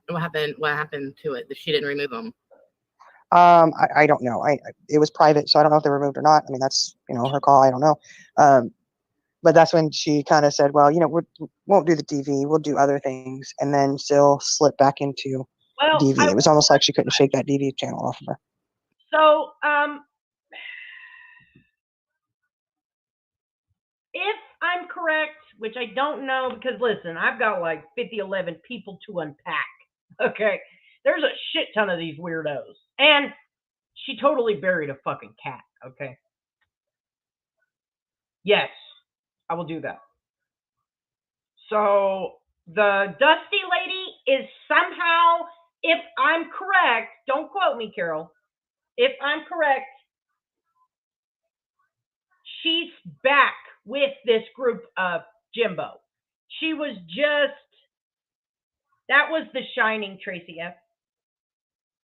What happened to it? She didn't remove them. I don't know. It was private, so I don't know if they were removed or not. I mean, that's, her call. I don't know. But that's when she kind of said, well, we won't do the DV. We'll do other things. And then still slip back into DV. It was almost like she couldn't shake that DV channel off of her. So, if I'm correct, which I don't know, because listen, I've got like 11 people to unpack. Okay. There's a shit ton of these weirdos. And she totally buried a fucking cat. Okay. Yes, I will do that. So the Dusty lady is somehow, if I'm correct, don't quote me, Carol. If I'm correct, she's back with this group of Jimbo. She was just, that was the shining Tracy F.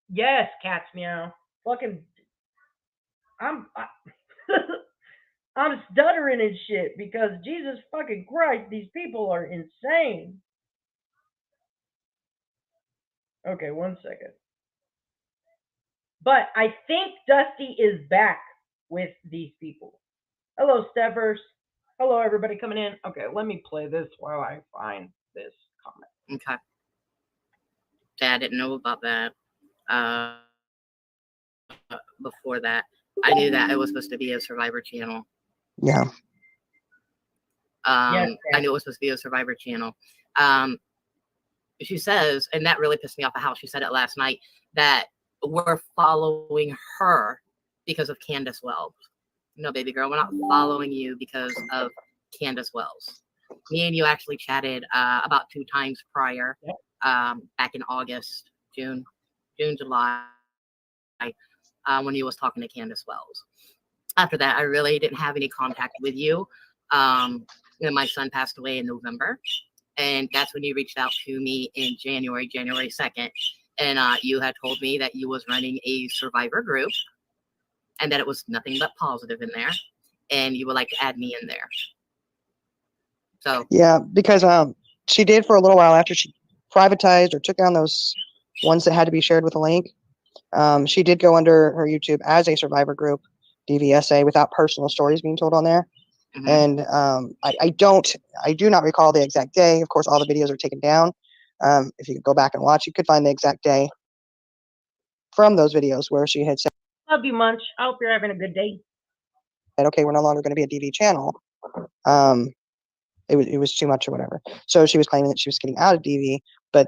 Yes, cats meow. Fucking, I'm stuttering and shit because Jesus fucking Christ, these people are insane. Okay, 1 second. But I think Dusty is back with these people. Hello, Steppers. Hello, everybody coming in. Okay, let me play this while I find this comment. Okay. Yeah, I didn't know about that. Before that, I knew that it was supposed to be a Survivor channel. Yeah. I knew it was supposed to be a Survivor channel. She says, and that really pissed me off how she said it last night, that we're following her because of Candace Wells. No, baby girl, we're not following you because of Candace Wells. Me and you actually chatted about 2 times prior, back in August, June, July, when you was talking to Candace Wells. After that, I really didn't have any contact with you. And my son passed away in November. And that's when you reached out to me in January 2nd. And you had told me that you was running a Survivor group and that it was nothing but positive in there. And you would like to add me in there. So yeah, because she did for a little while after she privatized or took down those ones that had to be shared with a link. She did go under her YouTube as a Survivor group, DVSA, without personal stories being told on there. Mm-hmm. And I do not recall the exact day. Of course, all the videos are taken down. If you could go back and watch, you could find the exact day from those videos where she had said, love you, Munch. I hope you're having a good day. Okay, we're no longer going to be a DV channel. It was too much or whatever. So she was claiming that she was getting out of DV, but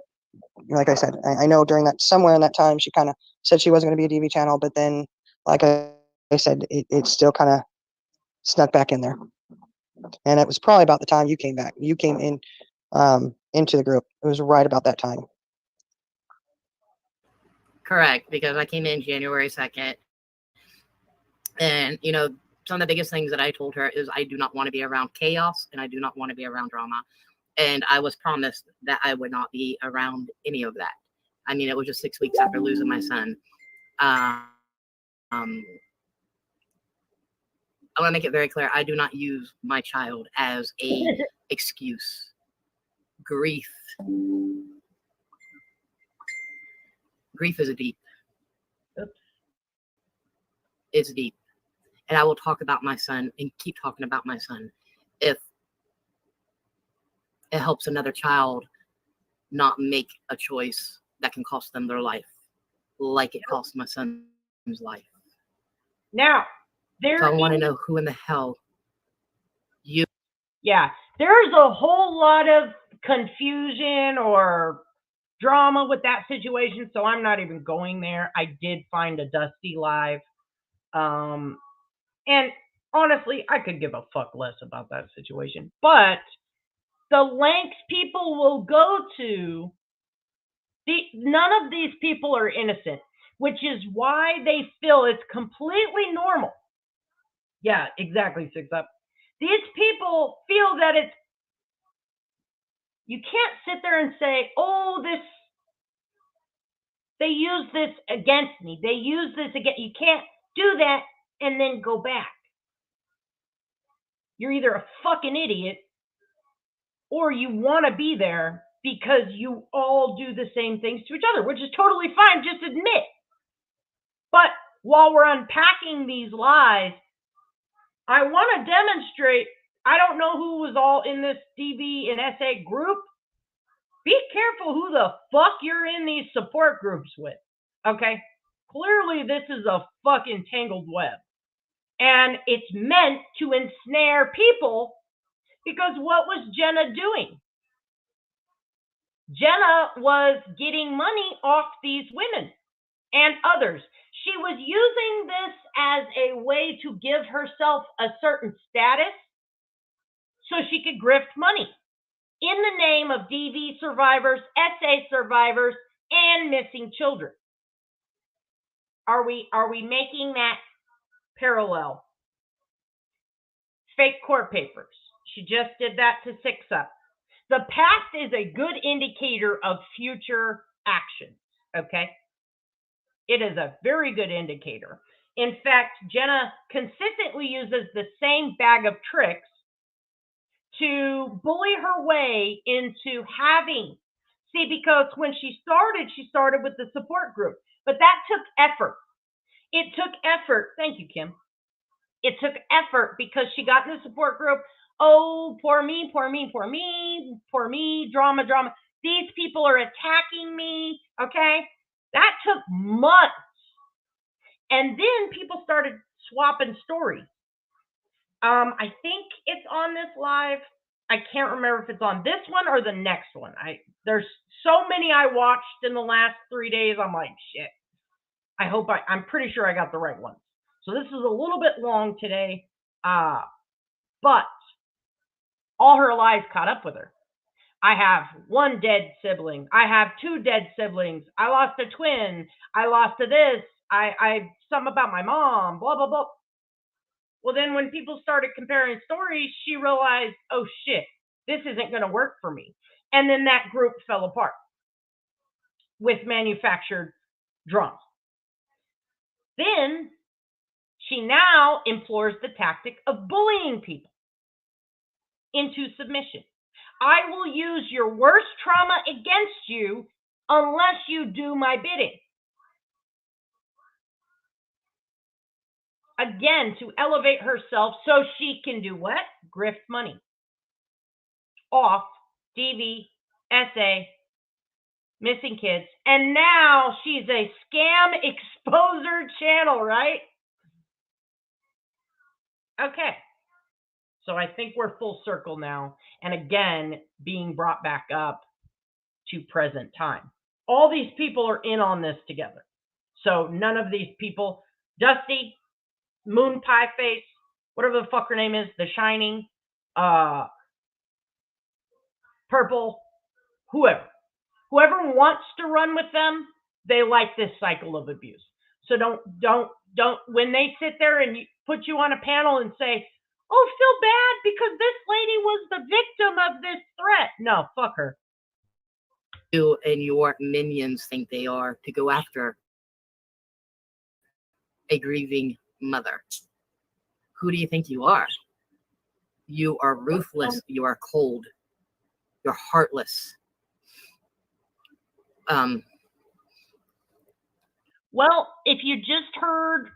like I said, I know during that, somewhere in that time, she kind of said she wasn't going to be a DV channel, but then, like I said, it still kind of snuck back in there. And it was probably about the time you came back. You came in into the group. It was right about that time. correct, because I came in January 2nd. And, some of the biggest things that I told her is I do not want to be around chaos and I do not want to be around drama. And I was promised that I would not be around any of that. I mean, it was just 6 weeks after losing my son. I want to make it very clear. I do not use my child as a excuse. Grief is deep. It's deep. And I will talk about my son and keep talking about my son if it helps another child not make a choice that can cost them their life, like it cost my son's life. Now, so I want to know who in the hell you. Yeah, there's a whole lot of confusion or drama with that situation, so I'm not even going there. I did find a Dusty live. And honestly, I could give a fuck less about that situation. But the lengths people will go to, none of these people are innocent, which is why they feel it's completely normal. Yeah, exactly, 6 up. These people feel that you can't sit there and say, oh, they use this against me. They use this against, you can't do that and then go back. You're either a fucking idiot or you want to be there because you all do the same things to each other, which is totally fine. Just admit. But while we're unpacking these lies, I want to demonstrate. I don't know who was all in this DV and SA group. Be careful who the fuck you're in these support groups with. Okay? Clearly, this is a fucking tangled web. And it's meant to ensnare people because what was Jenna doing? Jenna was getting money off these women and others. She was using this as a way to give herself a certain status so she could grift money in the name of DV survivors, SA survivors, and missing children. Are we making that parallel? Fake court papers. She just did that to 6-Up. The past is a good indicator of future actions, okay? It is a very good indicator. In fact, Jenna consistently uses the same bag of tricks to bully her way into having. See, because when she started with the support group, but that took effort. It took effort. Thank you, Kim. It took effort because she got in the support group. Oh, poor me, poor me, poor me, poor me, drama, drama. These people are attacking me, okay? That took months. And then people started swapping stories. I think it's on this live. I can't remember if it's on this one or the next one. There's so many I watched in the last 3 days. I'm like, shit. I'm pretty sure I got the right one. So this is a little bit long today. But all her lies caught up with her. I have 1 dead sibling. I have 2 dead siblings. I lost a twin. I lost to this. I something about my mom, blah, blah, blah. Well, then when people started comparing stories, she realized, oh shit, this isn't going to work for me. And then that group fell apart with manufactured drama. Then she now implores the tactic of bullying people into submission. I will use your worst trauma against you unless you do my bidding. Again, to elevate herself so she can do what? Grift money off DV, SA, missing kids. And now she's a scam exposer channel, right? Okay. So I think we're full circle now. And again, being brought back up to present time. All these people are in on this together. So none of these people, Dusty, Moon Pie Face, whatever the fuck her name is, The Shining, Purple, whoever wants to run with them, they like this cycle of abuse. So don't when they sit there and put you on a panel and say, oh, feel bad because this lady was the victim of this threat. No, fuck her. You and your minions think they are to go after a grieving mother. Who do you think you are? You are ruthless. You are cold. You're heartless. Well, if you just heard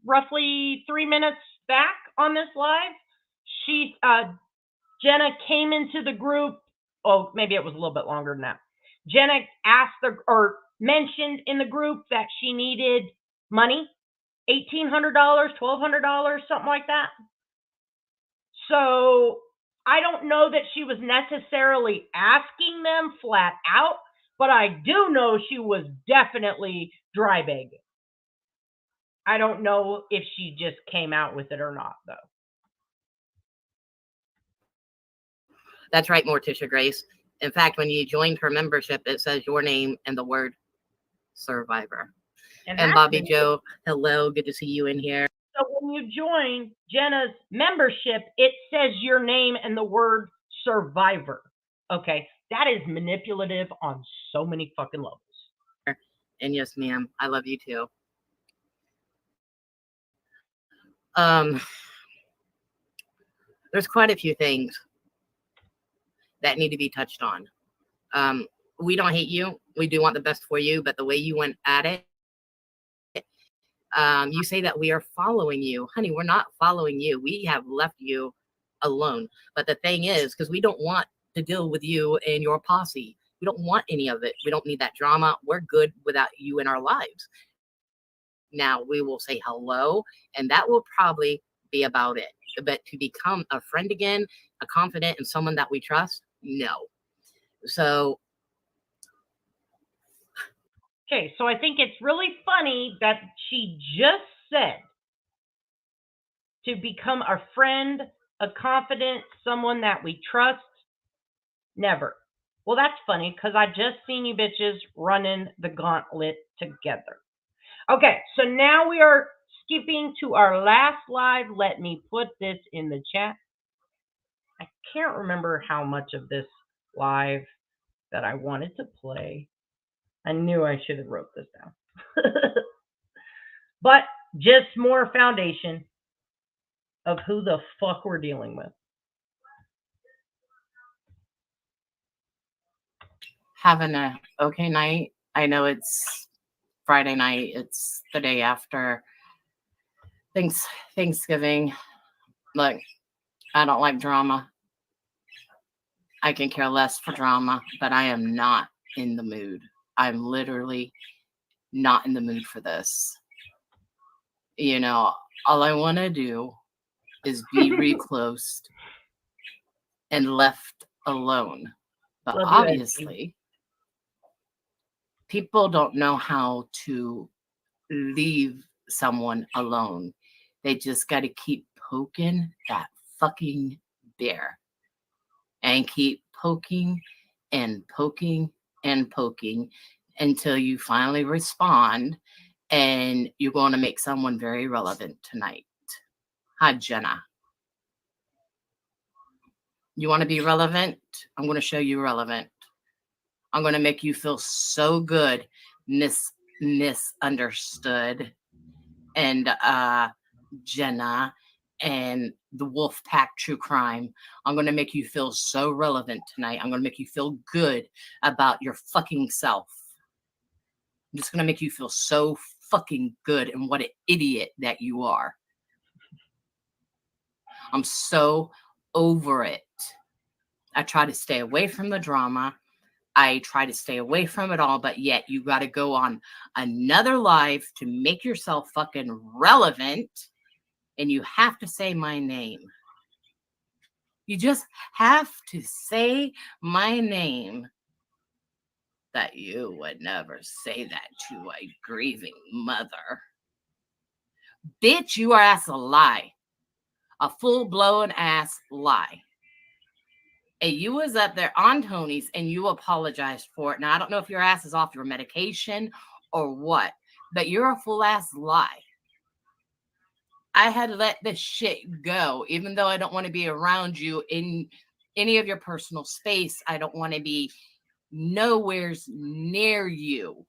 roughly 3 minutes back on this live, Jenna came into the group. Oh, maybe it was a little bit longer than that. Jenna mentioned in the group that she needed money, $1,800, $1,200, something like that. So I don't know that she was necessarily asking them flat out, but I do know she was definitely dry begging. I don't know if she just came out with it or not, though. That's right, Morticia Grace. In fact, when you joined her membership, it says your name and the word survivor. And Bobby Joe, hello, good to see you in here. So when you join Jenna's membership, it says your name and the word survivor. Okay, that is manipulative on so many fucking levels. And yes, ma'am, I love you too. There's quite a few things that need to be touched on. We don't hate you. We do want the best for you, but the way you went at it You say that we are following you. Honey, we're not following you. We have left you alone. But the thing is, because we don't want to deal with you and your posse. We don't want any of it. We don't need that drama. We're good without you in our lives. Now we will say hello, and that will probably be about it. But to become a friend again, a confidant, and someone that we trust, no. So okay, so I think it's really funny that she just said to become a friend, a confidant, someone that we trust. Never. Well, that's funny because I just seen you bitches running the gauntlet together. Okay, so now we are skipping to our last live. Let me put this in the chat. I can't remember how much of this live that I wanted to play. I knew I should have wrote this down. But just more foundation of who the fuck we're dealing with. having a okay night. I know it's Friday night. It's the day after Thanksgiving. Look, I don't like drama. I can care less for drama, but I am not in the mood. I'm literally not in the mood for this. You know, all I want to do is be reclosed and left alone. But Love you, obviously, people don't know how to leave someone alone. They just got to keep poking that fucking bear and keep poking and poking and poking until you finally respond, and you're going to make someone very relevant tonight. Hi, Jenna. You want to be relevant? I'm going to show you relevant. I'm going to make you feel so good, misunderstood. And Jenna and the Wolf Pack True Crime. I'm going to make you feel so relevant tonight. I'm going to make you feel good about your fucking self. I'm just going to make you feel so fucking good and what an idiot that you are. I'm so over it. I try to stay away from the drama. I try to stay away from it all, but yet you got to go on another live to make yourself fucking relevant, and you have to say my name. You just have to say my name. That you would never say that to a grieving mother. Bitch, you are ass a lie. A full-blown ass lie. And you was up there on Tony's and you apologized for it. Now, I don't know if your ass is off your medication or what, but you're a full ass lie. I had let this shit go, even though I don't want to be around you in any of your personal space. I don't want to be nowhere's near you.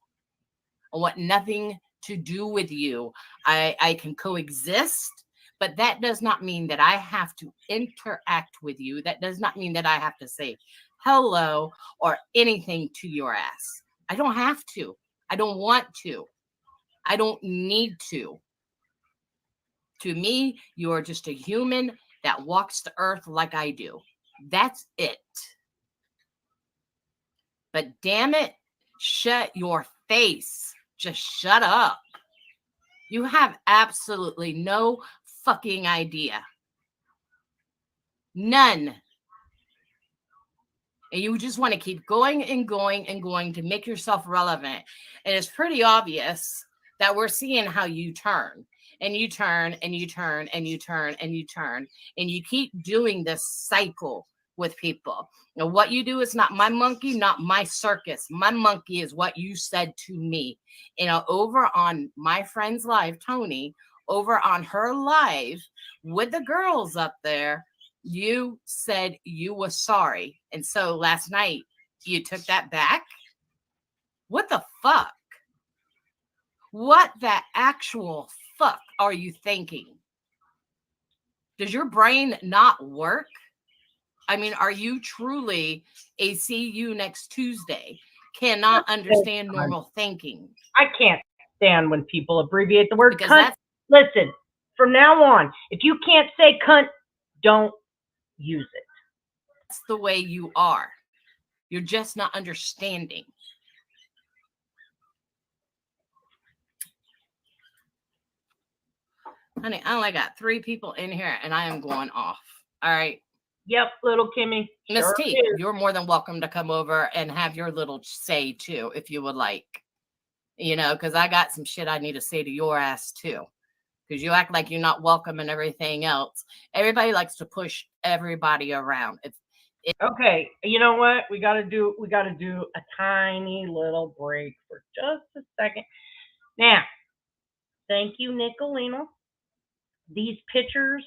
I want nothing to do with you. I can coexist. But that does not mean that I have to interact with you. That does not mean that I have to say hello or anything to your ass. I don't have to. I don't want to. I don't need to. To me, you are just a human that walks the earth like I do. That's it. But damn it, shut your face. Just shut up. You have absolutely no fucking idea. None. And you just want to keep going and going and going to make yourself relevant. And it's pretty obvious that we're seeing how you turn. And you turn and you turn and you turn and you turn. And you keep doing this cycle with people. Now, what you do is not my monkey, not my circus. My monkey is what you said to me. You know, over on my friend's live, Tony, over on her live with the girls up there, you said you were sorry. And so last night you took that back. What the fuck? What the actual fuck are you thinking? Does your brain not work? I mean, are you truly a see you next Tuesday? Cannot understand normal thinking? I can't. stand when people abbreviate the word Because cunt. Listen, from now on, if you can't say cunt, don't use it. That's the way you are. You're just not understanding. Honey, I only got 3 people in here and I am going off. All right. Yep, little Kimmy. Miss Sure T, is. you're more than welcome to come over and have your little say too, if you would like. You know, because I got some shit I need to say to your ass too. Because you act like you're not welcome and everything else. Everybody likes to push everybody around. Okay, you know what? We gotta do a tiny little break for just a second. Now, thank you, Nicolina. These pictures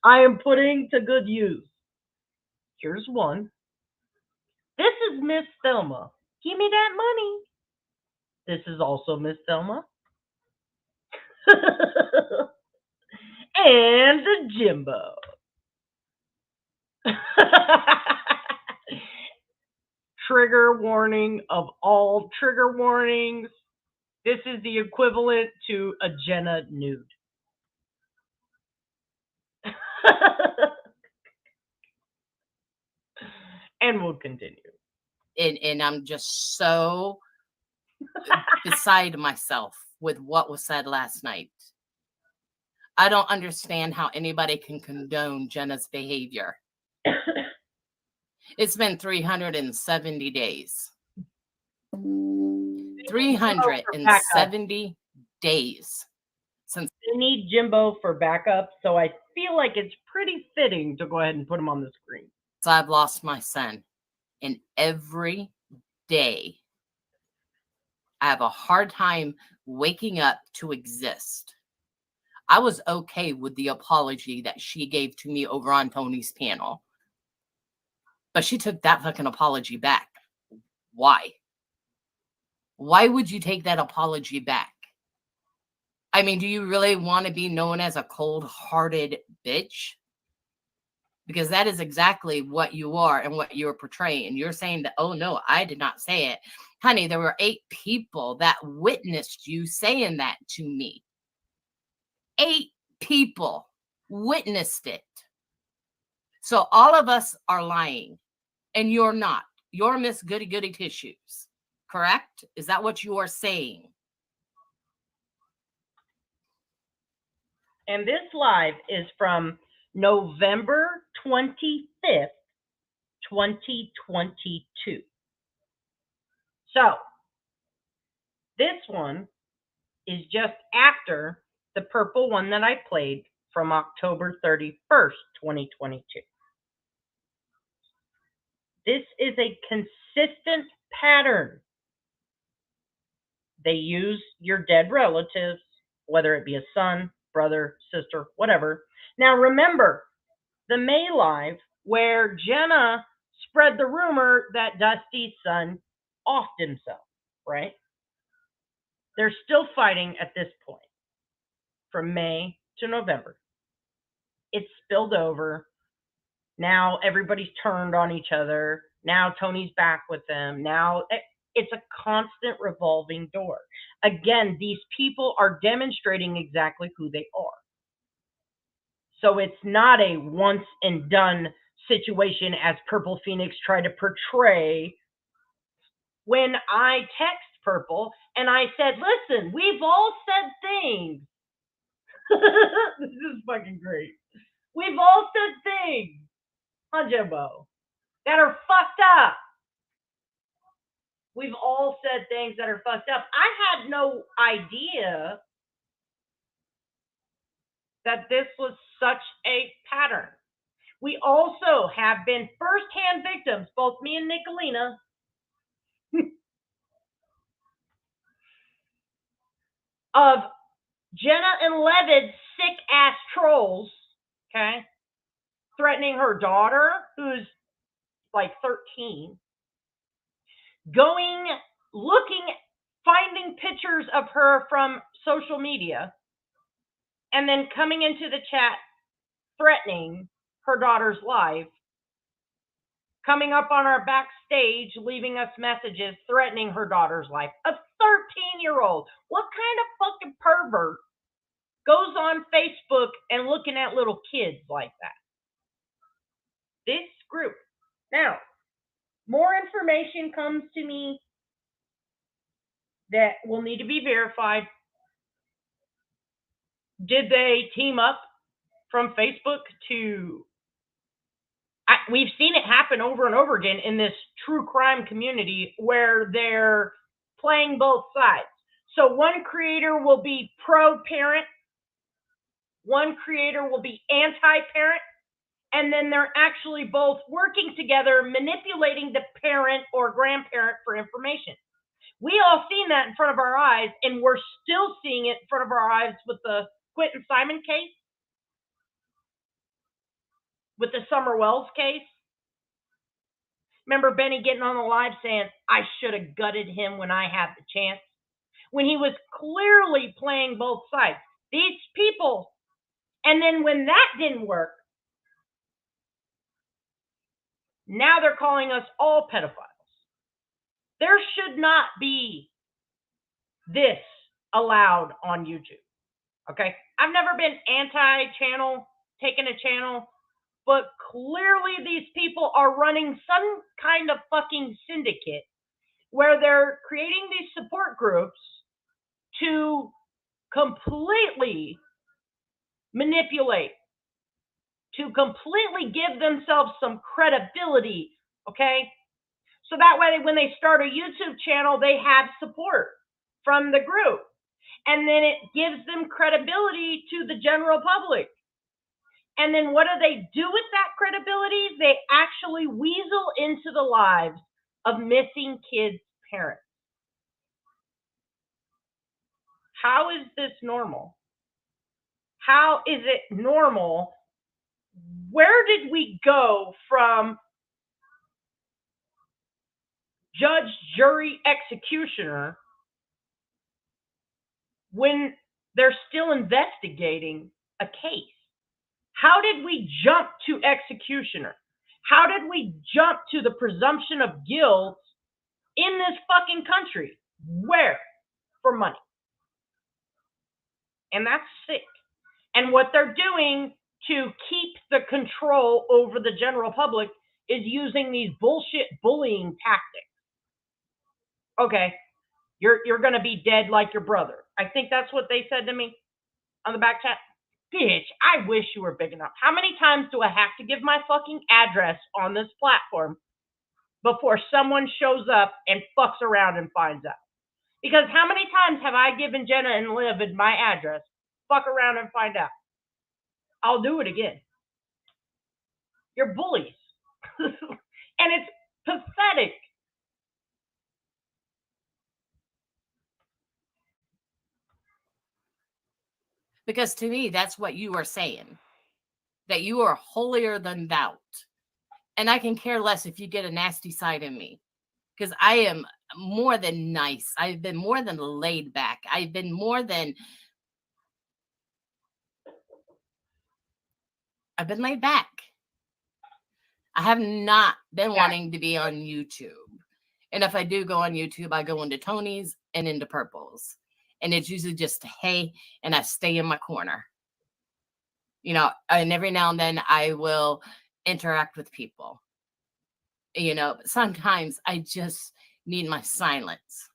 I am putting to good use. Here's one. This is Miss Thelma. Give me that money. This is also Miss Thelma. And the Jimbo. Trigger warning of all trigger warnings. This is the equivalent to a Jenna nude. And we'll continue. And I'm just so beside myself with what was said last night. I don't understand how anybody can condone Jenna's behavior. It's been 370 days. 370 days since they need Jimbo for backup, so I feel like it's pretty fitting to go ahead and put him on the screen. I've lost my son, and every day I have a hard time waking up to exist. I was okay with the apology that she gave to me over on Tony's panel, but she took that fucking apology back. Why? Why would you take that apology back? I mean, do you really want to be known as a cold-hearted bitch? Because that is exactly what you are and what you're portraying. You're saying that, oh, no, I did not say it. Honey, there were 8 people that witnessed you saying that to me. 8 people witnessed it. So all of us are lying, and you're not. You're Miss Goody Goody Tissues, correct? Is that what you are saying? And this live is from November 25th, 2022. So, this one is just after the purple one that I played from October 31st, 2022. This is a consistent pattern. They use your dead relatives, whether it be a son, brother, sister, whatever. Now remember, the May Live where Jenna spread the rumor that Dusty's son offed himself, right? They're still fighting at this point from May to November. It's spilled over. Now everybody's turned on each other. Now Tony's back with them. Now it's a constant revolving door. Again, these people are demonstrating exactly who they are. So it's not a once and done situation as Purple Phoenix tried to portray. When I text Purple and I said, listen, we've all said things. This is fucking great. We've all said things, huh, Jimbo, that are fucked up. We've all said things that are fucked up. I had no idea that this was such a pattern. We also have been firsthand victims, both me and Nicolina, of Jenna and Levid's sick ass trolls, okay, threatening her daughter, who's like 13, finding pictures of her from social media, and then coming into the chat threatening her daughter's life, coming up on our backstage, leaving us messages threatening her daughter's life. A 13-year-old. What kind of fucking pervert goes on Facebook and looking at little kids like that? This group. Now, more information comes to me that will need to be verified. Did they team up from Facebook to... we've seen it happen over and over again in this true crime community where they're playing both sides. So one creator will be pro-parent, one creator will be anti-parent, and then they're actually both working together, manipulating the parent or grandparent for information. We all seen that in front of our eyes, and we're still seeing it in front of our eyes with the Quentin Simon case, with the Summer Wells case. Remember Benny getting on the live saying, I should have gutted him when I had the chance, when he was clearly playing both sides. These people, and then when that didn't work, now they're calling us all pedophiles. There should not be this allowed on YouTube. Okay? I've never been anti-channel, taking a channel, but clearly these people are running some kind of fucking syndicate where they're creating these support groups to completely manipulate, to completely give themselves some credibility, okay? So that way, when they start a YouTube channel, they have support from the group. And then it gives them credibility to the general public. And then what do they do with that credibility? They actually weasel into the lives of missing kids' parents. How is this normal? How is it normal? Where did we go from judge, jury, executioner when they're still investigating a case? How did we jump to executioner? How did we jump to the presumption of guilt in this fucking country? Where? For money. And that's sick. And what they're doing to keep the control over the general public is using these bullshit bullying tactics. Okay, you're going to be dead like your brother. I think that's what they said to me on the back chat. Bitch, I wish you were big enough. How many times do I have to give my fucking address on this platform before someone shows up and fucks around and finds out? Because how many times have I given Jenna and Liv my address, fuck around and find out? I'll do it again. You're bullies. And it's pathetic. Because to me, that's what you are saying. That you are holier than thou. And I can care less if you get a nasty side in me. Because I am more than nice. I've been more than laid back. I've been more than... I've been laid back. I have not been wanting to be on YouTube. And if I do go on YouTube, I go into Tony's and into Purple's. And it's usually just, hey, and I stay in my corner. You know, and every now and then I will interact with people. You know, but sometimes I just need my silence.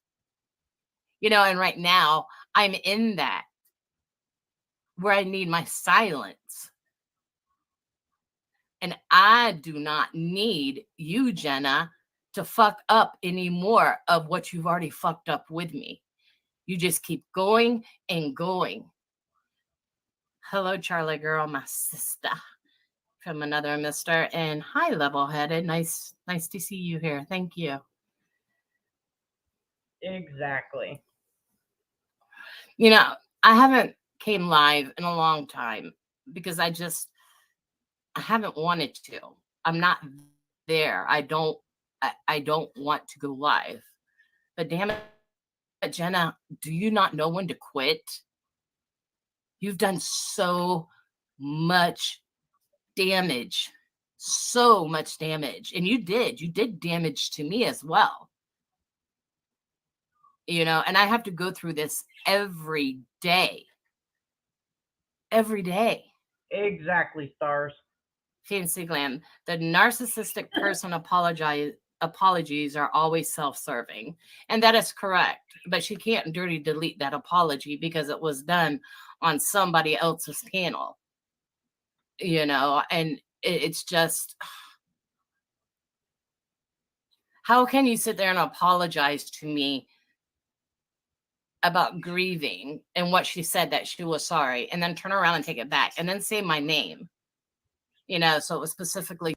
You know, and right now I'm in that where I need my silence. And I do not need you, Jenna, to fuck up any more of what you've already fucked up with me. You just keep going and going. Hello, Charlie girl, my sister from another mister. And hi, level-headed. Nice to see you here. Thank you. Exactly. You know, I haven't came live in a long time because I haven't wanted to. I'm not there. I don't want to go live. But damn it, Jenna, do you not know when to quit? You've done so much damage, so much damage. And you did damage to me as well. You know, and I have to go through this every day. Every day. Exactly, Stars. Fancy Glam. The narcissistic person apologies are always self-serving. And that is correct. But she can't dirty delete that apology because it was done on somebody else's panel. You know, and it's just, how can you sit there and apologize to me about grieving and what she said, that she was sorry, and then turn around and take it back and then say my name? You know, so it was specifically.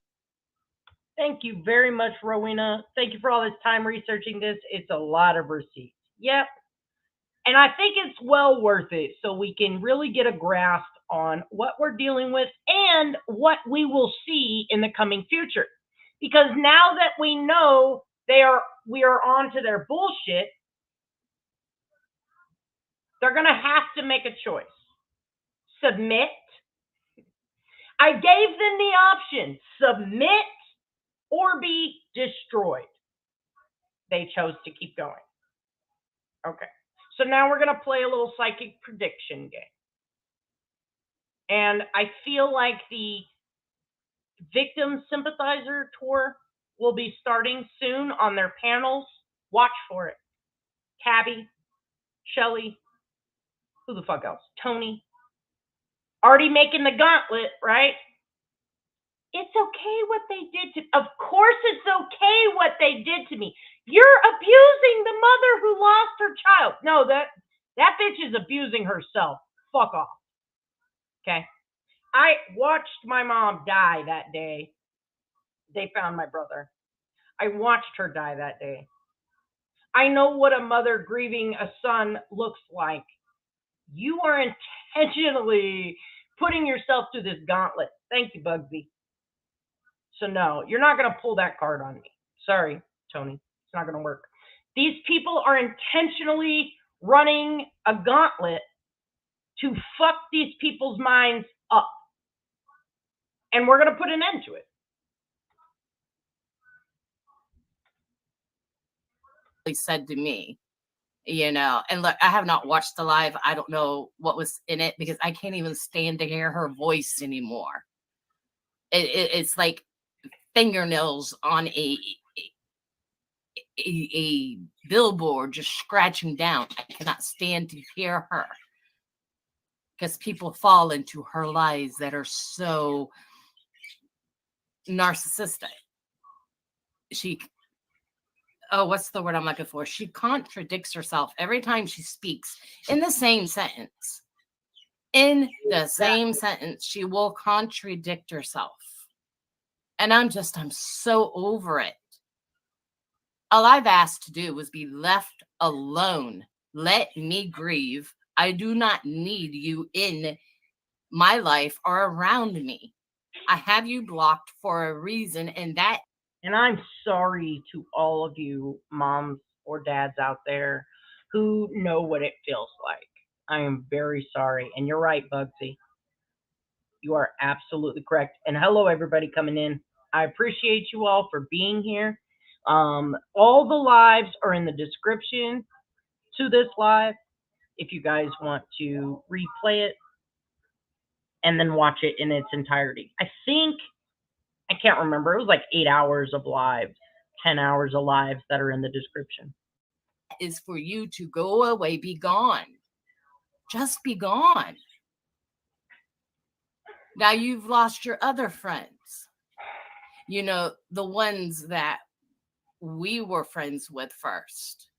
Thank you very much, Rowena. Thank you for all this time researching this. It's a lot of receipts. Yep. And I think it's well worth it so we can really get a grasp on what we're dealing with and what we will see in the coming future. Because now that we know we are on to their bullshit, they're going to have to make a choice. Submit. I gave them the option, submit or be destroyed. They chose to keep going. Okay. So now we're going to play a little psychic prediction game. And I feel like the victim sympathizer tour will be starting soon on their panels. Watch for it. Tabby, Shelly, who the fuck else? Tony. Already making the gauntlet, right? It's okay what they did to me. Of course it's okay what they did to me. You're abusing the mother who lost her child. No, that bitch is abusing herself. Fuck off. Okay? I watched my mom die that day. They found my brother. I watched her die that day. I know what a mother grieving a son looks like. You are intentionally putting yourself through this gauntlet. Thank you, Bugsy. So no, you're not going to pull that card on me. Sorry, Tony. It's not going to work. These people are intentionally running a gauntlet to fuck these people's minds up. And we're going to put an end to it. Said to me, you know, and look, I have not watched the live. I don't know what was in it because I can't even stand to hear her voice anymore. It's like fingernails on a billboard just scratching down. I cannot stand to hear her because people fall into her lies that are so narcissistic. What's the word I'm looking for? She contradicts herself every time she speaks in the same sentence. In the same sentence, she will contradict herself. And I'm so over it. All I've asked to do was be left alone. Let me grieve. I do not need you in my life or around me. I have you blocked for a reason, and I'm sorry to all of you moms or dads out there who know what it feels like. I am very sorry. And you're right, Bugsy. You are absolutely correct. And hello, everybody coming in. I appreciate you all for being here. All the lives are in the description to this live if you guys want to replay it and then watch it in its entirety. I can't remember. It was like 8 hours of lives, 10 hours of lives that are in the description. Is for you to go away, be gone. Just be gone. Now you've lost your other friends. You know, the ones that we were friends with first.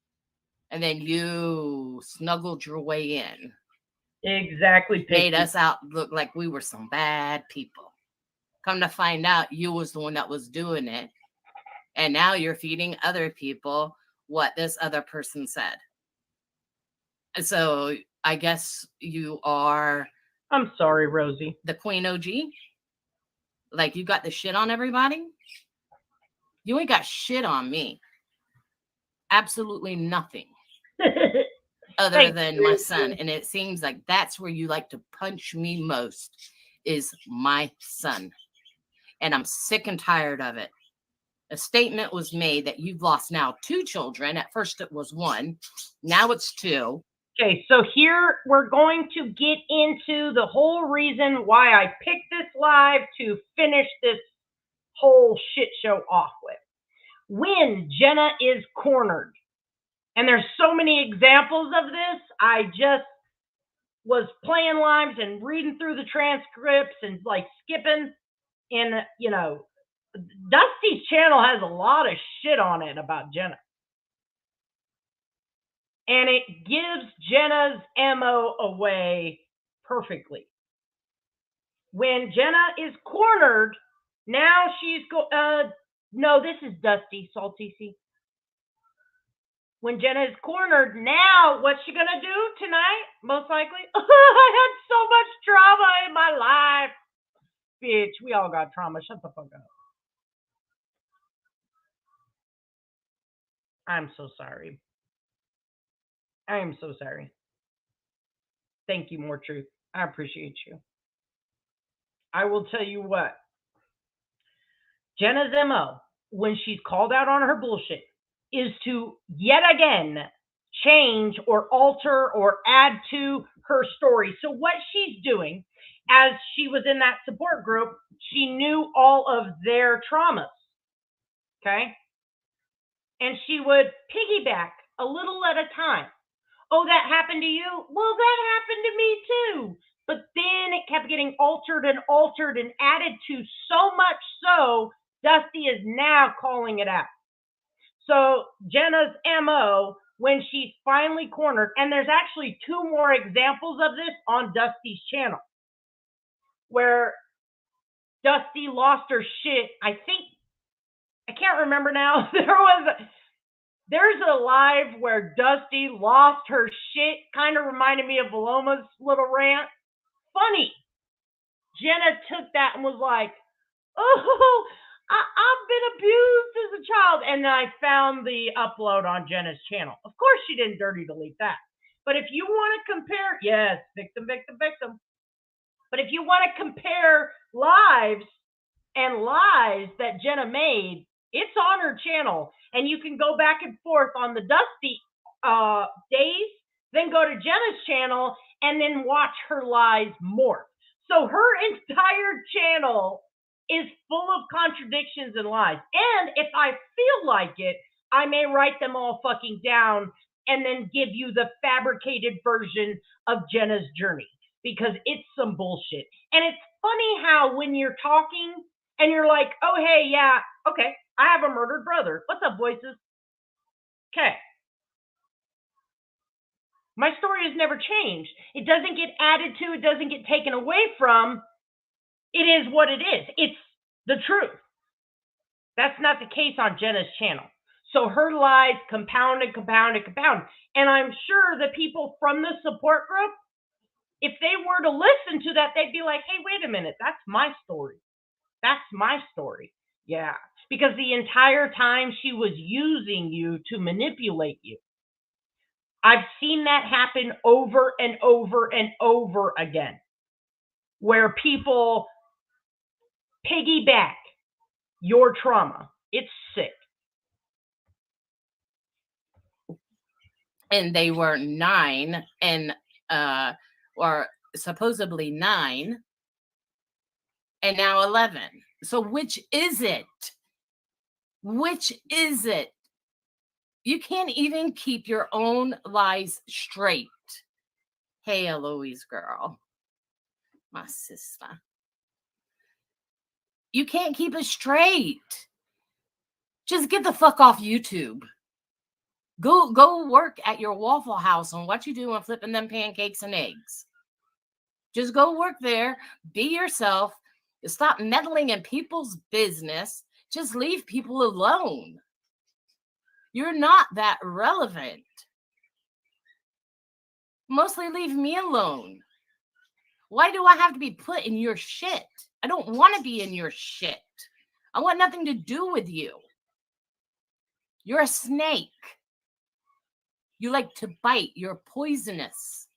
And then you snuggled your way in. Exactly. Made us out look like we were some bad people. Come to find out, you was the one that was doing it. And now you're feeding other people what this other person said. So I guess you are... I'm sorry, Rosie. The Queen OG? Like you got the shit on everybody? You ain't got shit on me. Absolutely nothing. Other than my son. And it seems like that's where you like to punch me most, is my son. and I'm sick and tired of it. A statement was made that you've lost now 2 children. At first it was 1. Now it's 2. Okay, so here we're going to get into the whole reason why I picked this live to finish this whole shit show off with. When Jenna is cornered, and there's so many examples of this, I just was playing lives and reading through the transcripts and like skipping, and you know, Dusty's channel has a lot of shit on it about Jenna. And it gives Jenna's MO away perfectly. When Jenna is cornered, now she's no, this is Dusty, Salty C. When Jenna is cornered, now what's she gonna do tonight? Most likely, I had so much trauma in my life. Bitch, we all got trauma. Shut the fuck up. I'm so sorry. I am so sorry. Thank you, More Truth. I appreciate you. I will tell you what. Jenna's MO, when she's called out on her bullshit, is to yet again change or alter or add to her story. So what she's doing, as she was in that support group, she knew all of their traumas. Okay? And she would piggyback a little at a time. Oh, that happened to you? Well, that happened to me too. But then it kept getting altered and added to, so much so Dusty is now calling it out. So Jenna's MO, when she's finally cornered, and there's actually 2 more examples of this on Dusty's channel, where Dusty lost her shit. I can't remember now. There's a live where Dusty lost her shit. Kind of reminded me of Valoma's little rant. Funny. Jenna took that and was like, oh, I've been abused as a child. And I found the upload on Jenna's channel. Of course she didn't dirty delete that. But if you want to compare, yes, victim. But if you want to compare lives and lies that Jenna made, it's on her channel. And you can go back and forth on the Dusty days, then go to Jenna's channel, and then watch her lies morph. So her entire channel is full of contradictions and lies. And if I feel like it, I may write them all fucking down and then give you the fabricated version of Jenna's journey, because it's some bullshit. And it's funny how when you're talking and you're like, oh, hey, yeah, okay, I have a murdered brother. What's up, voices? Okay. My story has never changed. It doesn't get added to. It doesn't get taken away from. It is what it is. It's the truth. That's not the case on Jenna's channel. So her lies compounded. And I'm sure the people from the support group, if they were to listen to that, they'd be like, hey, wait a minute. That's my story. That's my story. Yeah. Because the entire time she was using you to manipulate you. I've seen that happen over and over again, where people piggyback your trauma. It's sick. And they were 9 and or supposedly 9 and now 11. So which is it? Which is it? You can't even keep your own lies straight. Hey, Eloise girl, my sister. You can't keep it straight. Just get the fuck off YouTube. Go work at your Waffle House on what you do on flipping them pancakes and eggs. Just go work there. Be yourself. Stop meddling in people's business. Just leave people alone. You're not that relevant. Mostly leave me alone. Why do I have to be put in your shit? I don't want to be in your shit. I want nothing to do with you. You're a snake. You like to bite. You're poisonous.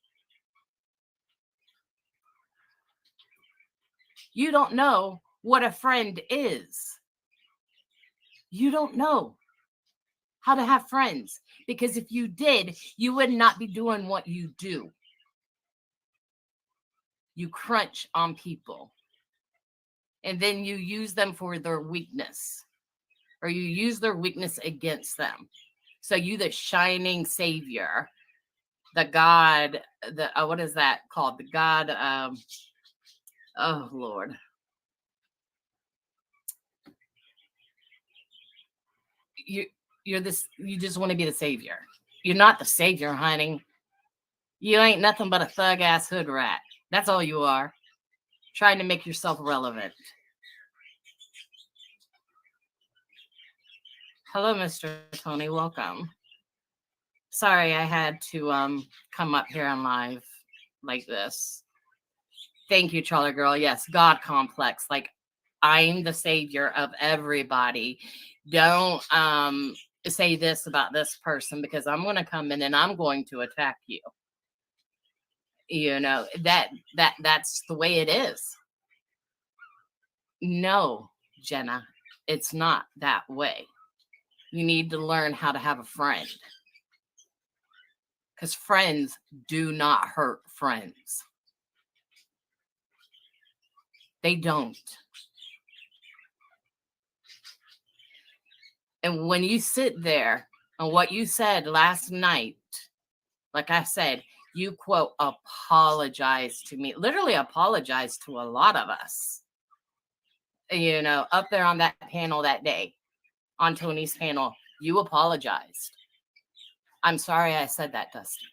You don't know what a friend is. You don't know how to have friends, because if you did, you would not be doing what you do. You crunch on people, and then you use them for their weakness, or you use their weakness against them. So you, the shining savior, the God, the what is that called? The God, oh Lord. You're this, you just want to be the savior. You're not the savior, honey. You ain't nothing but a thug ass hood rat. That's all you are. Trying to make yourself relevant. Hello, Mr. Tony. Welcome. Sorry, I had to come up here on live like this. Thank you, Charlie Girl. Yes, God complex. Like, I'm the savior of everybody. Don't say this about this person, because I'm going to come in and I'm going to attack you. You know, that's the way it is. No, Jenna, it's not that way. You need to learn how to have a friend, because friends do not hurt friends. They don't. And when you sit there and what you said last night, like I said, you quote apologize to me, literally apologize to a lot of us. You know, up there on that panel that day, on Tony's panel, you apologized. I'm sorry I said that, Dusty.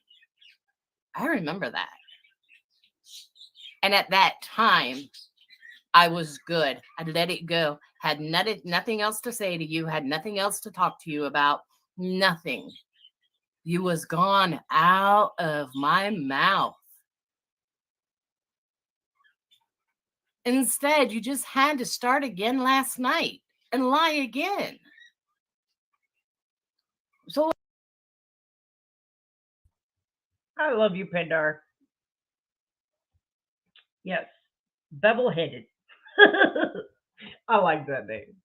I remember that. And at that time, I was good. I let it go. Had nothing else to say to you. Had nothing else to talk to you about. Nothing. You was gone out of my mouth. Instead, you just had to start again last night and lie again. So I love you, Pandar. Yes. Bevel-headed. I like that name.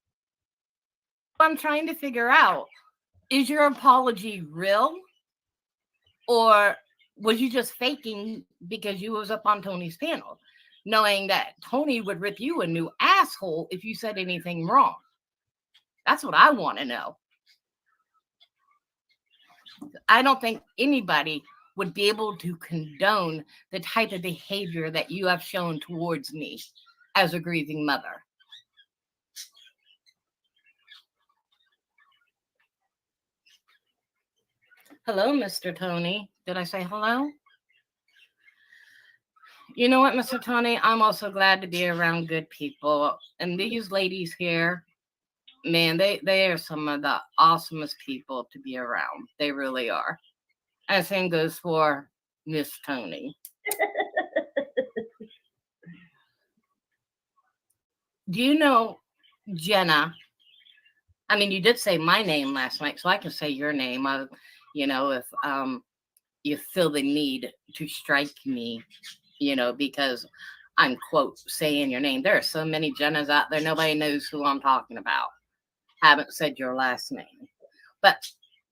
I'm trying to figure out, is your apology real? Or was you just faking because you was up on Tony's panel, knowing that Tony would rip you a new asshole if you said anything wrong? That's what I want to know. I don't think anybody would be able to condone the type of behavior that you have shown towards me as a grieving mother. Hello, Mr. Tony. Did I say hello? You know what, Mr. Tony? I'm also glad to be around good people. And these ladies here, man, they are some of the awesomest people to be around. They really are. And same goes for Miss Tony. Do you know, Jenna? I mean, you did say my name last night, so I can say your name. You know, if you feel the need to strike me, you know, because I'm, quote, saying your name. There are so many Jennas out there. Nobody knows who I'm talking about. Haven't said your last name. But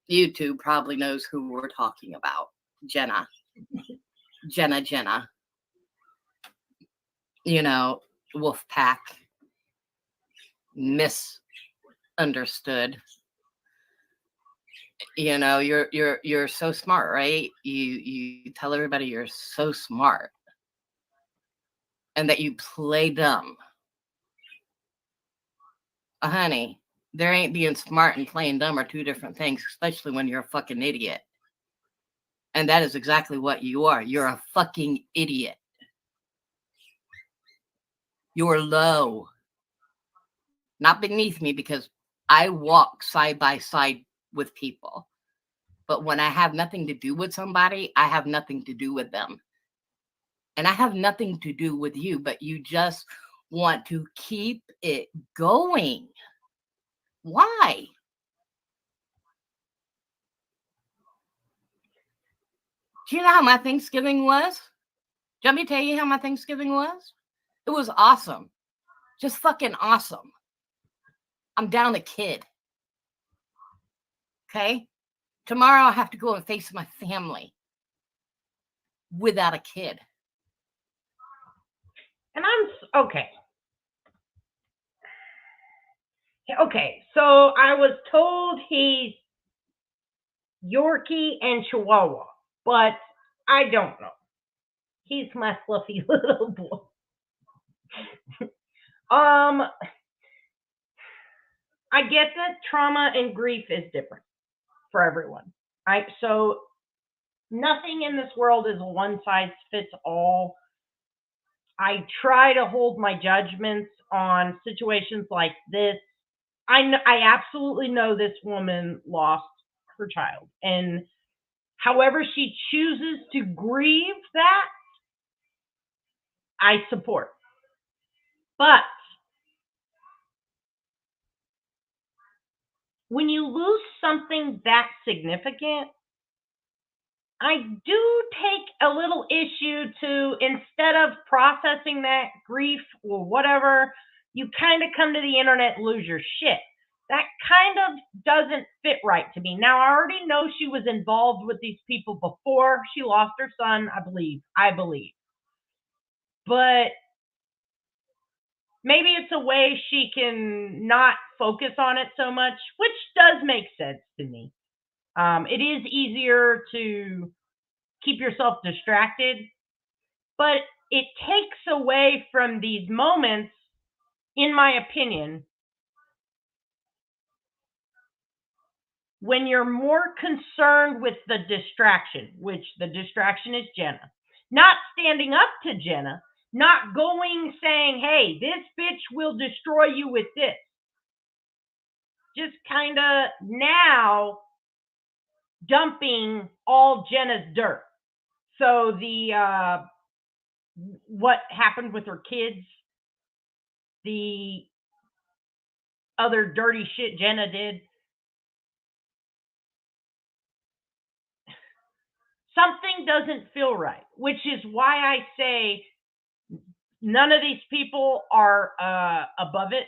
YouTube probably knows who we're talking about. Jenna. Jenna. You know, Wolfpack. Misunderstood. You know, you're so smart, right? You tell everybody you're so smart. And that you play dumb. Honey, there ain't being smart and playing dumb are two different things, especially when you're a fucking idiot. And that is exactly what you are. You're a fucking idiot. You're low. Not beneath me, because I walk side by side with people. But when I have nothing to do with somebody, I have nothing to do with them. And I have nothing to do with you, but you just want to keep it going. Why? Do you know how my Thanksgiving was? Do you want me to tell you how my Thanksgiving was? It was awesome. Just fucking awesome. I'm down a kid. Okay? Tomorrow I'll have to go and face my family without a kid. And I'm okay. Okay, so I was told he's Yorkie and Chihuahua, but I don't know. He's my fluffy little boy. I get that trauma and grief is different for everyone. So nothing in this world is a one size fits all. I try to hold my judgments on situations like this. I absolutely know this woman lost her child, and however she chooses to grieve that, I support. But when you lose something that significant, I do take a little issue to, instead of processing that grief or whatever, you kind of come to the internet and lose your shit. That kind of doesn't fit right to me. Now, I already know she was involved with these people before she lost her son, I believe. But maybe it's a way she can not focus on it so much, which does make sense to me. It is easier to keep yourself distracted, but it takes away from these moments, in my opinion, when you're more concerned with the distraction, which the distraction is Jenna. Not standing up to Jenna, not going saying, hey, this bitch will destroy you with this. Just kind of now dumping all Jenna's dirt. So the what happened with her kids, the other dirty shit Jenna did. Something doesn't feel right, which is why I say none of these people are above it.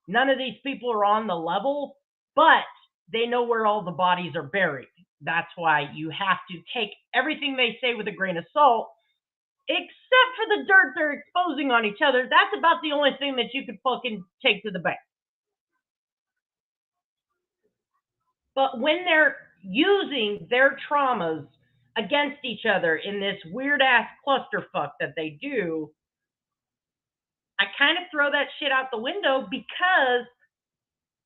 None of these people are on the level, but they know where all the bodies are buried. That's why you have to take everything they say with a grain of salt, except for the dirt they're exposing on each other. That's about the only thing that you could fucking take to the bank. But when they're using their traumas against each other in this weird ass clusterfuck that they do, I kind of throw that shit out the window, because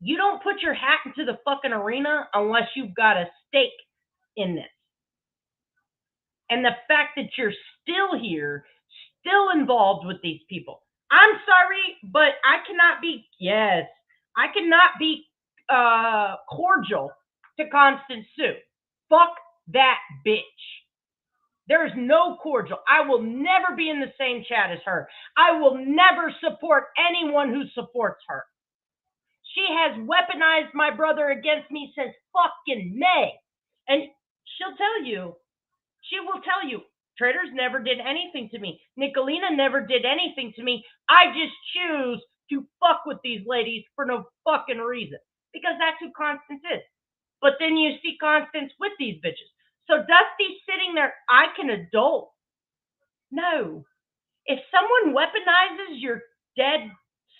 you don't put your hat into the fucking arena unless you've got a stake in this. And the fact that you're still here, still involved with these people. I'm sorry, but I cannot be cordial to Constance Sue. Fuck that bitch. There is no cordial. I will never be in the same chat as her. I will never support anyone who supports her. She has weaponized my brother against me since fucking May. And she will tell you, Traders never did anything to me. Nicolina never did anything to me. I just choose to fuck with these ladies for no fucking reason, because that's who Constance is. But then you see Constance with these bitches. So Dusty's sitting there, I can adult. No. If someone weaponizes your dead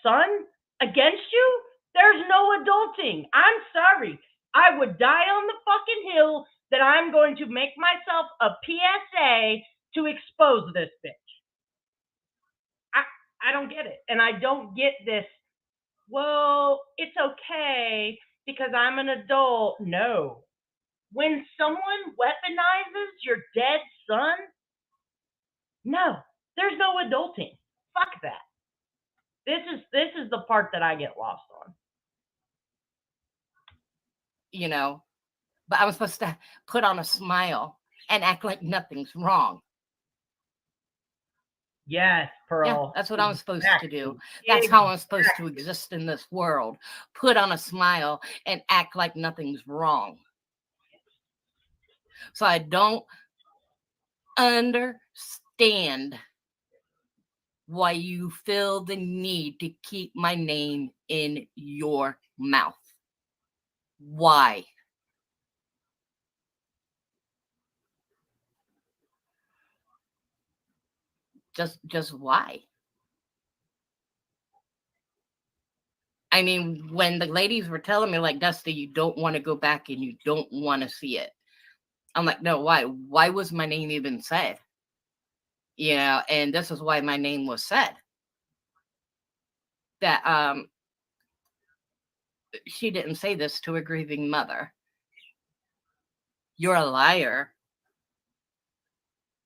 son against you, there's no adulting. I'm sorry. I would die on the fucking hill that I'm going to make myself a PSA to expose this bitch. I don't get it. And I don't get this, well, it's okay because I'm an adult. No. When someone weaponizes your dead son, no, there's no adulting. Fuck that. This is the part that I get lost on. You know, but I was supposed to put on a smile and act like nothing's wrong. Yes, Pearl. Yeah, that's what I'm supposed to do. That's how I'm supposed to exist in this world. Put on a smile and act like nothing's wrong. So I don't understand why you feel the need to keep my name in your mouth. Why? Just why? I mean, when the ladies were telling me, like, Dusty, you don't want to go back and you don't want to see it. I'm like, no, why? Why was my name even said? You know, and this is why my name was said. That she didn't say this to a grieving mother. You're a liar.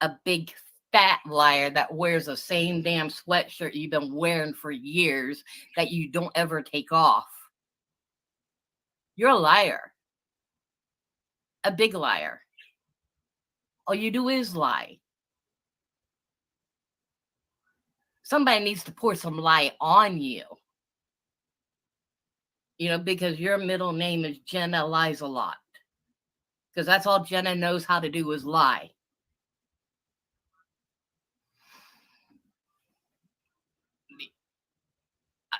A big fat liar that wears the same damn sweatshirt you've been wearing for years that you don't ever take off. You're a liar. A big liar. All you do is lie. Somebody needs to pour some light on you. You know, because your middle name is Jenna Lies a Lot. Because that's all Jenna knows how to do is lie.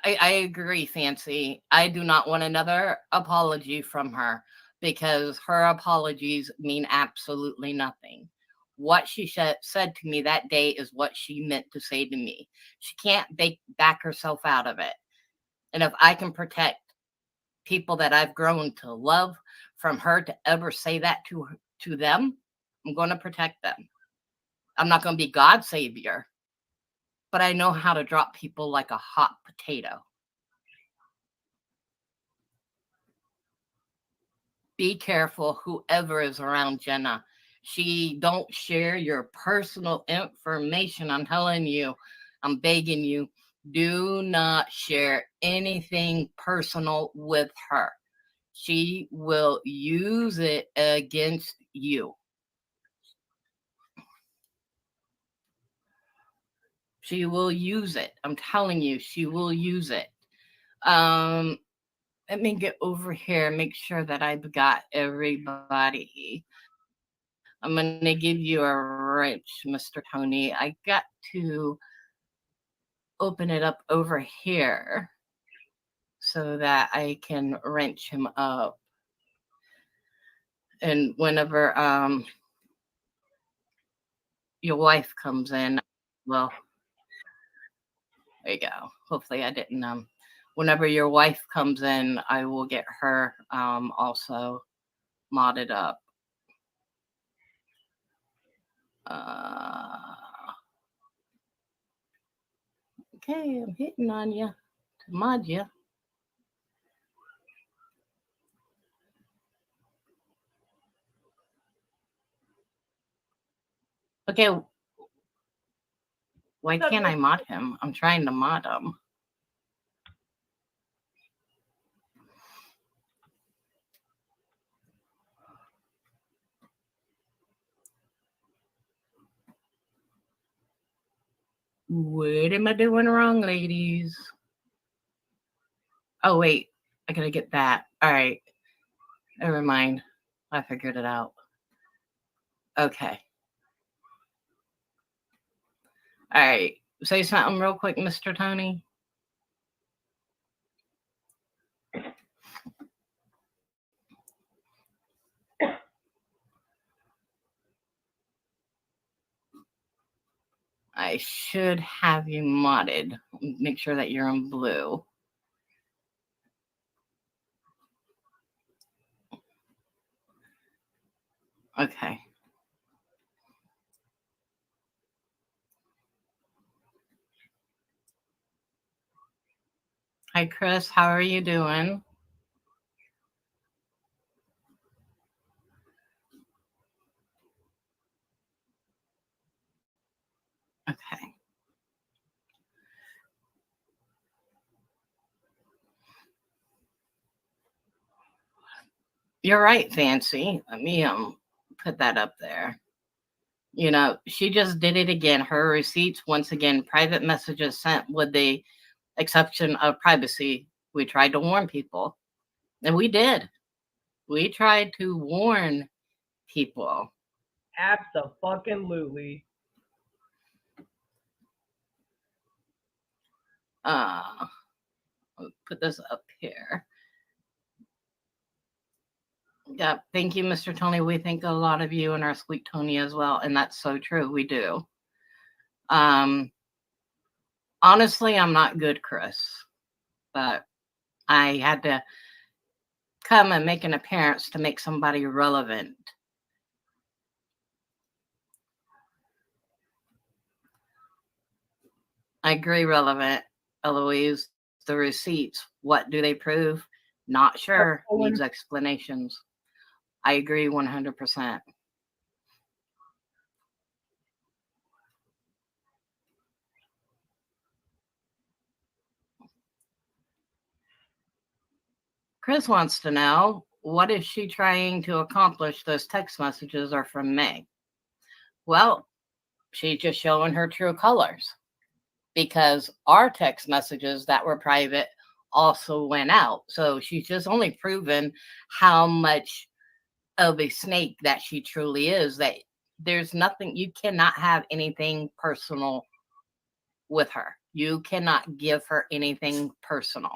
I agree, Fancy. I do not want another apology from her because her apologies mean absolutely nothing. What she said to me that day is what she meant to say to me. She can't back herself out of it. And if I can protect people that I've grown to love from her to ever say that to them, I'm going to protect them. I'm not going to be God's savior, but I know how to drop people like a hot potato. Be careful, whoever is around Jenna. She don't share your personal information. I'm telling you, I'm begging you, do not share anything personal with her. She will use it against you. She will use it. I'm telling you, she will use it. Let me get over here and make sure that I've got everybody. I'm going to give you a wrench, Mr. Tony. I got to open it up over here so that I can wrench him up. And whenever your wife comes in, well, there you go. Hopefully I didn't whenever your wife comes in, I will get her also modded up. Okay, I'm hitting on you to mod you. Okay. Why can't I mod him? I'm trying to mod him. What am I doing wrong, ladies? Oh, wait. I gotta get that. All right. Never mind. I figured it out. Okay. All right. Say something real quick, Mr. Tony. I should have you modded. Make sure that you're in blue. Okay. Hi, Chris. How are you doing? Okay. You're right, Fancy. Let me put that up there. You know, she just did it again. Her receipts, once again, private messages sent with the exception of privacy. We tried to warn people, and we did. We tried to warn people. Absolutely. I'll put this up here. Yeah, thank you, Mr. Tony. We think a lot of you and our sweet Tony as well, and that's so true. We do. Honestly, I'm not good, Chris, but I had to come and make an appearance to make somebody relevant. I agree, relevant, Eloise. The receipts, what do they prove? Not sure. Needs explanations. I agree 100%. Chris wants to know, what is she trying to accomplish? Those text messages are from May. Well, she's just showing her true colors, because our text messages that were private also went out. So she's just only proven how much of a snake that she truly is, that there's nothing, you cannot have anything personal with her. You cannot give her anything personal,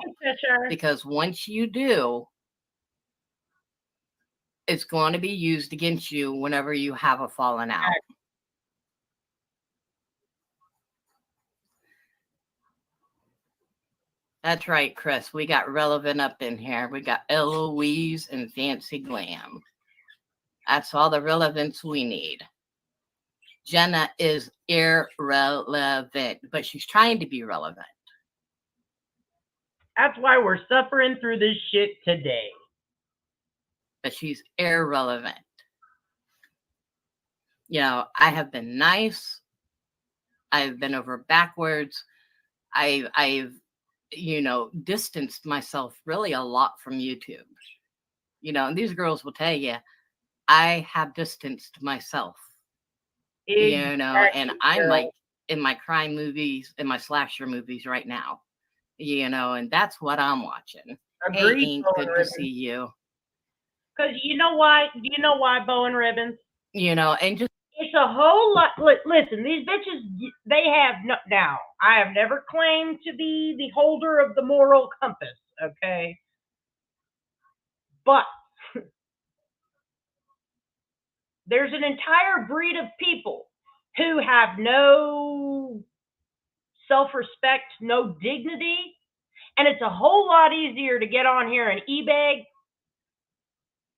because once you do, it's going to be used against you whenever you have a falling out. That's right, Chris. We got relevant up in here. We got Eloise and Fancy Glam. That's all the relevance we need. Jenna is irrelevant, but she's trying to be relevant. That's why we're suffering through this shit today. But she's irrelevant. You know, I have been nice. I've been over backwards. I've you know, distanced myself really a lot from YouTube. You know, and these girls will tell you, I have distanced myself. Exactly. You know, and I'm like in my crime movies, in my slasher movies right now. You know, and that's what I'm watching. Agreed, hey, Ink, good to see you. Because you know why? Do you know why, Bow and Ribbons? You know, and just it's a whole lot. Listen, these bitches, they have no. Now, I have never claimed to be the holder of the moral compass, okay? But there's an entire breed of people who have no self-respect, no dignity, and it's a whole lot easier to get on here and e-beg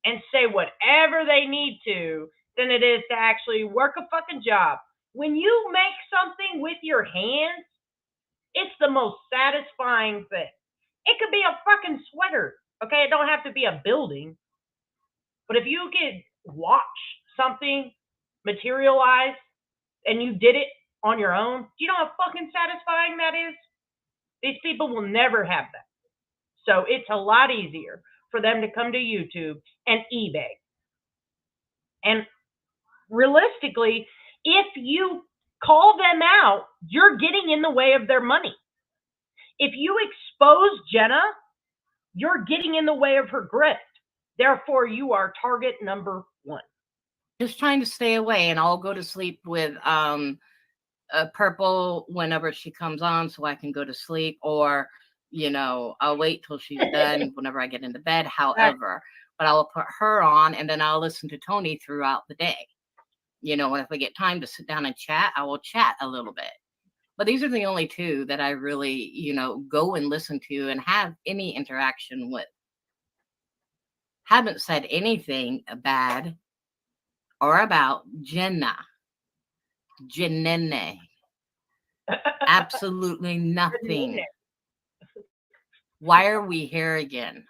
and say whatever they need to than it is to actually work a fucking job. When you make something with your hands, it's the most satisfying thing. It could be a fucking sweater, okay? It don't have to be a building. But if you could watch something materialize and you did it on your own, do you know how fucking satisfying that is? These people will never have that. So it's a lot easier for them to come to YouTube and eBay. And realistically, if you call them out, you're getting in the way of their money. If you expose Jenna, you're getting in the way of her grift. Therefore, you are target number one. Just trying to stay away, and I'll go to sleep with Purple whenever she comes on so I can go to sleep, or, you know, I'll wait till she's done whenever I get into bed, however. But I will put her on, and then I'll listen to Tony throughout the day. You know, if I get time to sit down and chat, I will chat a little bit. But these are the only two that I really, you know, go and listen to and have any interaction with. Haven't said anything bad or about Jenna. Jennene. Absolutely nothing. Why are we here again?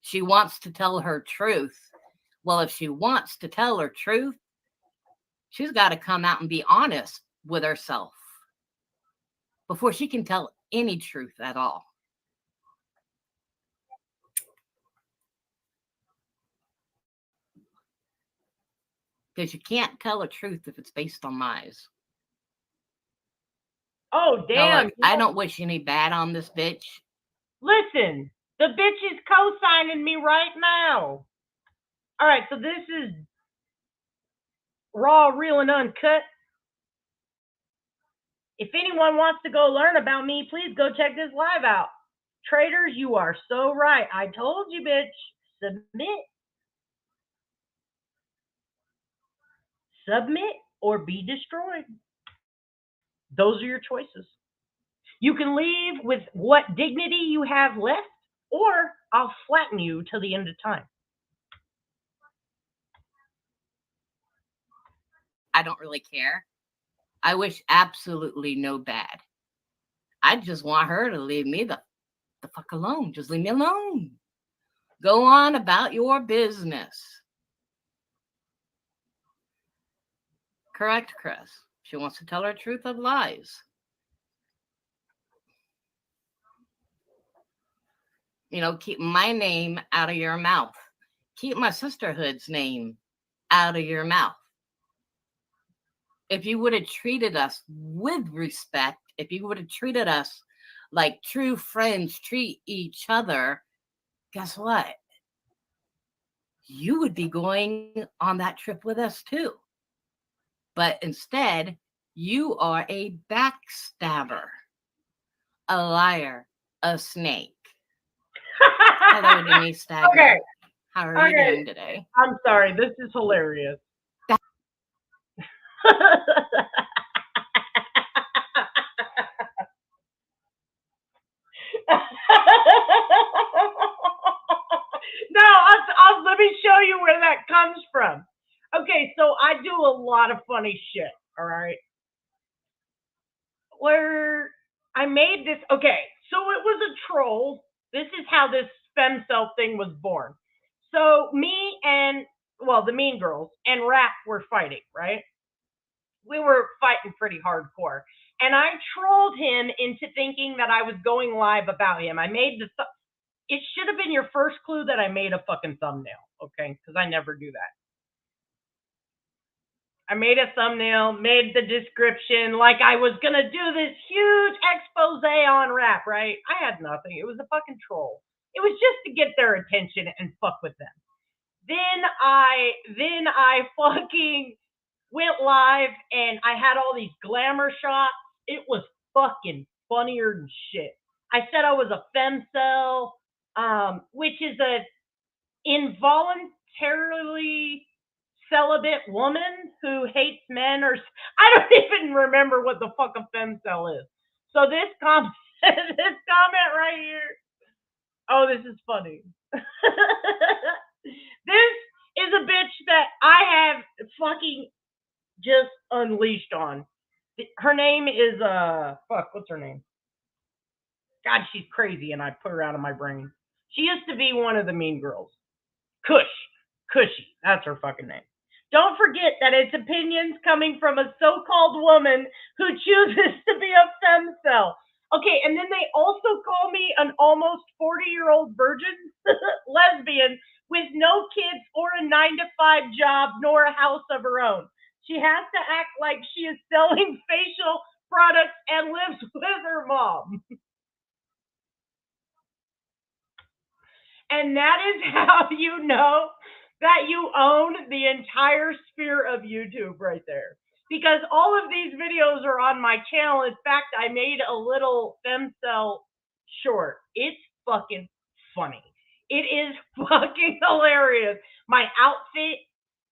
She wants to tell her truth. Well, if she wants to tell her truth, she's got to come out and be honest with herself before she can tell any truth at all. Because you can't tell a truth if it's based on lies. Oh, damn. Now, look, I don't wish any bad on this bitch. Listen, the bitch is co-signing me right now. All right, so this is raw, real, and uncut. If anyone wants to go learn about me, please go check this live out. Traders, you are so right. I told you, bitch. Submit. Submit or be destroyed. Those are your choices. You can leave with what dignity you have left, or I'll flatten you till the end of time. I don't really care. I wish absolutely no bad. I just want her to leave me the fuck alone. Just leave me alone. Go on about your business. Correct, Chris. She wants to tell her truth of lies. You know, keep my name out of your mouth. Keep my sisterhood's name out of your mouth. If you would have treated us with respect, if you would have treated us like true friends treat each other, guess what? You would be going on that trip with us too. But instead, you are a backstabber, a liar, a snake. Hello, Denise Stagger. Okay. How are you doing today? I'm sorry. This is hilarious. No, let me show you where that comes from. Okay, so I do a lot of funny shit, all right? Where I made this, okay, so it was a troll. This is how this femcel thing was born. So me and, well, the Mean Girls and Rap were fighting, right? We were fighting pretty hardcore. And I trolled him into thinking that I was going live about him. I made it should have been your first clue that I made a fucking thumbnail, okay? Because I never do that. I made a thumbnail, made the description like I was going to do this huge expose on Rap, right? I had nothing. It was a fucking troll. It was just to get their attention and fuck with them. Then I fucking went live and I had all these glamour shots. It was fucking funnier than shit. I said I was a femcel, which is a involuntarily celibate woman who hates men, or I don't even remember what the fuck a femcel is. So this comment right here. Oh, this is funny. This is a bitch that I have fucking just unleashed on. Her name is what's her name? God, she's crazy, and I put her out of my brain. She used to be one of the Mean Girls. Cushy, that's her fucking name. Don't forget that it's opinions coming from a so-called woman who chooses to be a femcel. Okay, and then they also call me an almost 40-year-old virgin lesbian with no kids or a 9-to-5 job nor a house of her own. She has to act like she is selling facial products and lives with her mom. And that is how you know that you own the entire sphere of YouTube right there. Because all of these videos are on my channel. In fact, I made a little femcel short. It's fucking funny. It is fucking hilarious. My outfit,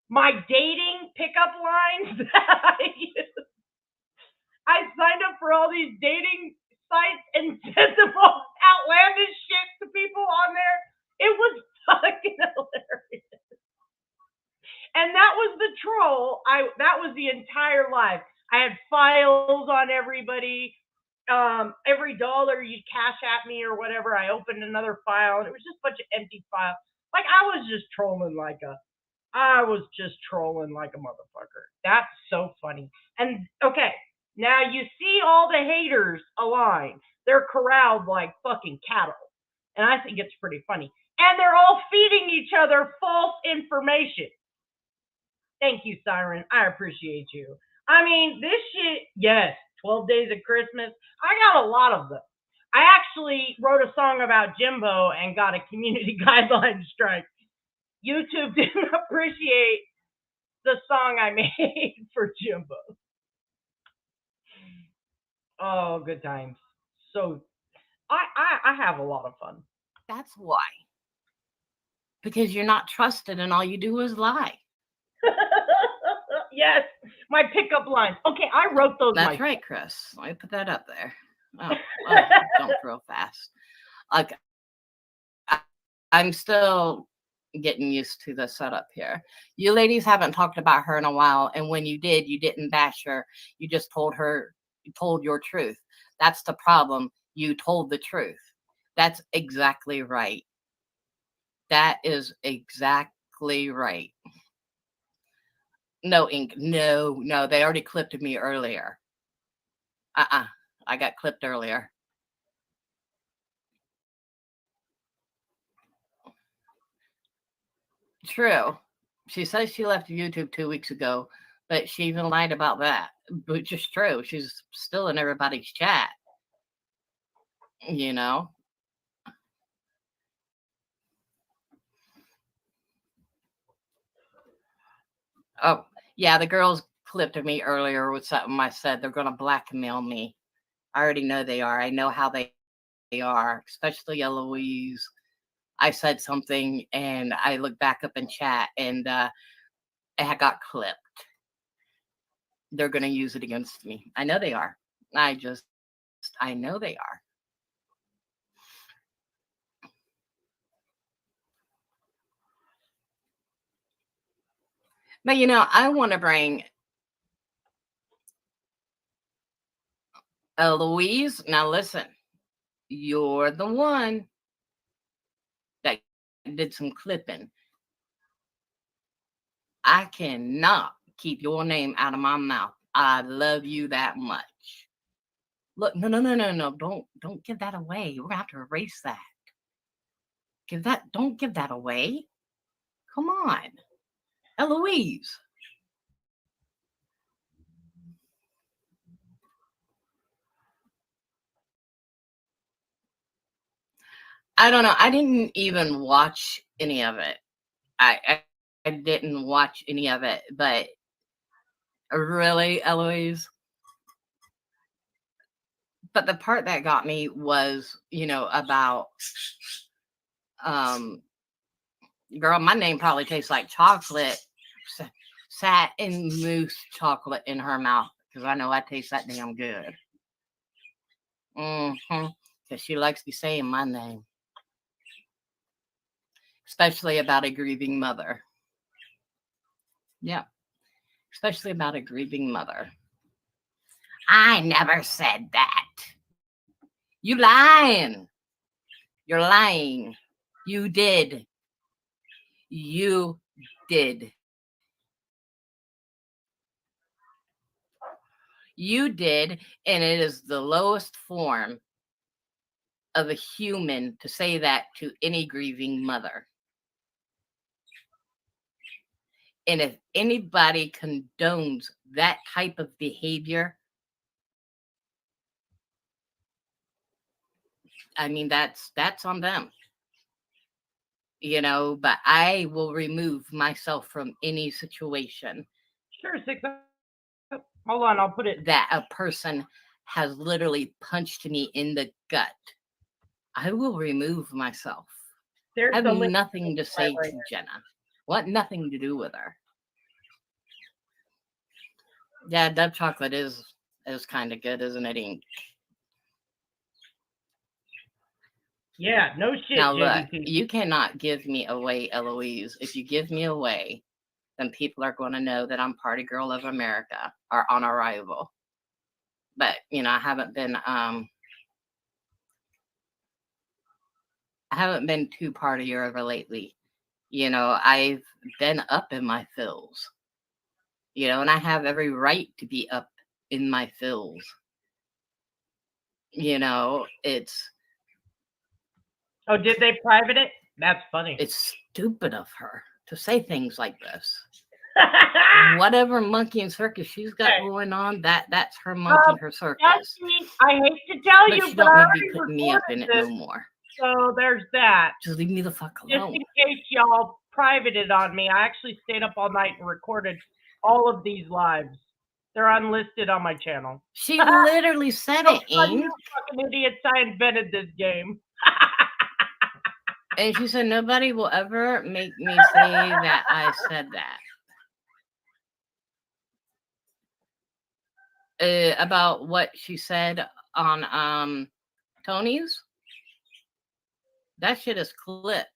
my dating pickup lines that I use. I signed up for all these dating sites and sent the most outlandish shit to people on there. It was fucking hilarious. And that was the troll. That was the entire live. I had files on everybody. Every dollar you'd cash at me or whatever, I opened another file, and it was just a bunch of empty files. Like I was just trolling like a motherfucker. That's so funny. And okay, now you see all the haters align. They're corralled like fucking cattle. And I think it's pretty funny. And they're all feeding each other false information. Thank you, Siren. I appreciate you. I mean, this shit, yes, 12 Days of Christmas. I got a lot of them. I actually wrote a song about Jimbo and got a community guideline strike. YouTube didn't appreciate the song I made for Jimbo. Oh, good times. So I have a lot of fun. That's why. Because you're not trusted and all you do is lie. Yes, my pickup lines. Okay, I wrote those. That's myself. right, Chris. Let me put that up there. Oh, jump real fast. Like, I'm still getting used to the setup here. You ladies haven't talked about her in a while, and when you did, you didn't bash her. You just told your truth. That's the problem. You told the truth. That's exactly right. That is exactly right. No, Ink. No. They already clipped me earlier. I got clipped earlier. True. She says she left YouTube 2 weeks ago, but she even lied about that, which is true. She's still in everybody's chat. You know? Oh, yeah, the girls clipped me earlier with something I said. They're going to blackmail me. I already know they are. I know how they are, especially Eloise. I said something and I looked back up in chat and it got clipped. They're going to use it against me. I know they are. I know they are. But I want to bring Eloise. Now listen, you're the one that did some clipping. I cannot keep your name out of my mouth. I love you that much. Look, no. Don't give that away. We're gonna have to erase that. Don't give that away. Come on. Eloise. I don't know. I didn't even watch any of it. I didn't watch any of it, but really, Eloise. But the part that got me was, about girl, my name probably tastes like chocolate. Satin mousse chocolate in her mouth, because I know I taste that damn good. Because she likes me saying my name. Especially about a grieving mother. Yeah. Especially about a grieving mother. I never said that. You lying. You're lying. You did. You did. You did, and it is the lowest form of a human to say that to any grieving mother. And if anybody condones that type of behavior, I mean, that's on them. But I will remove myself from any situation. Sure, 6. Hold on, I'll put it. That a person has literally punched me in the gut. I will remove myself. I have nothing to say to Jenna. Want nothing to do with her. Yeah, Dove chocolate is kind of good, isn't it, Ink? Yeah, no shit. Now look, you cannot give me away, Eloise. If you give me away, then people are going to know that I'm Party Girl of America or on arrival. But I haven't been too partier over lately. I've been up in my fills. And I have every right to be up in my fills. It's. Oh, did they private it? That's funny. It's stupid of her to say things like this. Whatever monkey and circus she's got going on, that's her monkey, her circus. I hate to tell but you, she but don't I need to be putting me up in it no more. So there's that. Just leave me the fuck alone. Just in case y'all privated on me, I actually stayed up all night and recorded all of these lives. They're unlisted on my channel. She literally said it, You Ing. fucking idiots! I invented this game. And she said, nobody will ever make me say that I said that. About what she said on Tony's. That shit is clipped.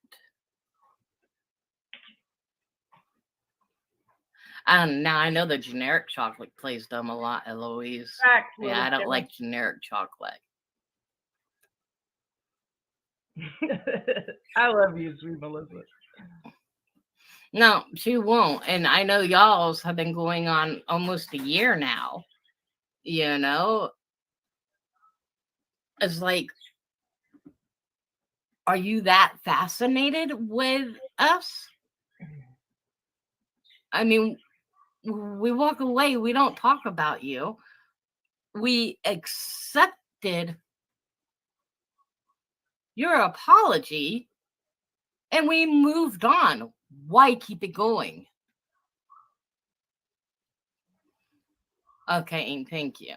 Now I know the generic chocolate plays dumb a lot, Eloise. Yeah, I don't like generic chocolate. I love you, sweet Melissa. No, she won't. And I know y'all's have been going on almost a year now. You know? It's like, are you that fascinated with us? I mean, we walk away, we don't talk about you. We accepted your apology and we moved on. Why keep it going? Okay, Ing, thank you.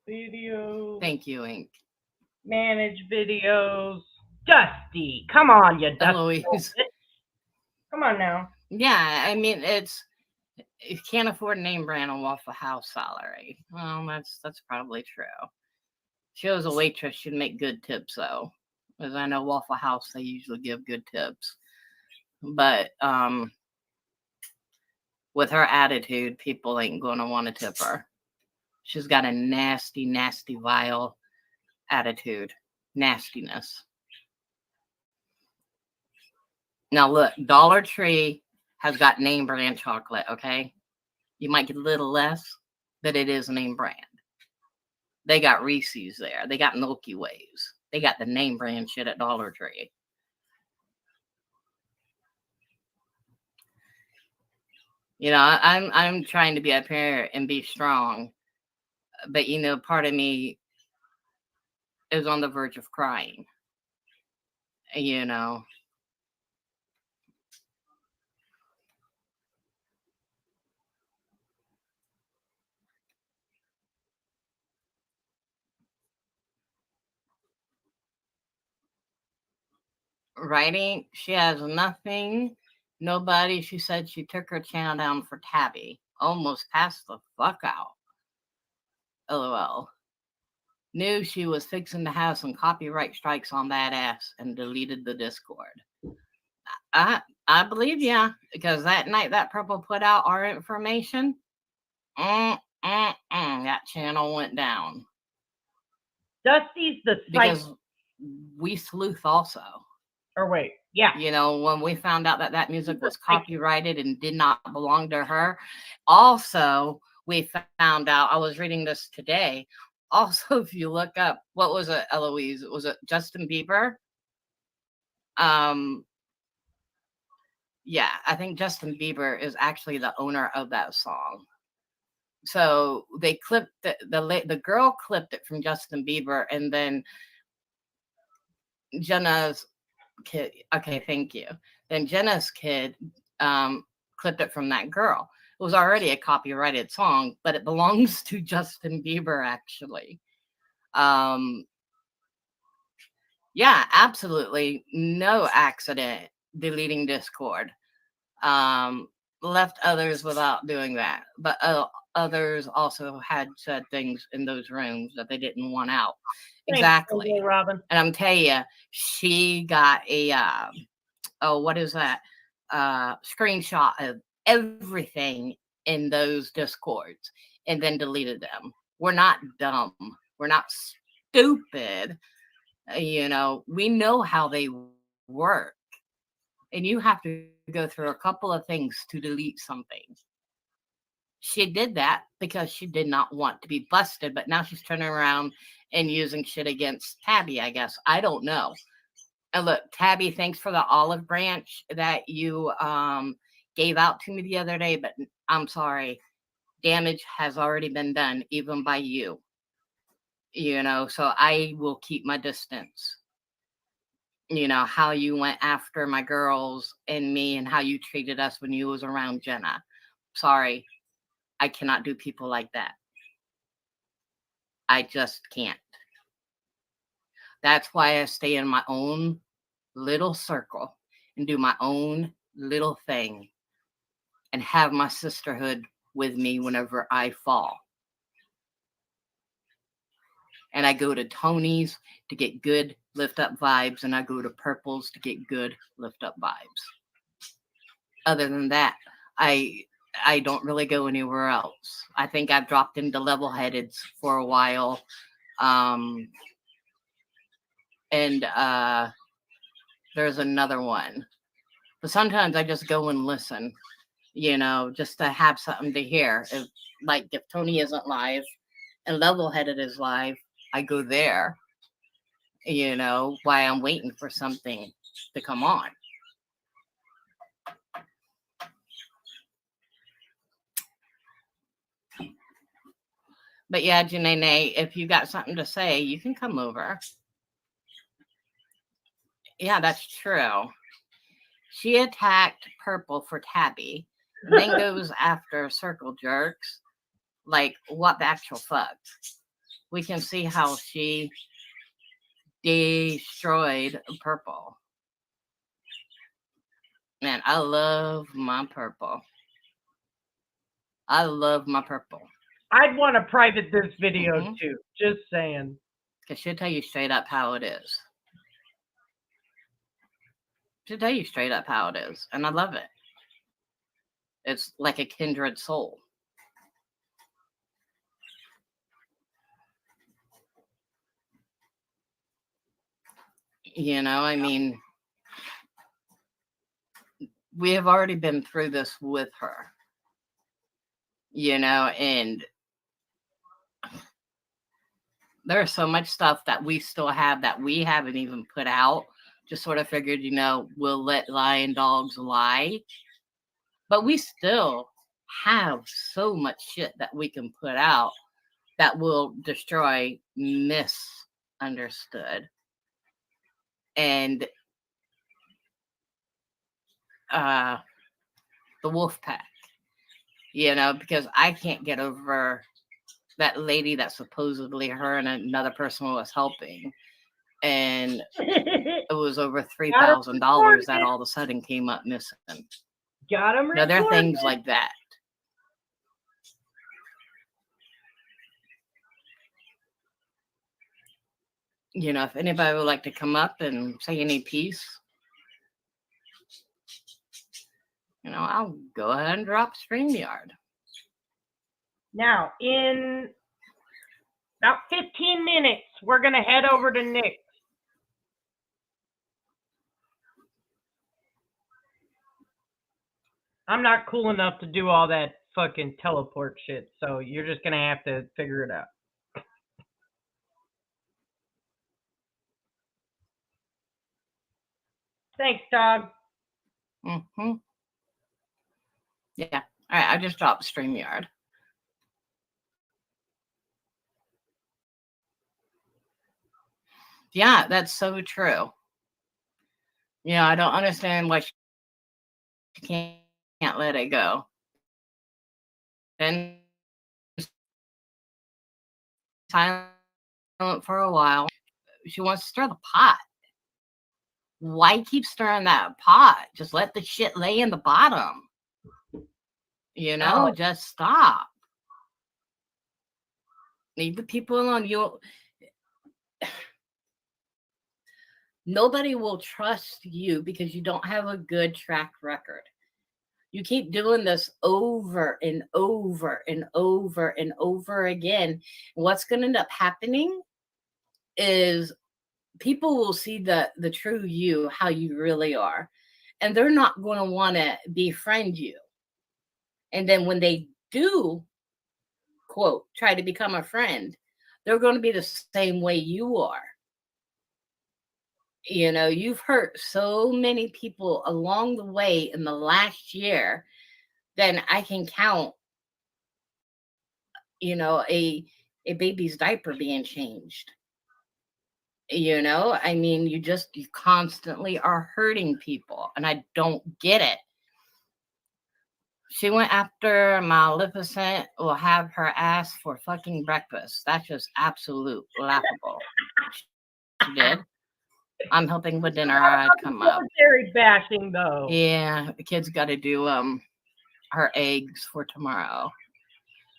Videos. Thank you, Ink. Manage videos. Dusty. Come on, you Dusty. Eloise. Come on now. Yeah, I mean, you can't afford name brand on Waffle House salary. Well, that's probably true. She was a waitress, she'd make good tips though. Because I know Waffle House, they usually give good tips. But with her attitude, people ain't gonna want to tip her. She's got a nasty, nasty, vile attitude. Nastiness. Now look, Dollar Tree has got name brand chocolate, okay? You might get a little less, but it is name brand. They got Reese's there. They got Milky Ways. They got the name brand shit at Dollar Tree. You know, I'm trying to be up here and be strong, but you know, part of me is on the verge of crying. You know. Writing, she has nothing, nobody. She said she took her channel down for Tabby. Almost passed the fuck out. LOL. Knew she was fixing to have some copyright strikes on that ass and deleted the Discord. I believe ya, because that night that Purple put out our information, that channel went down. Dusty's the site. Because we sleuth also. Or wait, yeah. You know, when we found out that that music was copyrighted and did not belong to her. Also, we found out, I was reading this today. Also, if you look up, what was it, Eloise? Was it Justin Bieber? Yeah, I think Justin Bieber is actually the owner of that song. So they clipped the girl clipped it from Justin Bieber, and then Jenna's kid. Okay, thank you. Then Jenna's kid clipped it from that girl. It was already a copyrighted song, but it belongs to Justin Bieber, actually. Yeah, absolutely. No accident deleting Discord. Left others without doing that. But others also had said things in those rooms that they didn't want out. Thanks, Exactly. Robin. And I'm telling you, she got a, what is that? Screenshot of everything in those Discords and then deleted them. We're not dumb. We're not stupid. You know, we know how they work. And you have to go through a couple of things to delete something. She did that because she did not want to be busted, but now she's turning around and using shit against Tabby, I guess. I don't know. And look, Tabby, thanks for the olive branch that you gave out to me the other day, but I'm sorry. Damage has already been done, even by you. You know, so I will keep my distance. You know, how you went after my girls and me and how you treated us when you was around Jenna. Sorry, I cannot do people like that. I just can't. That's why I stay in my own little circle and do my own little thing and have my sisterhood with me whenever I fall. And I go to Tony's to get good lift up vibes, and I go to Purple's to get good lift up vibes. Other than that, I don't really go anywhere else. I think I've dropped into Level Headeds for a while. And there's another one. But sometimes I just go and listen, just to have something to hear. If Tony isn't live and Level Headed is live, I go there, while I'm waiting for something to come on. But yeah, Janae, if you got something to say, you can come over. Yeah, that's true. She attacked Purple for Tabby, then goes after Circle Jerks. Like, what the actual fuck? We can see how she destroyed Purple. Man, I love my Purple. I love my Purple. I'd want to private this video too. Just saying. Because she'll tell you straight up how it is. She'll tell you straight up how it is. And I love it. It's like a kindred soul. I mean, we have already been through this with her. And there's so much stuff that we still have that we haven't even put out. Just sort of figured, we'll let lion dogs lie. But we still have so much shit that we can put out that will destroy misunderstood. And the wolf pack, because I can't get over that lady that supposedly her and another person was helping. And it was over $3,000 that all of a sudden came up missing. Got him. Now, there are things like that. If anybody would like to come up and say any piece, I'll go ahead and drop StreamYard. Now, in about 15 minutes, we're going to head over to Nick's. I'm not cool enough to do all that fucking teleport shit, so you're just going to have to figure it out. Thanks, dog. Yeah. All right, I just dropped StreamYard. Yeah, that's so true. I don't understand why she can't let it go. And silent for a while. She wants to stir the pot. Why keep stirring that pot? Just let the shit lay in the bottom. Just stop. Leave the people alone. Nobody will trust you because you don't have a good track record. You keep doing this over and over and over and over again. What's going to end up happening is people will see the true you, how you really are. And they're not going to want to befriend you. And then when they do, quote, try to become a friend, they're going to be the same way you are. You've hurt so many people along the way in the last year, then I can count, a baby's diaper being changed. I mean, you constantly are hurting people, and I don't get it. She went after Maleficent will have her ass for fucking breakfast. That's just absolute laughable. She did. I'm hoping with dinner I'd come up. Military bashing though. Yeah, the kid's got to do her eggs for tomorrow.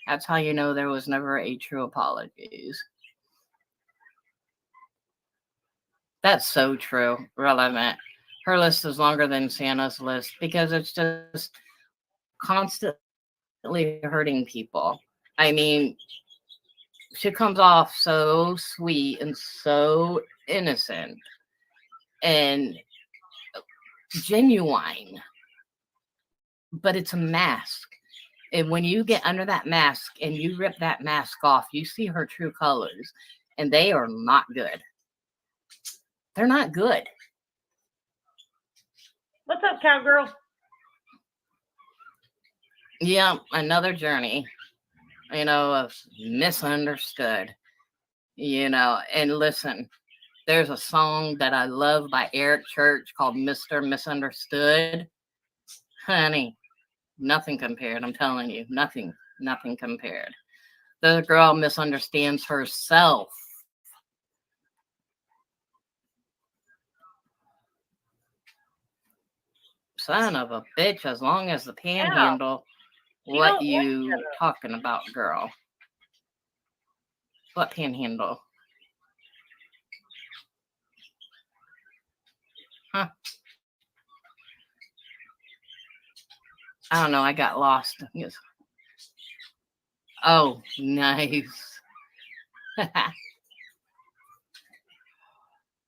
That's how you know there was never a true apologies. That's so true. Relevant. Her list is longer than Santa's list because it's just constantly hurting people. I mean, she comes off so sweet and so innocent and genuine, but it's a mask. And when you get under that mask and you rip that mask off, you see her true colors, and they are not good. They're not good. What's up, cowgirl? Yeah, another journey, of misunderstood, and listen, there's a song that I love by Eric Church called Mr. Misunderstood. Honey, nothing compared. I'm telling you, nothing compared. The girl misunderstands herself. Son of a bitch, as long as the panhandle, what you talking about, girl? What panhandle? Huh? I don't know. I got lost. Yes. Oh, nice. I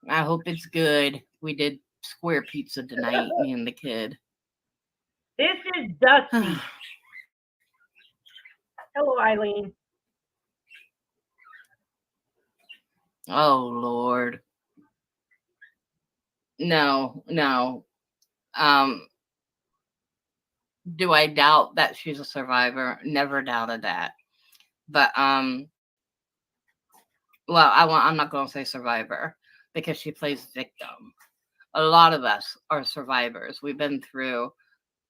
hope it's good. We did square pizza tonight, me and the kid. This is Dusty. Hello, Eileen. Oh, Lord. No. Do I doubt that she's a survivor? Never doubted that. But, I'm not going to say survivor because she plays victim. A lot of us are survivors. We've been through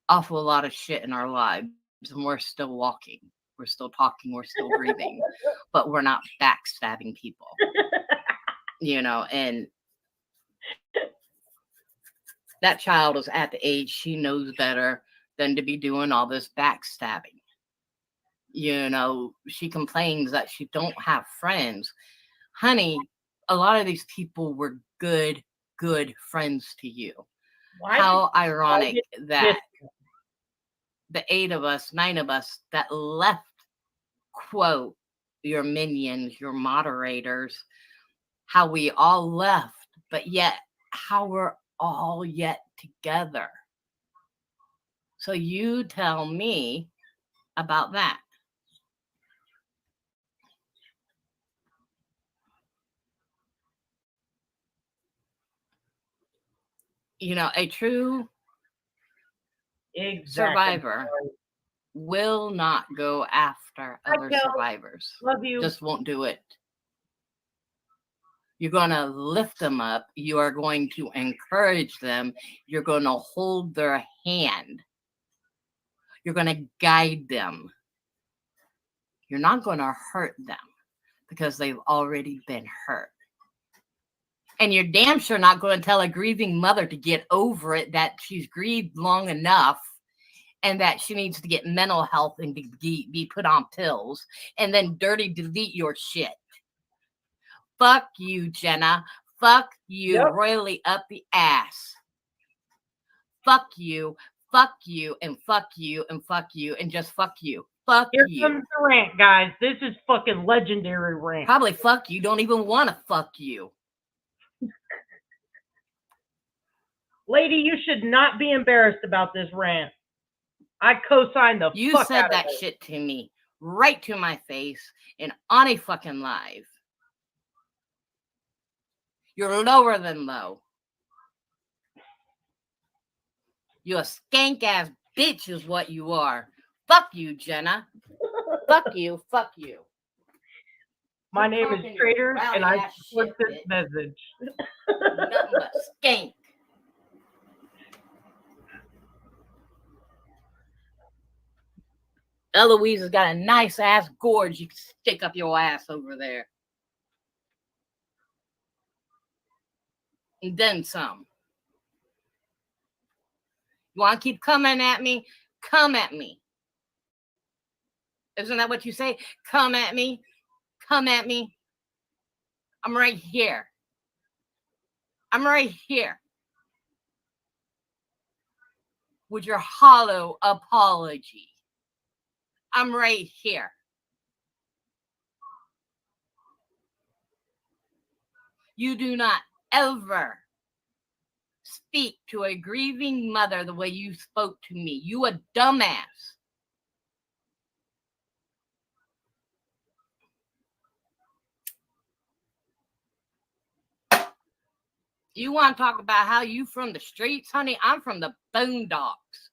awful lot of shit in our lives, and we're still walking. We're still talking. We're still breathing, but we're not backstabbing people, and that child is at the age she knows better than to be doing all this backstabbing. She complains that she don't have friends. Honey, a lot of these people were good friends to you. How ironic that the 9 of us that left, quote, your minions, your moderators, how we all left, but yet how we're all yet together. So you tell me about that. A true survivor will not go after other survivors. Love you. Just won't do it. You're going to lift them up. You are going to encourage them. You're going to hold their hand. You're going to guide them. You're not going to hurt them because they've already been hurt. And you're damn sure not going to tell a grieving mother to get over it, that she's grieved long enough and that she needs to get mental health and be put on pills and then dirty delete your shit. Fuck you, Jenna. Fuck you, royally up the ass. Fuck you, and fuck you, and fuck you, and just fuck you. Fuck you. Here comes the rant, guys. This is fucking legendary rant. Probably fuck you. Don't even want to fuck you. Lady, you should not be embarrassed about this rant. I co-sign the You fuck said out that of it. shit to me right to my face and on a fucking live. You're lower than low. You a skank ass bitch is what you are. Fuck you, Jenna. Fuck you. Fuck you. My name is Trader, and I support this message. Nothing but skank. Eloise has got a nice ass gorge you can stick up your ass over there. And then some. You want to keep coming at me? Come at me. Isn't that what you say? Come at me. Come at me. I'm right here. I'm right here. With your hollow apology. I'm right here. You do not ever speak to a grieving mother the way you spoke to me. You a dumbass. You want to talk about how you from the streets, honey? I'm from the boondocks.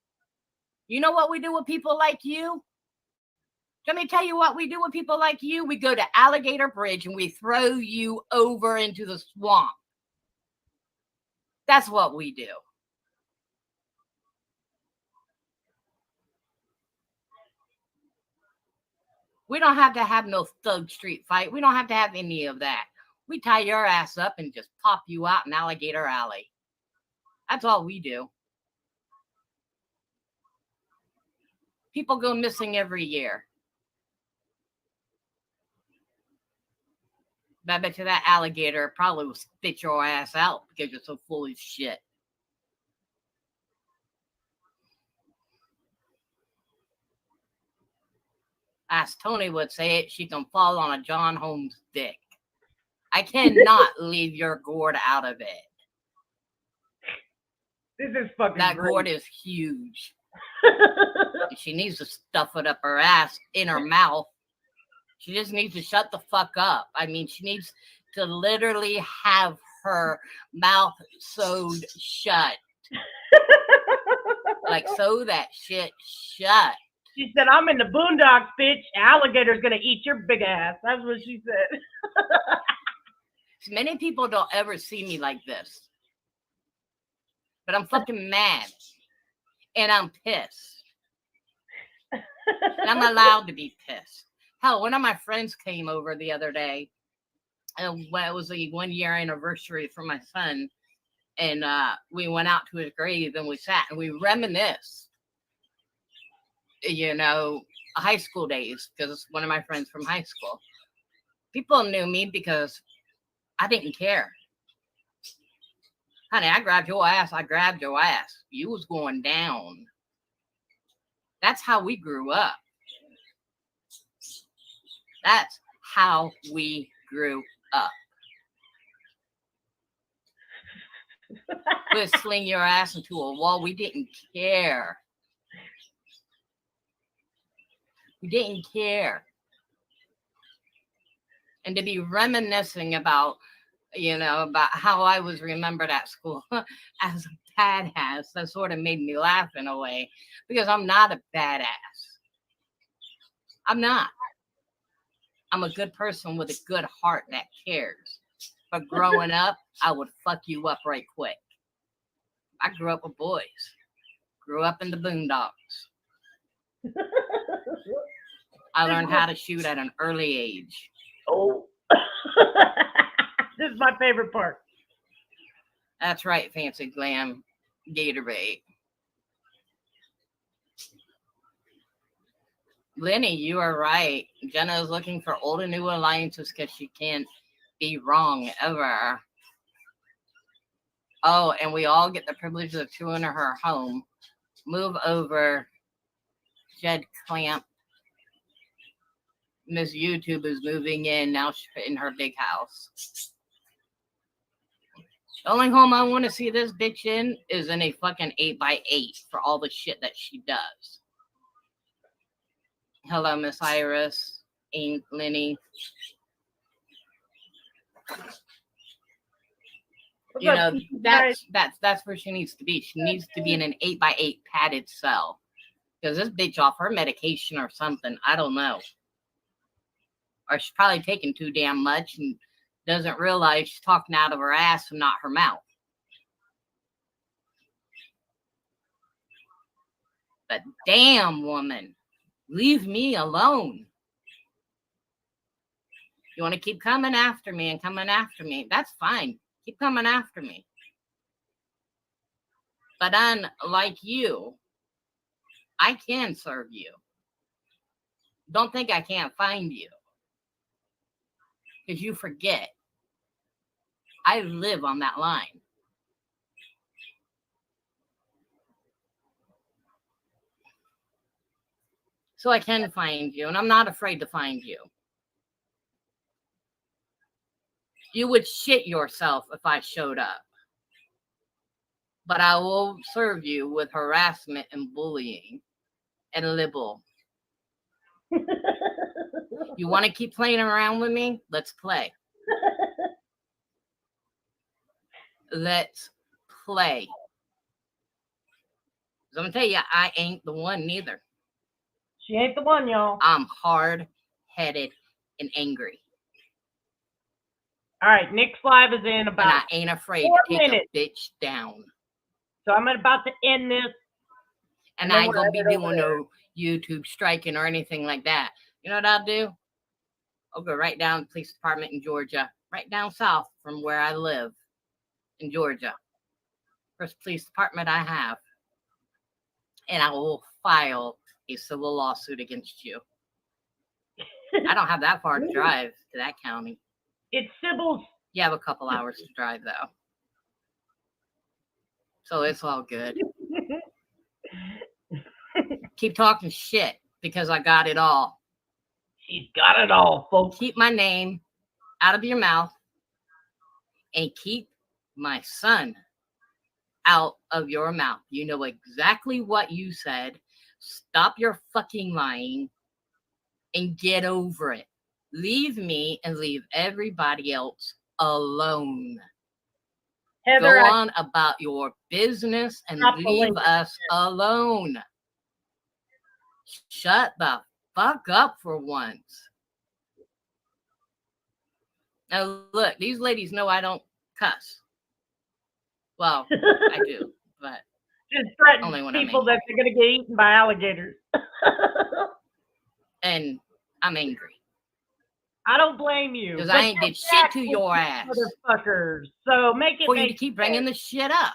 You know what we do with people like you? Let me tell you what we do with people like you. We go to Alligator Bridge and we throw you over into the swamp. That's what we do. We don't have to have no thug street fight. We don't have to have any of that. We tie your ass up and just pop you out in Alligator Alley. That's all we do. People go missing every year. But I bet you that alligator probably will spit your ass out because you're so full of shit. As Tony would say it, she can fall on a John Holmes dick. I cannot leave your gourd out of it. This is fucking That great. gourd is huge. She needs to stuff it up her ass, in her mouth. She just needs to shut the fuck up. I mean, she needs to literally have her mouth sewed shut. Like, sew that shit shut. She said, I'm in the boondocks, bitch. Alligator's gonna eat your big ass. That's what she said. Many people don't ever see me like this. But I'm fucking mad. And I'm pissed. And I'm allowed to be pissed. Hell, one of my friends came over the other day. And it was the 1 year anniversary for my son. And we went out to his grave and we sat and we reminisced. You know, high school days. Because it's one of my friends from high school. People knew me because I didn't care. Honey, I grabbed your ass. I grabbed your ass. You was going down. That's how we grew up. That's how we grew up. We'd sling your ass into a wall. We didn't care. We didn't care. And to be reminiscing about, you know, about how I was remembered at school as a badass, that sort of made me laugh in a way, because I'm not a badass. I'm not. I'm a good person with a good heart that cares. But growing up, I would fuck you up right quick. I grew up with boys. Grew up in the boondocks. I learned how to shoot at an early age. Oh. This is my favorite part. That's right, Fancy Glam Gatorade. Lenny, you are right. Jenna is looking for old and new alliances because she can't be wrong ever. Oh, and we all get the privilege of touring her home. Move over, Jed Clamp. Miss YouTube is moving in now in her big house. The only home I want to see this bitch in is in a fucking 8x8 for all the shit that she does. Hello, Miss Iris, Aunt Lenny. You know, that's where she needs to be. She needs to be in an 8x8 padded cell. Because this bitch off her medication or something. I don't know. Or she's probably taking too damn much and doesn't realize she's talking out of her ass and not her mouth. But damn, woman. Leave me alone. You want to keep coming after me and coming after me? That's fine. Keep coming after me. But unlike you, I can serve you. Don't think I can't find you. Because you forget. I live on that line. So I can find you, and I'm not afraid to find you. You would shit yourself if I showed up. But I will serve you with harassment and bullying and libel. You want to keep playing around with me? Let's play. Let's play. So I'm going to tell you, I ain't the one neither. She ain't the one, y'all. I'm hard-headed and angry. All right, Nick's live is in about and I ain't afraid 4 to take minutes. a bitch down. So I'm about to end this. And I ain't gonna be doing no YouTube striking or anything like that. You know what I'll do? I'll go right down to the police department in Georgia, right down south from where I live in Georgia. First police department I have. And I will file a civil lawsuit against you. I don't have that far to drive to that county. It's Sybil's. You have a couple hours to drive, though. So it's all good. Keep talking shit because I got it all. She's got it all, folks. Keep my name out of your mouth and keep my son out of your mouth. You know exactly what you said. Stop your fucking lying and get over it. Leave me and leave everybody else alone. Heather, go on about your business and leave us alone. Shut the fuck up for once. Now look, these ladies know I don't cuss. Well, I do, but just threaten only when people I'm that they're going to get eaten by alligators. And I'm angry. I don't blame you. Because I ain't did shit to your ass. Motherfuckers. So make it for you to keep bringing the shit up.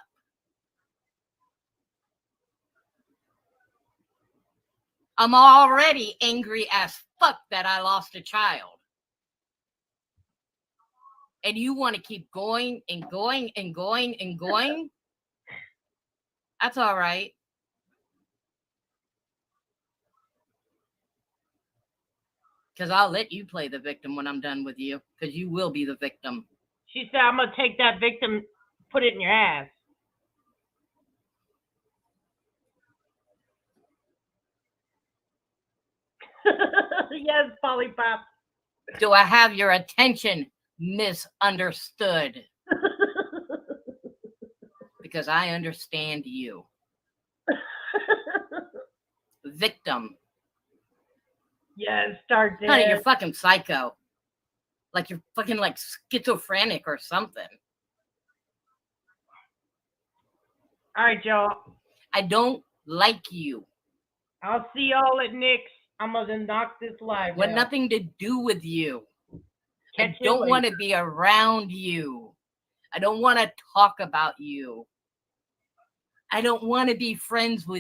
I'm already angry as fuck that I lost a child. And you want to keep going and going and going and going? That's all right. Because I'll let you play the victim when I'm done with you. Because you will be the victim. She said, I'm going to take that victim, put it in your ass. Yes, Polly Pop. Do I have your attention? Misunderstood. Because I understand you. Victim. Yes, start there. Honey, you're fucking psycho. Like you're fucking like schizophrenic or something. All right, y'all. I don't like you. I'll see y'all at Nick's. I'm going to knock this live Want out. nothing to do with you. Catch I don't want to be around you. I don't want to talk about you. I don't want to be friends with